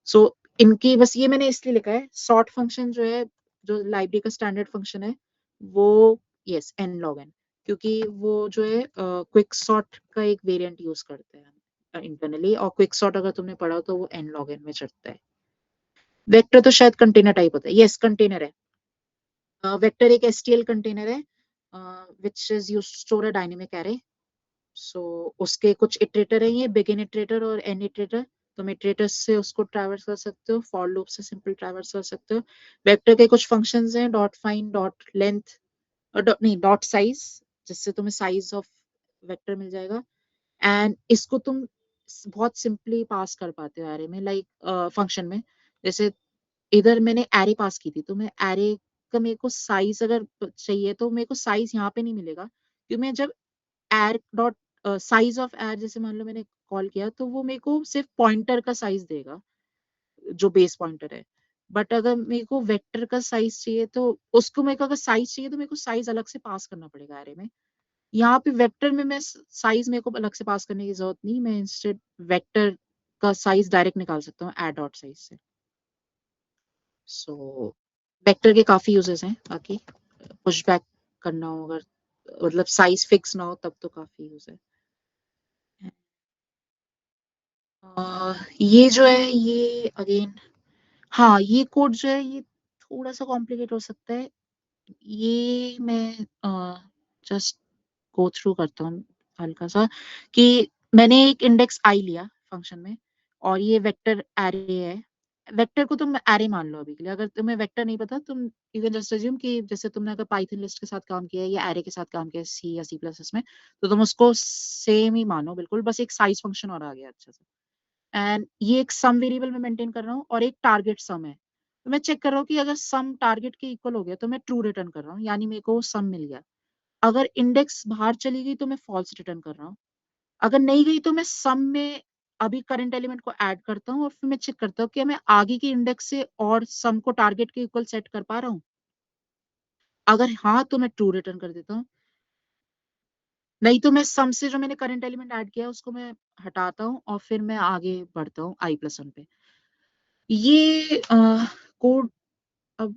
सो इनकी बस ये मैंने इसलिए लिखा है, सॉर्ट फंक्शन जो है जो लाइब्रेरी का स्टैंडर्ड फंक्शन है वो यस n log n, क्योंकि वो जो है क्विक सॉर्ट का एक वेरिएंट यूज करते हैं इंटरनली, और क्विक सॉर्ट अगर तुमने पढ़ा हो तो वो n log n में चढ़ता है। वेक्टर तो शायद कंटेनर टाइप होता है। यस कंटेनर है। वेक्टर एक STL कंटेनर है which is used to store a dynamic array. So उसके कुछ इटरेटर है, ये बिगिन इटरेटर और एंड इटरेटर। तुम इटरेटर से उसको ट्रैवर्स कर सकते हो, फॉर लूप से सिंपल ट्रैवर्स कर सकते हो। वेक्टर के कुछ फंक्शंस हैं, डॉट फाइंड, डॉट लेंथ और नहीं डॉट साइज, जिससे तुम्हें साइज ऑफ वेक्टर मिल जाएगा। एंड इसको तुम बहुत सिंपली पास कर पाते हो एरे में, लाइक फंक्शन में। जैसे इधर मैंने एरे पास की थी, तो मैं एरे का मेरे को साइज अगर चाहिए तो मेरे को साइज यहाँ पे नहीं मिलेगा, क्योंकि मैं जब एर डॉट साइज ऑफ एर जैसे मान लो मैंने कॉल किया, तो वो मेरे को सिर्फ पॉइंटर का साइज देगा जो बेस पॉइंटर है। बट अगर मेरे को वेक्टर का साइज चाहिए तो उसको मेरे को अगर साइज चाहिए तो मेरे को साइज अलग से पास करना पड़ेगा एरे में। यहाँ पे वेक्टर में मैं साइज मेरे को अलग से पास करने की जरूरत नहीं, मैं इंस्टेड वेक्टर का साइज डायरेक्ट निकाल सकता हूँ एड डॉट साइज से। सो वेक्टर के काफी यूजेस हैं, बाकी पुशबैक करना हो अगर मतलब साइज फिक्स ना हो तब तो काफी यूज है। ये जो है ये अगेन, हाँ ये कोड जो है ये थोड़ा सा कॉम्प्लिकेट हो सकता है। ये मैं जस्ट गो थ्रू करता हूँ हल्का सा, कि मैंने एक इंडेक्स आई लिया फंक्शन में और ये वेक्टर एरे है। वेक्टर को तुम एरे मान लो अभी के लिए, अगर तुम्हें वेक्टर नहीं पता तुम यू कैन जस्ट अज्यूम कि जैसे तुमने अगर पाइथन लिस्ट के साथ काम किया है या एरे के साथ काम किया है सी या सी प्लस में, तो तुम उसको सेम ही मानो बिल्कुल, बस एक साइज फंक्शन और आ गया अच्छा से। एंड ये एक सम वेरिएबल में मेंटेन कर रहा हूँ और एक टारगेट सम है। तो मैं चेक कर रहा हूँ कि अगर सम टारगेट के इक्वल हो गया तो मैं ट्रू रिटर्न कर रहा हूँ, यानी मेरे को सम मिल गया। अगर इंडेक्स बाहर चली गई तो मैं फॉल्स रिटर्न कर रहा हूँ। अगर नहीं गई तो मैं सम में अभी करंट एलिमेंट को ऐड करता हूँ और फिर मैं चेक करता हूँ कि मैं आगे की इंडेक्स से और सम को टारगेट के इक्वल सेट कर पा रहा हूँ। अगर हाँ तो मैं ट्रू रिटर्न कर देता हूँ, नहीं तो मैं सम से जो मैंने करंट एलिमेंट ऐड किया है उसको मैं हटाता हूँ और फिर मैं आगे बढ़ता हूँ i+1 पे। ये कोड अब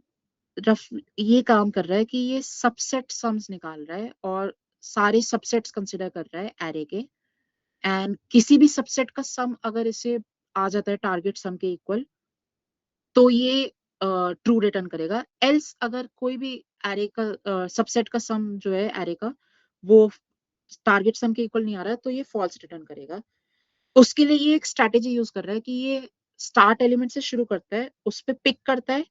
रफ ये काम कर रहा है कि ये सबसेट सम्स निकाल रहा है और सारे सबसेट्स कंसिडर कर रहा है एरे के। एंड किसी भी सबसेट का सम अगर इसे आ जाता है टारगेट सम के इक्वल तो ये ट्रू रिटर्न करेगा। एल्स अगर कोई भी एरे का सबसेट का सम जो है एरे का वो टारगेट सम के इक्वल नहीं आ रहा है तो ये फॉल्स रिटर्न करेगा। उसके लिए ये एक स्ट्रैटेजी यूज कर रहा है कि ये स्टार्ट एलिमेंट से शुरू करता है, उस पर पिक करता है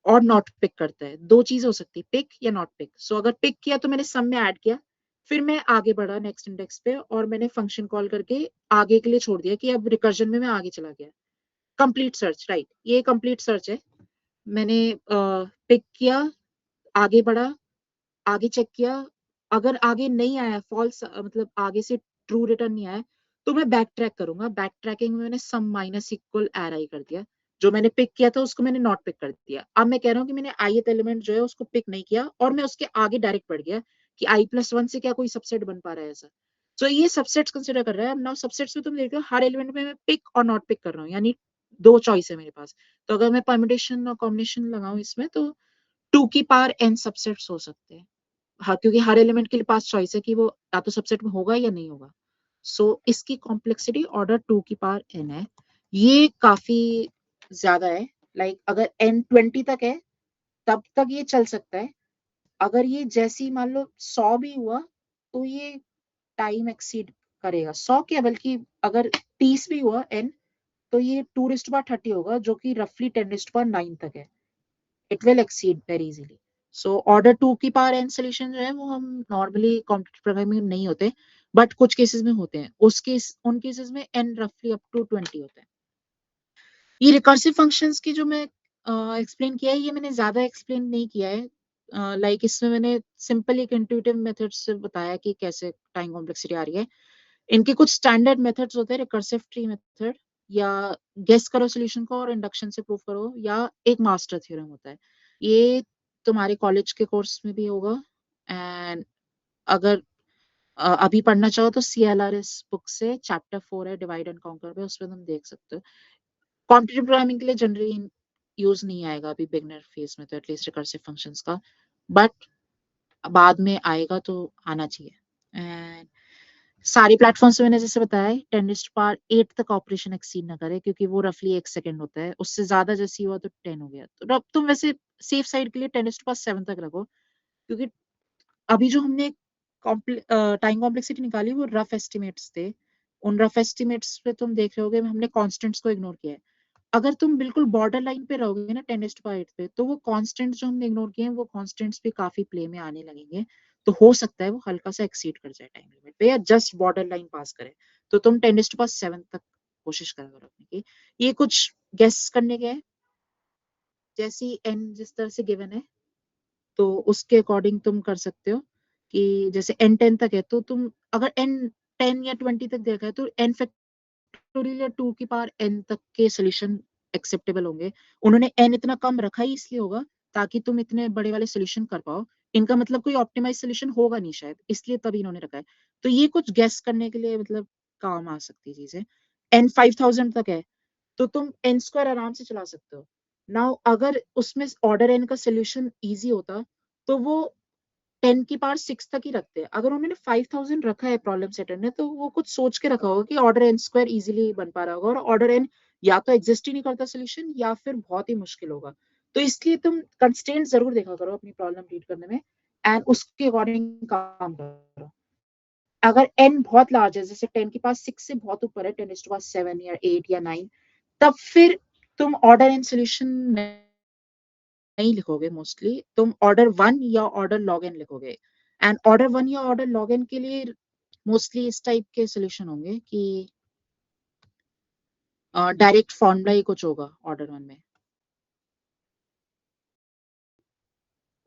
और नॉट पिक करता है। दो चीज हो सकती है, पिक या नॉट पिक। सो अगर पिक किया तो मैंने सम में ऐड किया, फिर मैं आगे बढ़ा नेक्स्ट इंडेक्स पे और मैंने फंक्शन कॉल करके आगे के लिए छोड़ दिया कि अब रिकर्जन में मैं आगे चला गया। कंप्लीट सर्च, राइट, ये कंप्लीट सर्च है। मैंने पिक किया, आगे बढ़ा, आगे चेक किया, अगर आगे नहीं आया फॉल्स मतलब आगे से ट्रू रिटर्न नहीं आया तो मैं बैक ट्रैक करूंगा। बैक ट्रैकिंग में मैंने सम माइनस इक्वल एर आई कर दिया, जो मैंने पिक किया था उसको मैंने नॉट पिक कर दिया। अब मैं कह रहा हूँ कि मैंने ith एलिमेंट जो है उसको पिक नहीं किया और मैं उसके आगे डायरेक्ट बढ़ गया कि i+1 से क्या कोई सबसेट बन पा रहा है ऐसा। तो ये सबसेट्स कंसिडर कर रहा है। अब नाउ सबसेट्स में तुम देख रहे हो हर एलिमेंट में मैं पिक और नॉट पिक कर रहा हूँ, यानी दो चॉइस है मेरे पास। तो अगर मैं परम्यूटेशन और कॉम्बिनेशन लगाऊं इसमें तो 2n सबसेट्स हो सकते हैं। हाँ, क्योंकि हर एलिमेंट के लिए पास चॉइस है कि वो या तो सबसेट में होगा या नहीं होगा। सो इसकी कॉम्प्लेक्सिटी ऑर्डर 2n है। ये काफी ज्यादा है। लाइक अगर n 20 तक है तब तक ये चल सकता है। अगर ये जैसी मान लो 100 भी हुआ तो ये टाइम एक्सीड करेगा। 100 क्या बल्कि अगर 30 भी हुआ n तो ये 2:30 होगा, जो कि रफली 10⁹ तक है। It will exceed very easily. So order 2n solution जो है वो हम नॉर्मली कॉम्पिटिटिव प्रोग्रामिंग में नहीं होते, बट कुछ केसेस में होते हैं। उन केसेस में n रफली अप टू 20 होता है। ये रिकर्सिव फंक्शंस की जो मैं एक्सप्लेन किया है ये मैंने ज्यादा एक्सप्लेन नहीं किया है। लाइक इसमें मैंने सिंपल एक इंट्यूटिव मेथड से बताया कि कैसे टाइम कॉम्प्लेक्सिटी आ रही है। इनके कुछ स्टैंडर्ड मेथड्स होते हैं, रिकर्सिव ट्री मेथड, या गेस करो सॉल्यूशन को और इंडक्शन से प्रूव करो, या एक मास्टर थ्योरम होता है। ये तुम्हारे कॉलेज के कोर्स में भी होगा। एंड अगर अभी पढ़ना चाहो तो CLRS बुक से चैप्टर 4 है डिवाइड एंड कॉन्कर पे, उसमें तुम देख सकते हो। कॉम्पिटिटिव प्रोग्रामिंग के लिए जनरली यूज नहीं आएगा अभी बिगनर फेज में तो एटलीस्ट रिकर्सिव फंक्शंस का, बट बाद में आएगा तो आना चाहिए। एंड सारे प्लेटफॉर्म्स में मैंने जैसे बताया 10⁻8 तक ऑपरेशन एक्सीड ना करे, क्योंकि वो रफली 1 सेकंड होता है। उससे ज्यादा जैसे हुआ तो 10 हो गया। तो अब तुम वैसे सेफ साइड के लिए 10⁻7 तक रखो, क्योंकि अभी जो हमने टाइम कॉम्प्लेक्सिटी निकाली वो रफ एस्टिमेट्स थे। उन रफ एस्टिमेट्स पे तुम देख रहे होगे हमने कांस्टेंट्स को इग्नोर किया है। अगर तुम बिल्कुल बॉर्डर लाइन पे रहोगे ना 10⁻8 पे, तो वो कांस्टेंट्स जो हमने इग्नोर किए हैं वो कांस्टेंट्स भी काफी प्ले में आने लगेंगे। तो हो सकता है वो हल्का सा एक्सीड कर जाए टाइम लिमिट पे, या जस्ट बॉर्डर लाइन पास करे। तो तुम 10⁻7 तक कोशिश करो रखने की। ये कुछ गेस करने के है, जैसी एन जिस तरह से गिवन है तो उसके अकॉर्डिंग तुम कर सकते हो कि जैसे n 10 तक है तो तुम अगर n 10 या 20 तक देखा है तो n फैक्टोरियल या 2 की पावर n तक के सोल्यूशन एक्सेप्टेबल होंगे। उन्होंने n इतना कम रखा ही इसलिए होगा ताकि तुम इतने बड़े वाले सोल्यूशन कर पाओ। इनका मतलब कोई ऑप्टिमाइज सोल्यूशन होगा नहीं शायद, इसलिए तभी इन्होंने रखा है। तो ये कुछ गेस करने के लिए मतलब काम आ सकती चीजें। n 5000 तक है तो तुम n स्क्वायर आराम से चला सकते हो। नाउ अगर उसमें ऑर्डर n का सोल्यूशन इजी होता तो वो 10 की पावर 6 तक ही रखते हैं। अगर उन्होंने 5000 रखा है प्रॉब्लम सेटर ने, तो वो कुछ सोच के रखा होगा कि ऑर्डर n स्क्वायर इजीली बन पा रहा होगा, और ऑर्डर n या तो एग्जिस्ट ही नहीं करता सोल्यूशन या फिर बहुत ही मुश्किल होगा। तो इसलिए तुम कंस्ट्रेंट जरूर देखा करो अपनी प्रॉब्लम रीड करने में एंड उसके अकॉर्डिंग काम करो। अगर n बहुत लार्ज है, जैसे 10 के पास 6 से बहुत ऊपर है, 10⁻7 या 8 या 9, तब फिर तुम ऑर्डर n सोल्यूशन नहीं लिखोगे। मोस्टली तुम ऑर्डर 1 या ऑर्डर लॉग n लिखोगे। एंड ऑर्डर 1 या ऑर्डर लॉग n के लिए मोस्टली इस टाइप के सोल्यूशन होंगे कि डायरेक्ट फॉर्मूला ही कुछ होगा ऑर्डर 1 में।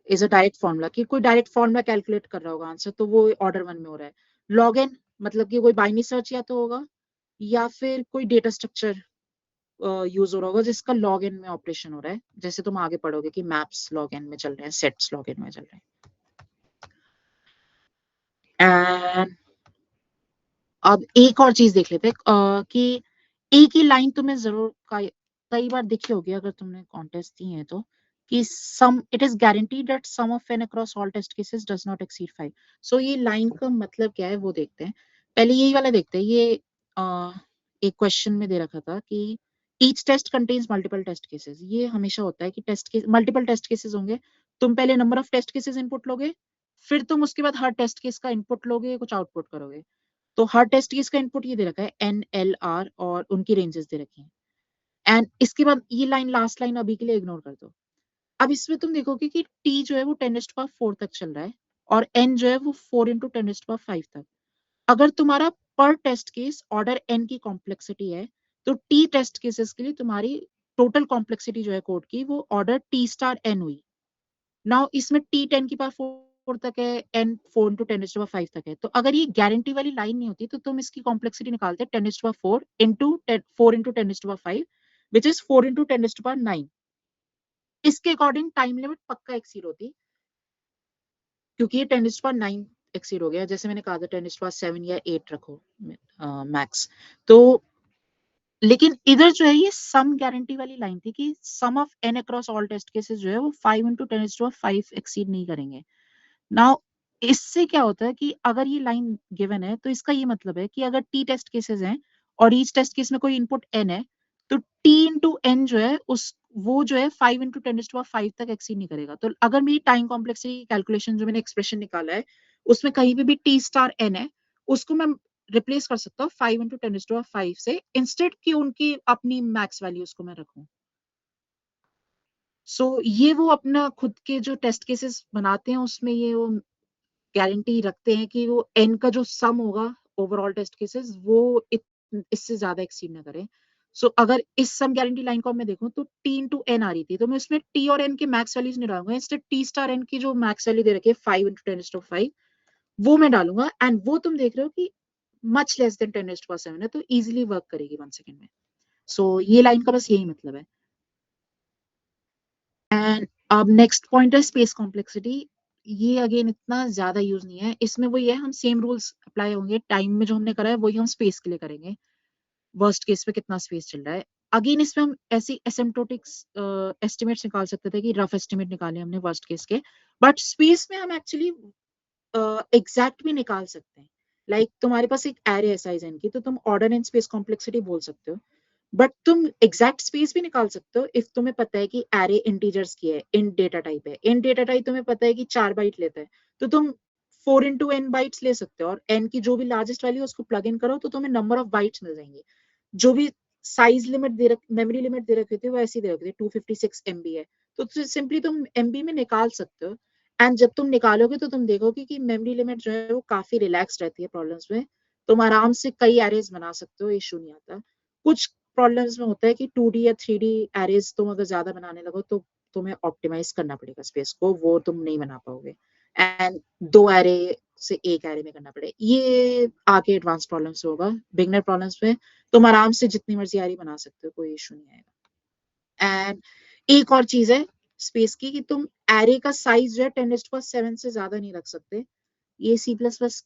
इज अ डायरेक्ट फॉर्मूला कि कोई डायरेक्ट फॉर्मूला कैलकुलेट कर रहा होगा आंसर, तो वो ऑर्डर 1 में हो रहा है। लॉग n मतलब कि कोई बाइनरी सर्च या तो होगा या फिर कोई डेटा स्ट्रक्चर यूज हो रहा होगा जिसका लॉग n में ऑपरेशन हो रहा है। जैसे तुम आगे पढ़ोगे कि मैप्स लॉग n में चल रहे हैं, सेट्स लॉग n में चल रहे हैं। एंड अब एक और चीज देख लेते हैं कि एक ही लाइन तुम्हें जरूर कई बार दिखी होगी अगर तुमने कॉन्टेस्ट दी है तो, कि sum it is guaranteed that sum of n across all test cases does not exceed 5। So ये लाइन का मतलब क्या है वो देखते हैं। पहले यही वाला देखते हैं। ये एक क्वेश्चन में दे रखा था कि each test contains multiple test cases. ये हमेशा होता है कि test case multiple test cases होंगे। तुम पहले number of test cases input लोगे, फिर तुम उसके बाद हर टेस्ट केस का इनपुट लोगे, कुछ आउटपुट करोगे। तो हर टेस्ट केस का इनपुट ये दे रखा है एन एल आर और उनकी रेंजेस दे रखी हैं। एंड इसके बाद ये लाइन लास्ट लाइन अभी के लिए इग्नोर कर दो। अब इसमें तुम देखोगे कि टी जो है वो 10⁻4 तक चल रहा है और एन जो है वो 4 × 10⁻5 तक। अगर तुम्हारा पर टेस्ट केस ऑर्डर एन की कॉम्प्लेक्सिटी है तो टी टेस्ट केसेस के लिए तुम्हारी टोटल कॉम्प्लेक्सिटी जो है कोड की वो ऑर्डर टी स्टार एन हुई। नाउ इसमें टी 10 की पावर 4 तक है, एन 4 × 10⁻5 तक है। तो अगर ये गारंटी वाली लाइन नहीं होती तो तुम इसकी कॉम्प्लेक्सिटी निकालते 10⁻4 इंटू 4 × 10⁻5 विच इज 4 × 10⁻9। इसके अकॉर्डिंग टाइम लिमिट पक्का एक्सीड होती, क्योंकि ये 10⁻9 एक्सीड हो गया। जैसे मैंने कहा था 10⁻7 या 8 रखो मैक्स। तो लेकिन इधर जो है ये सम गारंटी वाली लाइन थी कि sum of n across all test cases जो है वो 5 × 10⁻5 एक्सीड नहीं करेंगे। नाउ इससे क्या होता है कि अगर ये लाइन गिवन है तो इसका ये मतलब है कि अगर टी टेस्ट केसेस हैं और ईच टेस्ट केस में कोई इनपुट n है तो t इंटू n जो है उस वो जो है 5 × 10⁻5 तक एक्सीड नहीं करेगा। तो अगर मेरी टाइम कॉम्प्लेक्सिटी कैलकुलेशन जो मैंने एक्सप्रेशन निकाला है उसमें कहीं पे भी t स्टार n है, उसको मैं रिप्लेस कर सकता हूँ 5 × 10⁻5 से, इंस्टेड कि उनकी अपनी मैक्स वैल्यू उसको मैं रखूं। सो ये वो अपना खुद के जो टेस्ट केसेस बनाते हैं उसमें ये वो गारंटी रखते हैं कि वो n का जो सम होगा ओवरऑल टेस्ट केसेस वो इससे ज्यादा एक्सीड ना करें। सो अगर इस सम गारंटी लाइन को मैं देखूं तो t इंटू n आ रही थी, तो मैं उसमें t और n के मैक्स वैल्यूज नहीं डालूंगा, इंस्टेड t स्टार n की जो मैक्स वैल्यू दे रखी है 5 × 10⁻5 वो मैं डालूंगा। एंड वो तुम देख रहे हो कि मच लेस देन 10⁻7 है, तो इजीली वर्क करेगी 1 सेकंड में। सो ये लाइन का बस यही मतलब है। एंड अब नेक्स्ट पॉइंट है स्पेस कॉम्प्लेक्सिटी। ये अगेन इतना ज्यादा यूज नहीं है, इसमें वही है हम सेम रूल्स अप्लाई होंगे टाइम में जो हमने करा है वही हम स्पेस के लिए करेंगे। वर्स्ट केस पे कितना स्पेस चल रहा है, अगेन इसमें हम ऐसी एसिम्प्टोटिक्स एस्टिमेट्स निकाल सकते थे कि रफ एस्टिमेट निकाले हमने वर्स्ट केस के, बट स्पेस में हम एक्चुअली एग्जैक्ट भी निकाल सकते हैं। लाइक तुम्हारे पास एक एरे है साइज n की, तो तुम ऑर्डर एंड स्पेस कॉम्प्लेक्सिटी बोल सकते हो, बट तुम एग्जैक्ट स्पेस भी निकाल सकते हो इफ तुम्हें पता है कि एरे इंटीजर्स की है, int डेटा टाइप है, int डेटा टाइप तुम्हें पता है कि 4 बाइट लेता है, तो तुम 4 into n बाइट्स ले सकते हो और n की जो भी लार्जेस्ट वैल्यू उसको प्लग इन करो तो तुम्हें नंबर ऑफ बाइट्स मिल जाएंगे। जो भी साइज लिमिट दे रख मेमोरी लिमिट दे रखे थे वो ऐसी दे रखे थे 256 MB है, तो सिंपली तुम MB में निकाल सकते हो। एंड जब तुम निकालोगे तो तुम देखोगे कि मेमोरी लिमिट जो है वो काफी रिलैक्स रहती है प्रॉब्लम्स में, तुम आराम से कई एरेज बना सकते हो, इशू नहीं आता। कुछ प्रॉब्लम्स में होता है कि 2D या 3D एरेज तुम अगर ज्यादा बनाने लगो तो तुम्हें ऑप्टिमाइज करना पड़ेगा स्पेस को, वो तुम नहीं बना पाओगे। एंड 2 एरे से 1 एरे में करना पड़े, ये आगे एडवांस प्रॉब्लम्स होगा। बिगनर प्रॉब्लम्स में तुम आराम से जितनी मर्जी एरे बना सकते हो, कोई इशू नहीं आएगा। एंड एक और चीज है स्पेस की कि तुम एरे का साइज जो है 10⁻7 से ज्यादा नहीं रख सकते। ये C++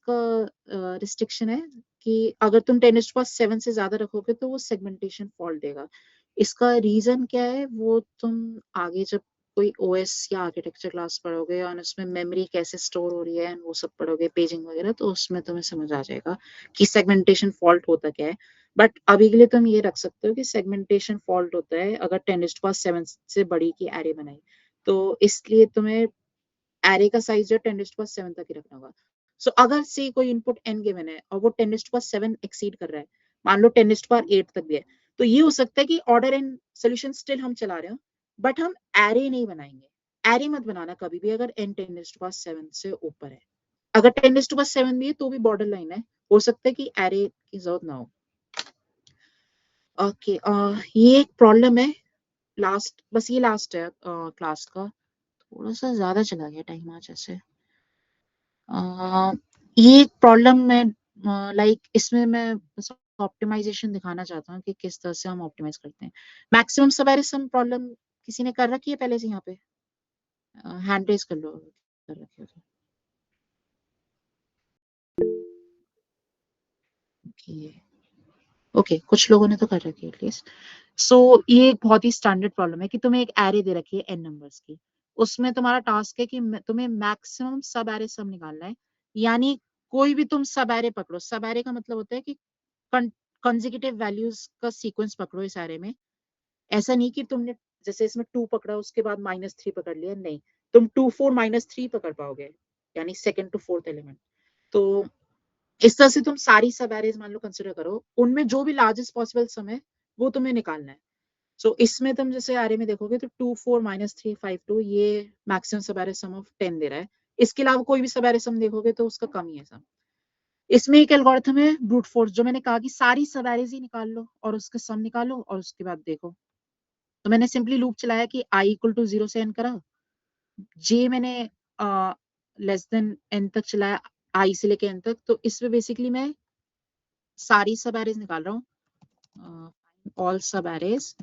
का रिस्ट्रिक्शन है कि अगर तुम 10⁻7 से ज्यादा रखोगे तो वो सेगमेंटेशन फॉल्ट देगा। इसका रीजन क्या है वो तुम आगे जब कोई OS या आर्किटेक्चर क्लास पढ़ोगे और उसमें मेमोरी कैसे स्टोर हो रही है वो सब पढ़ोगे, पेजिंग वगैरह, तो उसमें तुम्हें समझ आ जाएगा कि सेगमेंटेशन फॉल्ट होता क्या है। बट अभी के लिए तुम ये रख सकते हो कि सेगमेंटेशन फॉल्ट होता है अगर 10⁻7 से बड़ी की एरे बनाई, तो इसलिए तुम्हें एरे का साइज जो 10⁻7 तक ही रखना होगा। सो अगर से कोई इनपुट n गिवन है और वो 10⁻7 एक्सीड कर रहा है, मान लो 10⁻8 तक भी है, तो ये हो सकता है कि ऑर्डर एंड सोल्यूशन स्टिल हम चला रहे हो बट हम एरे नहीं बनाएंगे। एरे मत बनाना कभी भी अगर n 10⁻7 से ऊपर है। अगर 10⁻7 भी है तो भी बॉर्डर लाइन है, हो सकता है कि एरे की जरूरत ना हो। ओके, ये एक प्रॉब्लम है लास्ट, बस ये लास्ट है क्लास का। थोड़ा सा ज्यादा चला गया टाइम आज ऐसे। ये एक प्रॉब्लम है, लाइक इसमें मैं ऑप्टिमाइजेशन दिखाना चाहता हूँ कि किस तरह से हम ऑप्टिमाइज करते हैं। मैक्सिमम सवेरिसम प्रॉब्लम किसी ने कर रखी है पहले से? यहाँ पे हैंड रेज कर लो कर रखी हो तो। ओके, कुछ लोगों ने तो कर रखी है एटलीस्ट। सो ये एक बहुत ही स्टैंडर्ड प्रॉब्लम है कि तुम्हें एक एरे दे रखी है n नंबर्स की, उसमें तुम्हारा टास्क है कि तुम्हें मैक्सिमम सब एरे सम निकालना है। यानी कोई भी तुम सब एरे पकड़ो, सब एरे का मतलब होता है कि कंसेक्यूटिव वैल्यूज का सीक्वेंस पकड़ो इस एरे में। ऐसा नहीं कि तुमने जैसे इसमें 2 पकड़ा उसके बाद -3 पकड़ लिया, नहीं, तुम 2 4 -3 पकड़ पाओगे, यानी सेकंड टू फोर्थ एलिमेंट। तो इस तरह से तुम सारी सब एरेज मान लो कंसिडर करो, उनमें जो भी लार्जेस्ट पॉसिबल सम है वो तुम्हें निकालना है। सो इसमें तुम जैसे एरे में देखोगे तो 2 4 -3 5 2 ये मैक्सिमम सब एरे सम ऑफ 10 दे रहा है। इसके अलावा कोई भी सब एरे सम देखोगे तो उसका कम ही है सम। इसमें एक एल्गोरिथम है ब्रूट फोर्स, जो मैंने कहा कि सारी सब एरेज ही निकाल लो और उसके सम निकालो और उसके बाद देखो। तो मैंने सिंपली लूप चलाया कि i = 0 से n करा, j मैंने लेस देन n तक चलाया, i से लेके n तक। तो इसमें बेसिकली मैं सारी सब एरेज निकाल रहा हूँ, ऑल सब arrays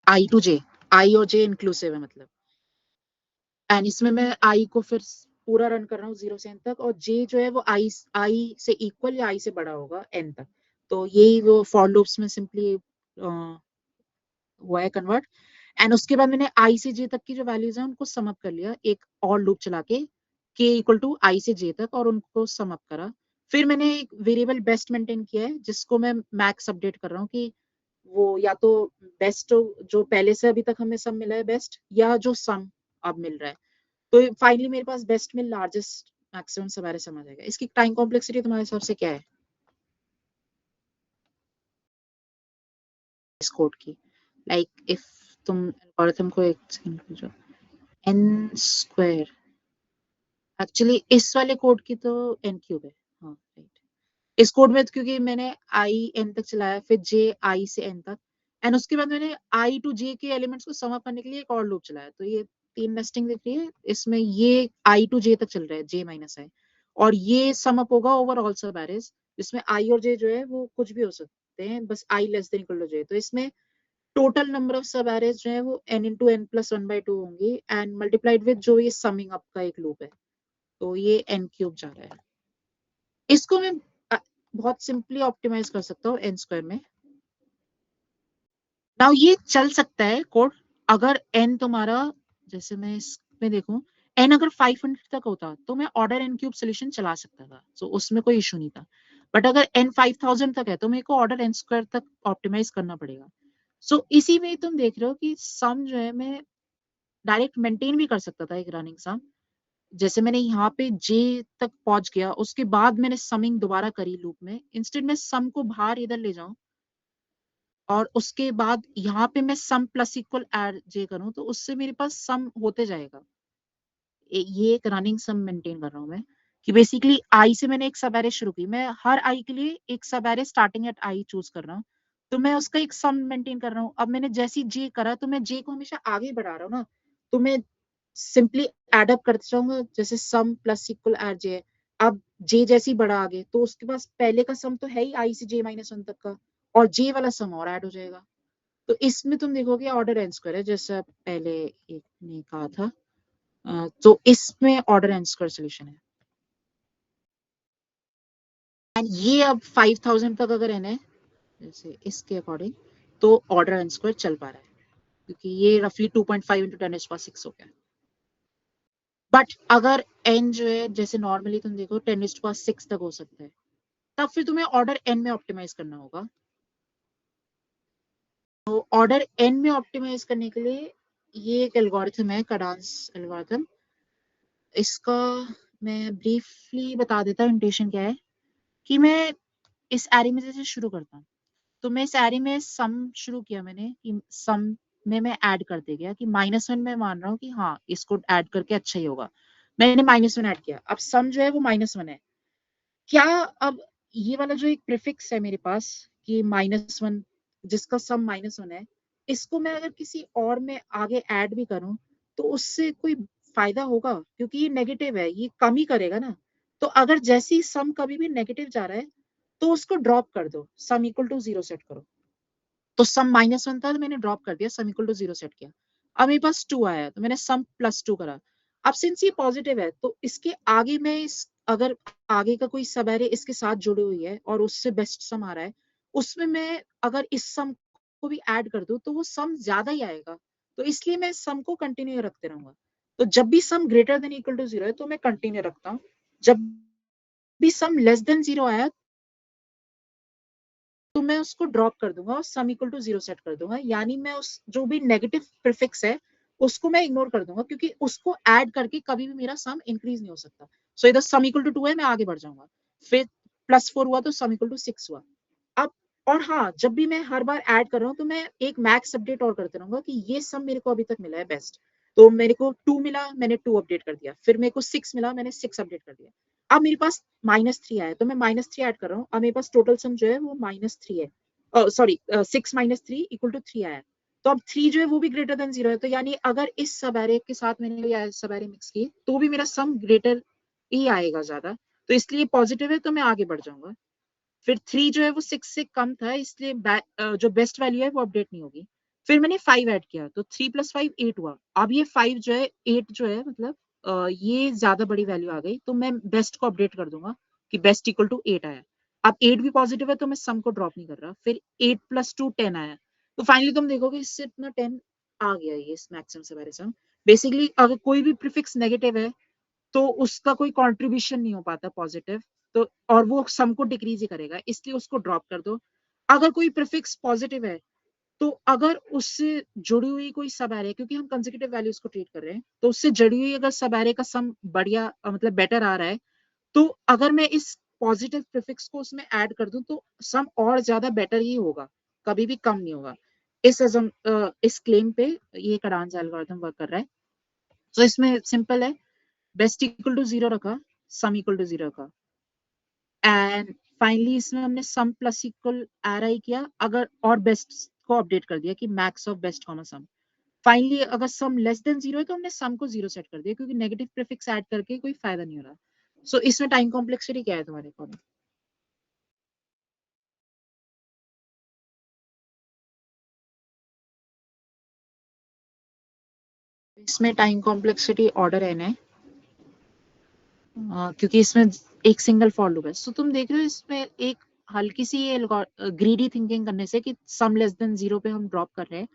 i to j, i और j इंक्लूसिव है मतलब। एंड इसमें मैं i को फिर पूरा रन कर रहा हूँ 0 से n तक, और j जो है वो i से इक्वल या i से बड़ा होगा n तक। तो यही वो फॉर लूप्स में सिंपली हुआ है कन्वर्ट। एंड उसके बाद मैंने i से j तक की जो वैल्यूज है उनको सम अप कर लिया एक और लूप चला के, k = i से j तक, और उनको सम अप करा। फिर मैंने एक वेरिएबल बेस्ट मेंटेन किया है जिसको मैं मैक्स अपडेट कर रहा हूँ कि वो या तो बेस्ट जो पहले से अभी तक हमें सम मिला है बेस्ट, या जो सम अब मिल रहा है। तो फाइनली मेरे पास बेस्ट में लार्जेस्ट मैक्सिमम सवारे सम आ जाएगा। इसकी टाइम कॉम्प्लेक्सिटी तुम्हारे हिसाब से क्या है इस कोड की? लाइक इफ तुम एल्गोरिथम को एक सेकंड रुको, n² एक्चुअली इस वाले कोड की तो n³ है। हाँ राइट, इस कोड में तो क्योंकि मैंने i n तक चलाया, फिर j i से n तक, एंड उसके बाद मैंने i to j के एलिमेंट्स को सम अप करने के लिए एक और लूप चलाया। तो ये 3 नेस्टिंग दिख रही है इसमें, ये i to j तक चल रहा है, j - i, और ये सम अप होगा ओवर ऑल सब एरेज, जिसमें i और j जो है वो कुछ भी हो सकते हैं, बस i <= j। तो इसमें टोटल नंबर ऑफ सब एरेज जो है वो n × n + 1/2 होंगी, एंड मल्टीप्लाइड विद जो ये समिंग अप का एक लूप है, तो ये n³ जा रहा है। इसको मैं बहुत सिंपली ऑप्टिमाइज कर सकता हूँ n² में। नाउ ये चल सकता है कोड अगर n तुम्हारा, जैसे मैं इसमें देखूं, n अगर 500 तक होता तो मैं ऑर्डर n क्यूब सोल्यूशन चला सकता था, सो उसमें कोई इशू नहीं था। बट अगर n 5000 तक है तो मेरे को ऑर्डर n स्क्वायर तक ऑप्टिमाइज करना पड़ेगा। सो इसी में तुम देख रहे हो कि सम जो है मैं डायरेक्ट मेंटेन भी कर सकता था एक रनिंग सम। जैसे मैंने यहाँ पे j तक पहुंच गया, उसके बाद मैंने समिंग दोबारा करी लूप में, इंस्टेड में सम को बाहर इधर ले जाऊं और उसके बाद यहाँ पे मैं सम प्लस इक्वल एड j करूं, तो उससे मेरे पास सम होते जाएगा। ये एक रनिंग सम मेंटेन कर रहा हूँ मैं, कि बेसिकली i से मैंने एक सब एरे शुरू की, मैं हर i के लिए एक सब array starting at i choose कर रहा हूँ, तो मैं उसका एक सम मेंटेन कर रहा हूँ। अब मैंने जैसी j करा तो मैं j को हमेशा आगे बढ़ा रहा हूँ ना, तो मैं सिंपली एड अप करते जाऊंगा, जैसे सम प्लस इक्वल एड j। अब j जैसी बढ़ा आगे तो उसके पास पहले का सम तो है ही i से j माइनस 1 तक का, और j वाला सम और ऐड हो जाएगा। तो इसमें तुम देखोगे ऑर्डर n स्क्वायर है, जैसा पहले एक ने कहा था। तो इसमें ऑर्डर n स्क्वायर सोल्यूशन है। एंड ये अब 5000 तक अगर n है, जैसे इसके अकॉर्डिंग, तो ऑर्डर n स्क्वायर चल पा रहा है, क्योंकि ये रफली 2.5 into 10⁻6 हो गया। बट अगर n जो है जैसे नॉर्मली तुम देखो 10⁻6 तक हो सकता है, तब फिर तुम्हें ऑर्डर n में ऑप्टिमाइज करना होगा। तो ऑर्डर n में ऑप्टिमाइज करने के लिए ये एक एल्गोरिथम है, कडांस एल्गोरिथम। इसका मैं ब्रीफली बता देता हूँ इंटेंशन क्या है, कि मैं इस एरे में से शुरू करता हूँ। तो मैं इस एरे में सम शुरू किया मैंने, कि सम में मैं ऐड करते गया कि -1 में मान रहा हूँ कि हाँ इसको ऐड करके अच्छा ही होगा, मैंने -1 ऐड किया। अब सम जो है वो -1 है। क्या अब ये वाला जो एक प्रीफिक्स है मेरे पास कि -1, जिसका सम -1 है, इसको मैं अगर किसी और में आगे ऐड भी करूं तो उससे कोई फायदा होगा? क्योंकि ये नेगेटिव है, ये कम ही करेगा ना। तो अगर जैसे ही सम कभी भी नेगेटिव जा रहा है तो उसको ड्रॉप कर दो, सम इक्वल टू 0 सेट करो। तो सम -1 था तो मैंने ड्रॉप कर दिया, सम इक्वल टू 0 सेट किया। अब मेरे पास 2 आया तो मैंने सम +2 करा। अब सिंस ये पॉजिटिव है तो इसके आगे मैं इस अगर आगे का कोई सब एरे इसके साथ जुड़ी हुई है और उससे बेस्ट सम आ रहा है, उसमें मैं अगर इस सम को भी ऐड कर दूं तो वो सम ज्यादा ही आएगा। तो इसलिए मैं सम को कंटिन्यू रखते रहूंगा। तो जब भी sum greater than equal to 0 है तो मैं कंटिन्यू रखता हूँ, जब भी सम लेस देन 0 आया तो मैं उसको ड्रॉप कर दूंगा और सम इक्वल टू 0 सेट कर दूंगा। यानी मैं उस जो भी नेगेटिव प्रीफिक्स है उसको मैं इग्नोर कर दूंगा, क्योंकि उसको ऐड करके कभी भी मेरा सम इंक्रीज नहीं हो सकता। सो इधर सम इक्वल टू 2 है, मैं आगे बढ़ जाऊंगा। फिर +4 हुआ तो सम इक्वल टू 6 हुआ। अब और हाँ, जब भी मैं हर बार ऐड कर रहा हूँ तो मैं एक मैक्स अपडेट और करते रहूंगा कि ये सम मेरे को अभी तक मिला है बेस्ट। तो मेरे को 2 मिला, मैंने 2 अपडेट कर दिया। फिर मेरे को 6 मिला, मैंने 6 अपडेट कर दिया। अब मेरे पास -3 आया तो मैं -3 ऐड कर रहा हूँ। अब मेरे पास टोटल सम जो है वो -3 है, सॉरी 6 - 3 इक्वल टू 3 आया। तो अब 3 जो है वो भी ग्रेटर देन 0 है। तो यानी अगर इस सब एरे के साथ मैंने सब एरे मिक्स की तो भी मेरा सम ग्रेटर ही आएगा ज्यादा। तो इसलिए पॉजिटिव है तो मैं आगे बढ़ जाऊंगा। फिर 3 जो है वो 6 से कम था, इसलिए जो बेस्ट वैल्यू है वो अपडेट नहीं होगी। फिर मैंने 5 ऐड किया तो 3 + 5 8 हुआ। अब ये 5 जो है 8 जो है मतलब ये ज्यादा बड़ी वैल्यू आ गई, तो मैं बेस्ट को अपडेट कर दूंगा कि बेस्ट इक्वल टू 8 आया। अब 8 भी पॉजिटिव है तो मैं सम को ड्रॉप नहीं कर रहा। फिर 8 + 2 10 आया। तो फाइनली तुम देखोगे इससे इतना 10 आ गया ये मैक्सिमम से मेरे सम। बेसिकली अगर कोई भी प्रीफिक्स नेगेटिव है तो उसका कोई कंट्रीब्यूशन नहीं हो पाता पॉजिटिव, तो और वो सम को डिक्रीज ही करेगा, इसलिए उसको ड्रॉप कर दो। अगर कोई प्रीफिक्स पॉजिटिव है तो अगर उससे जुड़ी हुई कोई सब एरे, क्योंकि हम कंसेक्यूटिव वैल्यूज को ट्रीट कर रहे हैं, तो उससे जुड़ी हुई अगर सब एरे का सम बढ़िया मतलब बेटर आ रहा है, तो अगर मैं इस पॉजिटिव प्रीफिक्स को उसमें ऐड कर दूं तो सम और ज्यादा बेटर ही होगा, कभी भी कम नहीं होगा। इस क्लेम पे ये कडांस एल्गोरिथम वर्क कर रहा है। तो इसमें सिंपल है, बेस्ट इक्वल टू 0 रखा, सम इक्वल टू 0 रखा, एंड फाइनली इसमें हमने सम प्लस इक्वल आर किया अगर, और बेस्ट को अपडेट कर दिया कि max of best comma sum. Finally अगर सम लेस देन 0 है तो हमने सम को 0 सेट कर दिया, क्योंकि नेगेटिव प्रीफिक्स ऐड करके कोई फायदा नहीं हो रहा। सो इसमें टाइम कॉम्प्लेक्सिटी क्या है तुम्हारे अकॉर्डिंग? इसमें टाइम कॉम्प्लेक्सिटी ऑर्डर n है, क्योंकि इसमें एक सिंगल फॉर लूप है। सो तुम देख रहे हो इसमें एक हल्की सी ग्रीडी थिंकिंग करने से कि सम लेस देन 0 पे हम ड्रॉप कर रहे हैं,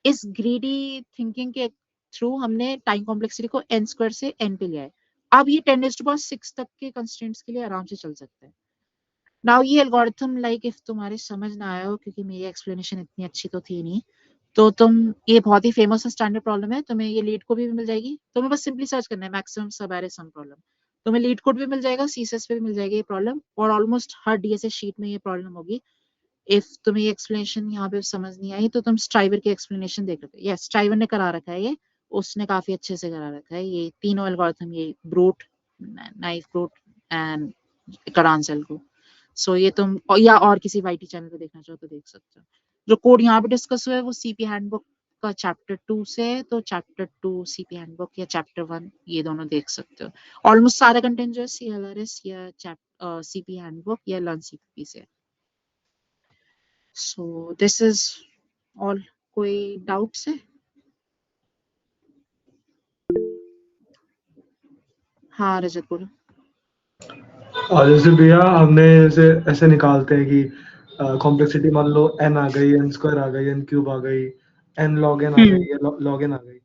इस ग्रीडी थिंकिंग के थ्रू हमने टाइम कॉम्प्लेक्सिटी को n स्क्वायर से n पे लिया है। अब ये 10⁻6 तक के कंस्ट्रेंट्स के लिए आराम से चल सकते हैं। नाउ ये एल्गोरिथम लाइक इफ तुम्हारे समझ ना आया हो, क्योंकि मेरी एक्सप्लेनेशन इतनी अच्छी तो थी नहीं, तो तुम, ये बहुत ही फेमस स्टैंडर्ड प्रॉब्लम है, तुम्हें ये लीड कोड भी मिल जाएगी, तुम्हें बस सिंपली सर्च करना है मैक्सिमम सब एरे सम प्रॉब्लम, तुम्हें लीड कोड भी मिल जाएगा, सीएसएस पे भी मिल जाएगी ये प्रॉब्लम, और ऑलमोस्ट हर डीएसएस शीट में ये प्रॉब्लम होगी। इफ तुम्हें ये एक्सप्लेनेशन यहाँ पे समझ नहीं आई तो तुम स्ट्राइवर की एक्सप्लेनेशन देख रहे हो। यस, स्ट्राइवर ने करा रखा है ये, उसने काफी अच्छे से करा रखा है ये तीनों एल्गोरिथम, ये ब्रूट, नाइफ ब्रूट एंड करांसेल को। सो ये तुम या और किसी वाईटी चैनल पे देखना चाहो तो देख सकते हो। जो कोड यहाँ पे डिस्कस हुआ है वो सीपी हैंडबुक का चैप्टर 2 से है, तो चैप्टर 2 सीपी हैंडबुक या चैप्टर 1 ये दोनों देख सकते हो। ऑलमोस्ट सारा कंटेंट जो है सीएलआरएस या सीपी हैंडबुक या लर्न सीपीपी से। So this is all. कोई डाउट्स है? हाँ रजत बोलो। जैसे भैया हमने जैसे ऐसे निकालते हैं कि कॉम्प्लेक्सिटी मान लो n आ गई, n स्क्वायर आ गई, n क्यूब आ गई, n log n आ गई या log n आ गई।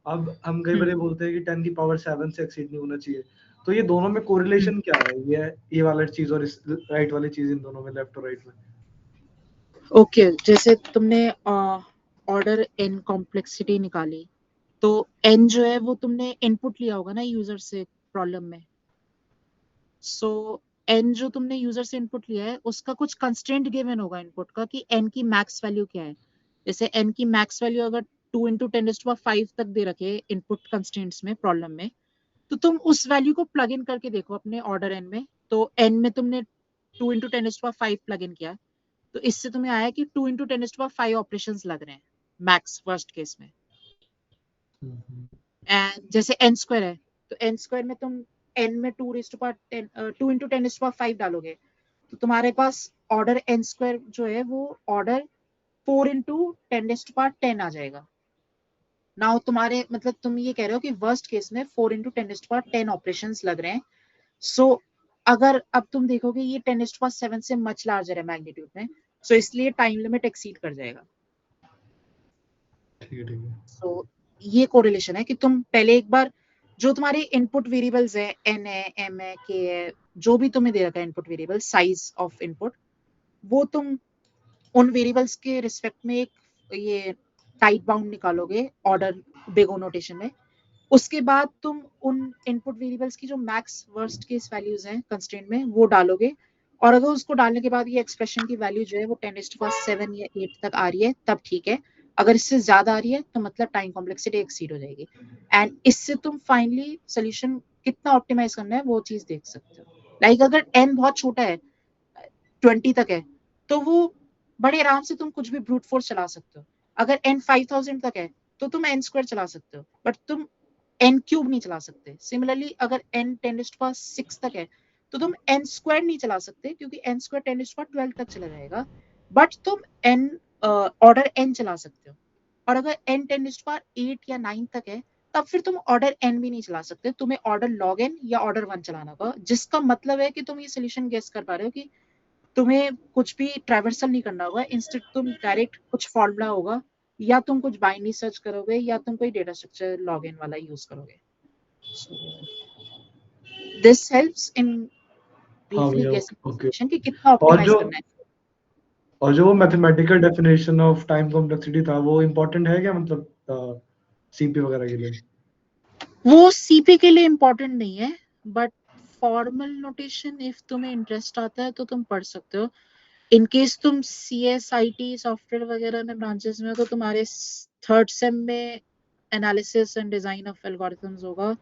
अब हम कई बार ये बोलते हैं कि 10 की पावर 7 से एक्सीड नहीं होना चाहिए, तो ये दोनों में कोरिलेशन क्या है? ये वाला चीज और इस राइट वाली चीज, इन दोनों में, लेफ्ट और राइट में। ओके, जैसे तुमने ऑर्डर n कॉम्प्लेक्सिटी निकाली, तो n जो है वो तुमने इनपुट लिया होगा ना यूजर से प्रॉब्लम में। सो n जो तुमने यूजर से इनपुट लिया है उसका कुछ कंस्ट्रेंट गिवन होगा इनपुट का कि n की मैक्स वैल्यू क्या है। जैसे n की मैक्स वैल्यू अगर 2 × 10⁵ तक दे रखे इनपुट कंस्ट्रेंट्स में प्रॉब्लम में, तो तुम उस वैल्यू को प्लग इन करके देखो अपने ऑर्डर n में। तो n में तुमने 2 × 10⁵ प्लग इन किया, तो इससे तुम्हें आया कि 2 × 10⁵ ऑपरेशंस लग रहे हैं मैक्स वर्स्ट केस में। एंड जैसे n स्क्वायर है, तो n स्क्वायर में तुम n में 2 × 10⁵ डालोगे, तो तुम्हारे पास ऑर्डर n स्क्वायर जो है वो ऑर्डर 4 × 10⁻10 आ जाएगा। नाउ तुम्हारे मतलब तुम ये कह रहे हो कि वर्स्ट केस में 4 × 10⁻10 ऑपरेशंस लग रहे हैं। सो अगर अब तुम देखोगे ये 10⁻7 से मच लार्जर है मैग्नीट्यूड में, सो इसलिए टाइम लिमिट एक्सीड कर जाएगा। ठीक है। सो ये कोरिलेशन है कि तुम पहले एक बार जो तुम्हारे इनपुट वेरिएबल्स है, n है, m है, k है, जो भी तुम्हें दे रखा है input variable, size of input, वो तुम उन वेरिएबल्स के रिस्पेक्ट में एक ये टाइट बाउंड निकालोगे ऑर्डर बिग ओ नोटेशन में। उसके बाद तुम उन इनपुट वेरिएबल्स की जो मैक्स वर्स्ट केस वैल्यूज हैं कंस्ट्रेंट में वो डालोगे, और अगर उसको डालने के बाद ये एक्सप्रेशन की वैल्यू जो है वो 10⁻7 या 8 तक आ रही है तब ठीक है। अगर इससे ज्यादा आ रही है तो मतलब टाइम कॉम्प्लेक्सिटी एक्सीड हो जाएगी, एंड इससे तुम फाइनली सोल्यूशन कितना ऑप्टिमाइज करना है वो चीज देख सकते हो। लाइक अगर n बहुत छोटा है, 20 तक है, तो वो बड़े आराम से तुम कुछ भी ब्रूट फोर्स चला सकते हो। अगर n 5000 तक है तो तुम n स्क्वायर चला सकते हो, बट तुम n क्यूब नहीं चला सकते। सिमिलरली अगर n 10⁻6 तक है तो तुम n स्क्वायर नहीं चला सकते, क्योंकि n स्क्वायर 10⁻12 तक चला जाएगा, बट तुम n ऑर्डर n चला सकते हो। और अगर n 10⁸ या 9 तक है तब फिर तुम ऑर्डर n भी नहीं चला सकते, तुम्हें ऑर्डर log n या ऑर्डर 1 चलाना होगा, जिसका मतलब है कि तुम ये सोल्यूशन गेस कर पा रहे हो कि तुम्हें कुछ भी ट्रैवर्सल नहीं करना होगा, इंस्टेड तुम डायरेक्ट कुछ फॉर्मूला होगा, या तुम कुछ बाइनरी सर्च करोगे, या तुम कोई डेटा स्ट्रक्चर लॉगिन वाला यूज करोगे। दिस हेल्प्स इन ब्रीफली गेसिंग सोल्यूशन कि कितना ऑप्टिमाइज करना है। और जो mathematical definition of time complexity था वो इम्पोर्टेंट है क्या, मतलब सीपी वगैरह के लिए? वो सीपी के लिए इम्पोर्टेंट नहीं है, बट फॉर्मल नोटेशन इफ तुम्हें इंटरेस्ट आता है तो तुम पढ़ सकते हो। इन केस तुम CSIT सॉफ्टवेयर वगैरह में ब्रांचेस में हो तो तुम्हारे 3rd सेम में analysis and design of algorithms होगा,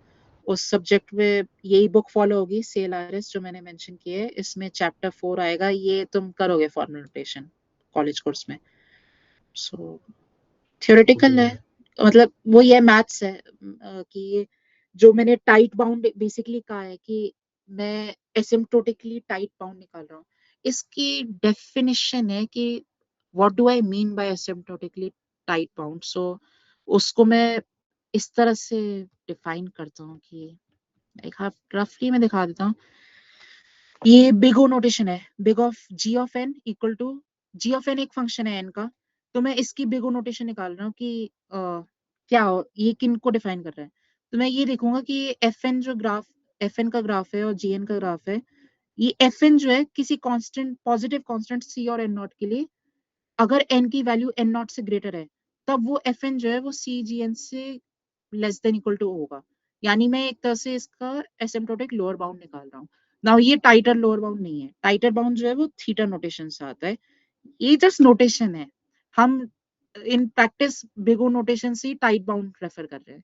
उस सब्जेक्ट में यही बुक फॉलो होगी CLRS जो मैंने मेंशन की है, इसमें चैप्टर 4 आएगा, ये तुम करोगे फॉर्मल नोटेशन कॉलेज कोर्स में। सो थ्योरेटिकल है, मतलब वो ये मैथ्स है कि ये जो मैंने टाइट बाउंड बेसिकली कहा है कि मैं एसिम्प्टोटिकली टाइट बाउंड निकाल रहा हूँ, इसकी डेफिनेशन है कि what do I mean by asymptotically tight bound. So उसको मैं इस तरह से डिफाइन करता हूँ कि रफली मैं दिखा देता हूँ। ये बिग ओ नोटेशन है, big of g of n equal to g of n एक फंक्शन है n का, तो मैं इसकी बिग ओ नोटेशन निकाल रहा हूँ कि क्या हो, ये किन को डिफाइन कर रहा है। तो मैं ये देखूंगा कि FN जो ग्राफ, FN का ग्राफ है और GN का ग्राफ है, ये FN जो है किसी कांस्टेंट, पॉजिटिव कांस्टेंट C और N नॉट के लिए अगर N की वैल्यू N नॉट से ग्रेटर है, तब वो FN जो है वो CGN से लेस देन इक्वल टू होगा। यानी मैं एक तरह से इसका एसिम्प्टोटिक लोअर बाउंड निकाल रहा हूँ। नाउ ये टाइटर लोअर बाउंड नहीं है, टाइटर बाउंड जो है वो थीटा नोटेशन से आता है। ये जस्ट नोटेशन है, हम इन प्रैक्टिस बिगो नोटेशन से टाइट बाउंड रेफर कर रहे हैं,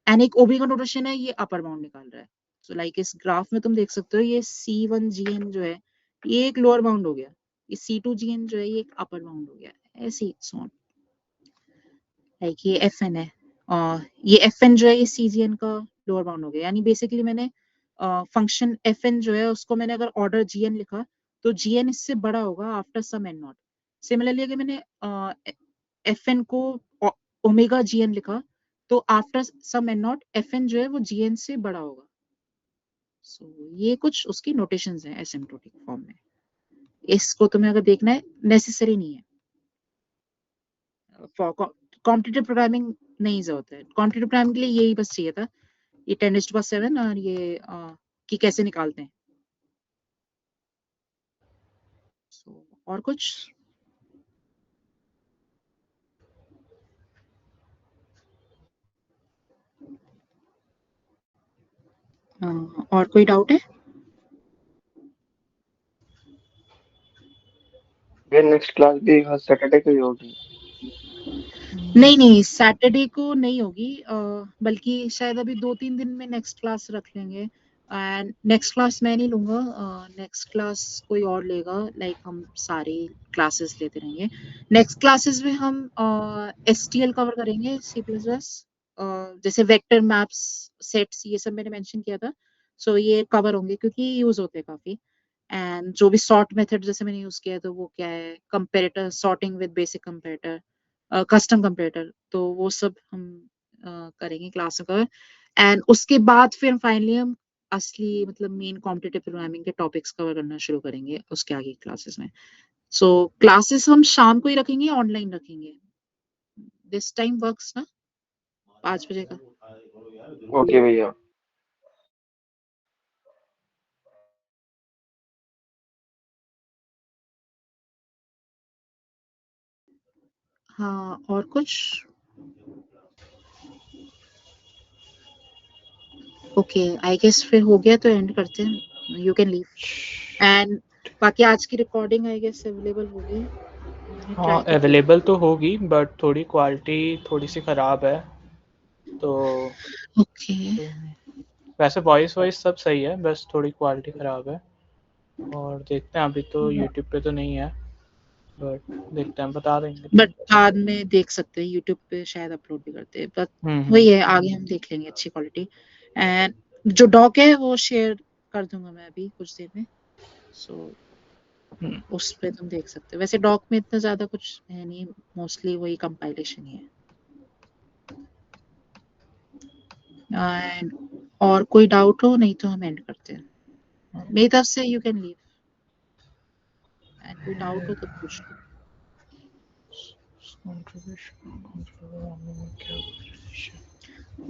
एंड एक ओमेगा नोटेशन है, ये अपर बाउंड निकाल रहा है। सो लाइक इस ग्राफ में तुम देख सकते हो ये C1GN जो है ये एक लोअर बाउंड हो गया, ये C2GN जो है ये एक अपर बाउंड हो गया, ऐसे ही सो ऑन। लाइक ये FN है और ये FN जो है ये CGN का लोअर बाउंड हो गया। यानी बेसिकली मैंने फंक्शन FN जो है उसको मैंने अगर ऑर्डर GN लिखा तो GN इससे बड़ा होगा after some N nought. Similarly अगर मैंने FN को ओमेगा GN लिखा तो after some N nought FN जो है वो GN से बड़ा होगा। सो ये कुछ उसकी नोटेशंस हैं एसिम्प्टोटिक फॉर्म में। इसको तुम्हें अगर देखना है, नेसेसरी नहीं है, कॉम्पिटिटिव प्रोग्रामिंग नहीं जरूरत है। कॉम्पिटिटिव प्रोग्रामिंग के लिए यही बस चाहिए था, ये 10⁻7 और ये कि कैसे निकालते हैं। और कुछ और कोई डाउट है? ये नेक्स्ट क्लास भी सैटरडे को ही होगी? नहीं सैटरडे को नहीं होगी, बल्कि शायद अभी 2-3 दिन में नेक्स्ट क्लास रख लेंगे। एंड नेक्स्ट क्लास मैं नहीं लूंगा, नेक्स्ट क्लास कोई और लेगा। लाइक हम सारी क्लासेस लेते रहेंगे। नेक्स्ट क्लासेस में हम STL कवर करेंगे, C++, जैसे वेक्टर मैप्स, सेट्स, ये सब मैंने मेंशन किया था। सो ये कवर होंगे क्योंकि यूज होते हैं काफी। एंड जो भी सॉर्ट मेथड जैसे मैंने यूज किया है तो वो क्या है, comparator, sorting with basic comparator, custom comparator, तो वो सब हम करेंगे क्लास में कवर। एंड उसके बाद फिर फाइनली हम असली मतलब मेन कॉम्पिटिटिव प्रोग्रामिंग के टॉपिक्स कवर करना शुरू करेंगे उसके आगे क्लासेस में। सो क्लासेस हम शाम को ही रखेंगे, ऑनलाइन रखेंगे। दिस टाइम वर्क्स ना, 5 बजे का? ओके भैया। हाँ और कुछ? ओके आई गेस फिर हो गया तो एंड करते हैं, यू कैन लीव। एंड बाकी आज की रिकॉर्डिंग आई गेस अवेलेबल होगी। हाँ अवेलेबल तो होगी, बट थोड़ी क्वालिटी थोड़ी सी ख़राब है तो ओके वैसे वॉइस सब सही है, बस थोड़ी क्वालिटी ख़राब है। और देखते हैं, अभी तो यूट्यूब पे तो नहीं है, बट देखते हैं, बता देंगे। बट बाद में देख सकते हैं, यूट्यूब पे शायद अपलोड भी करते हैं, बट वही है, आगे हम देख लेंगे अच्छी क्वालिटी। एंड जो डॉक है वो शेयर कर दूंगा मैं अभी कुछ देर में, सो उस पे तुम देख सकते हो। वैसे डॉक में इतना ज्यादा कुछ है नहीं, मोस्टली वही कंपाइलेशन ही है। एंड और कोई डाउट हो नहीं तो हम एंड करते हैं। मेरी तरफ से यू कैन लीव, एंड कोई डाउट हो तो पूछ लो।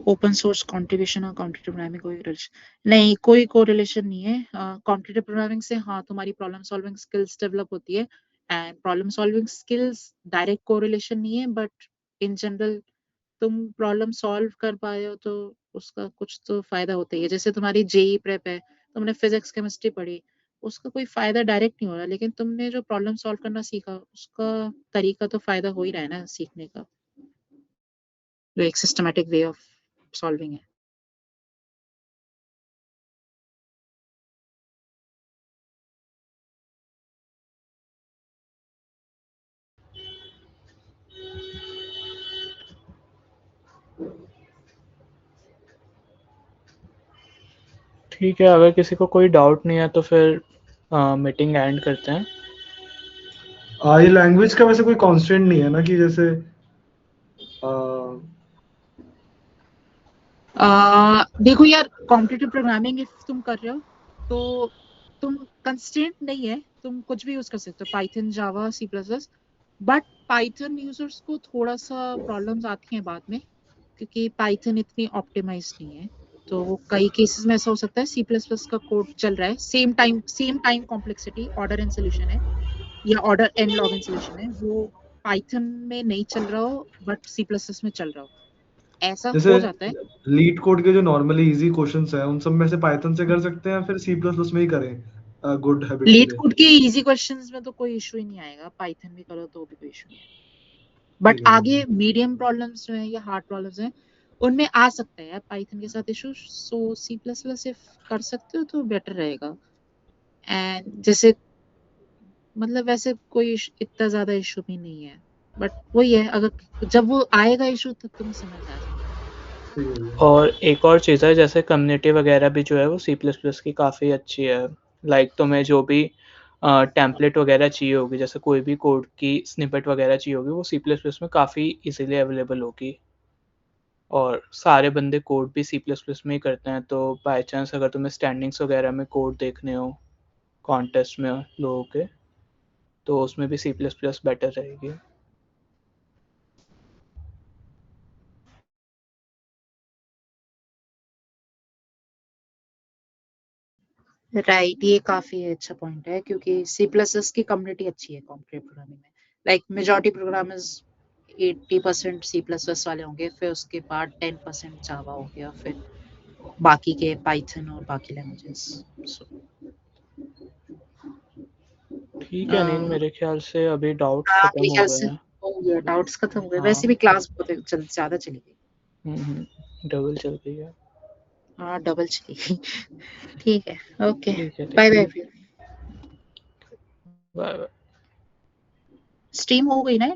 ओपन सोर्स कंट्रीब्यूशन और कॉम्पिटिटिव प्रोग्रामिंग कोई रिलेशन नहीं, कोई कोरिलेशन नहीं है। कॉम्पिटिटिव प्रोग्रामिंग से हाँ तुम्हारी प्रॉब्लम सॉल्विंग स्किल्स डेवलप होती है, and problem solving skills direct correlation नहीं है, बट इन जनरल तुम प्रॉब्लम सॉल्व कर पाए हो तो उसका कुछ तो फायदा होता ही है। जैसे तुम्हारी JEE प्रेप है, तुमने फिजिक्स केमिस्ट्री पढ़ी, उसका कोई फायदा डायरेक्ट नहीं हो रहा, लेकिन तुमने जो प्रॉब्लम सॉल्व करना सीखा उसका तरीका तो फायदा हो ही रहा है ना सीखने का, जो एक सिस्टमैटिक वे ऑफ सॉल्विंग है। ठीक है, अगर किसी को कोई डाउट नहीं है तो फिर मीटिंग एंड करते हैं। ये लैंग्वेज का वैसे कोई कांस्टेंट नहीं है ना, कि जैसे देखो यार, कॉम्पिटिटिव प्रोग्रामिंग इफ तुम कर रहे हो तो तुम कंस्ट्रेंट नहीं है, तुम कुछ भी यूज कर सकते हो, Python, Java, C++, but Python users को थोड़ा सा प्रॉब्लम्स आती हैं बाद में, क्योंकि पाइथन इतनी ऑप्टिमाइज नहीं है, तो कई केसेस में ऐसा हो सकता है सी प्लस प्लस का कोड चल रहा है, same time complexity order N solution है या order N log N solution है, वो पाइथन में नहीं चल रहा हो बट सी प्लस प्लस में चल रहा हो, ऐसा जैसे हो जाता है। लीड कोड के जो नॉर्मली इजी क्वेश्चंस हैं उन सब में से पाइथन से कर सकते हैं, फिर सी प्लस प्लस में ही करें गुड हैबिट के लीड लिए? कोड के इजी क्वेश्चंस में तो कोई इशू ही नहीं आएगा, पाइथन में करो तो भी कोई इशू नहीं आएगा, बट ठीक है, आगे मीडियम प्रॉब्लम्स जो है या हार्ड प्रॉब्लम्स हैं उनमें आ सकता है पाइथन के साथ इशू, सो सी प्लस प्लस से कर सकते हो तो बेटर रहेगा। एंड जैसे मतलब वैसे कोई इतना ज्यादा इशू भी नहीं है, बट वही है अगर जब वो आएगा इशू तब तुम्हें समझ आ जाएगा। ठीक है भैया। और एक और चीज़ है, जैसे कम्युनिटी वगैरह भी जो है वो सी प्लस प्लस की काफ़ी अच्छी है। लाइक तुम्हें जो भी टेम्पलेट वगैरह चाहिए होगी, जैसे कोई भी कोड की स्निपेट वगैरह चाहिए होगी, वो सी प्लस प्लस में काफ़ी इजीली अवेलेबल होगी। और सारे बंदे कोड भी सी प्लस प्लस में ही करते हैं, तो बाई चांस अगर तुम्हें स्टैंडिंग्स वगैरह में कोड देखने हो कॉन्टेस्ट में लोगों के, तो उसमें भी सी प्लस प्लस बेटर रहेगी। राइट, ये काफी अच्छा पॉइंट है क्योंकि सी प्लस प्लस की कम्युनिटी अच्छी है कॉम्पिटेटिव प्रोग्रामिंग में, like majority programmers 80% C plus plus वाले होंगे, फिर उसके बाद 10% जावा हो गया, फिर बाकी के पाइथन और बाकी लैंग्वेजेस। ठीक है, नहीं मेरे ख्याल से अभी डाउट्स हाँ, खत्म मेरे हो ख्याल गए से हैं। हो गया, डाउट्स खत्म हो गए, हाँ। वैसे भी क्लास बहुत ज्यादा चली गई। डबल चल रही है। हाँ, डबल चली गई। ठीक है, ओके, ठीक है, बाय ठीक है, बाय। Bye bye. स्ट्रीम हो गई ना?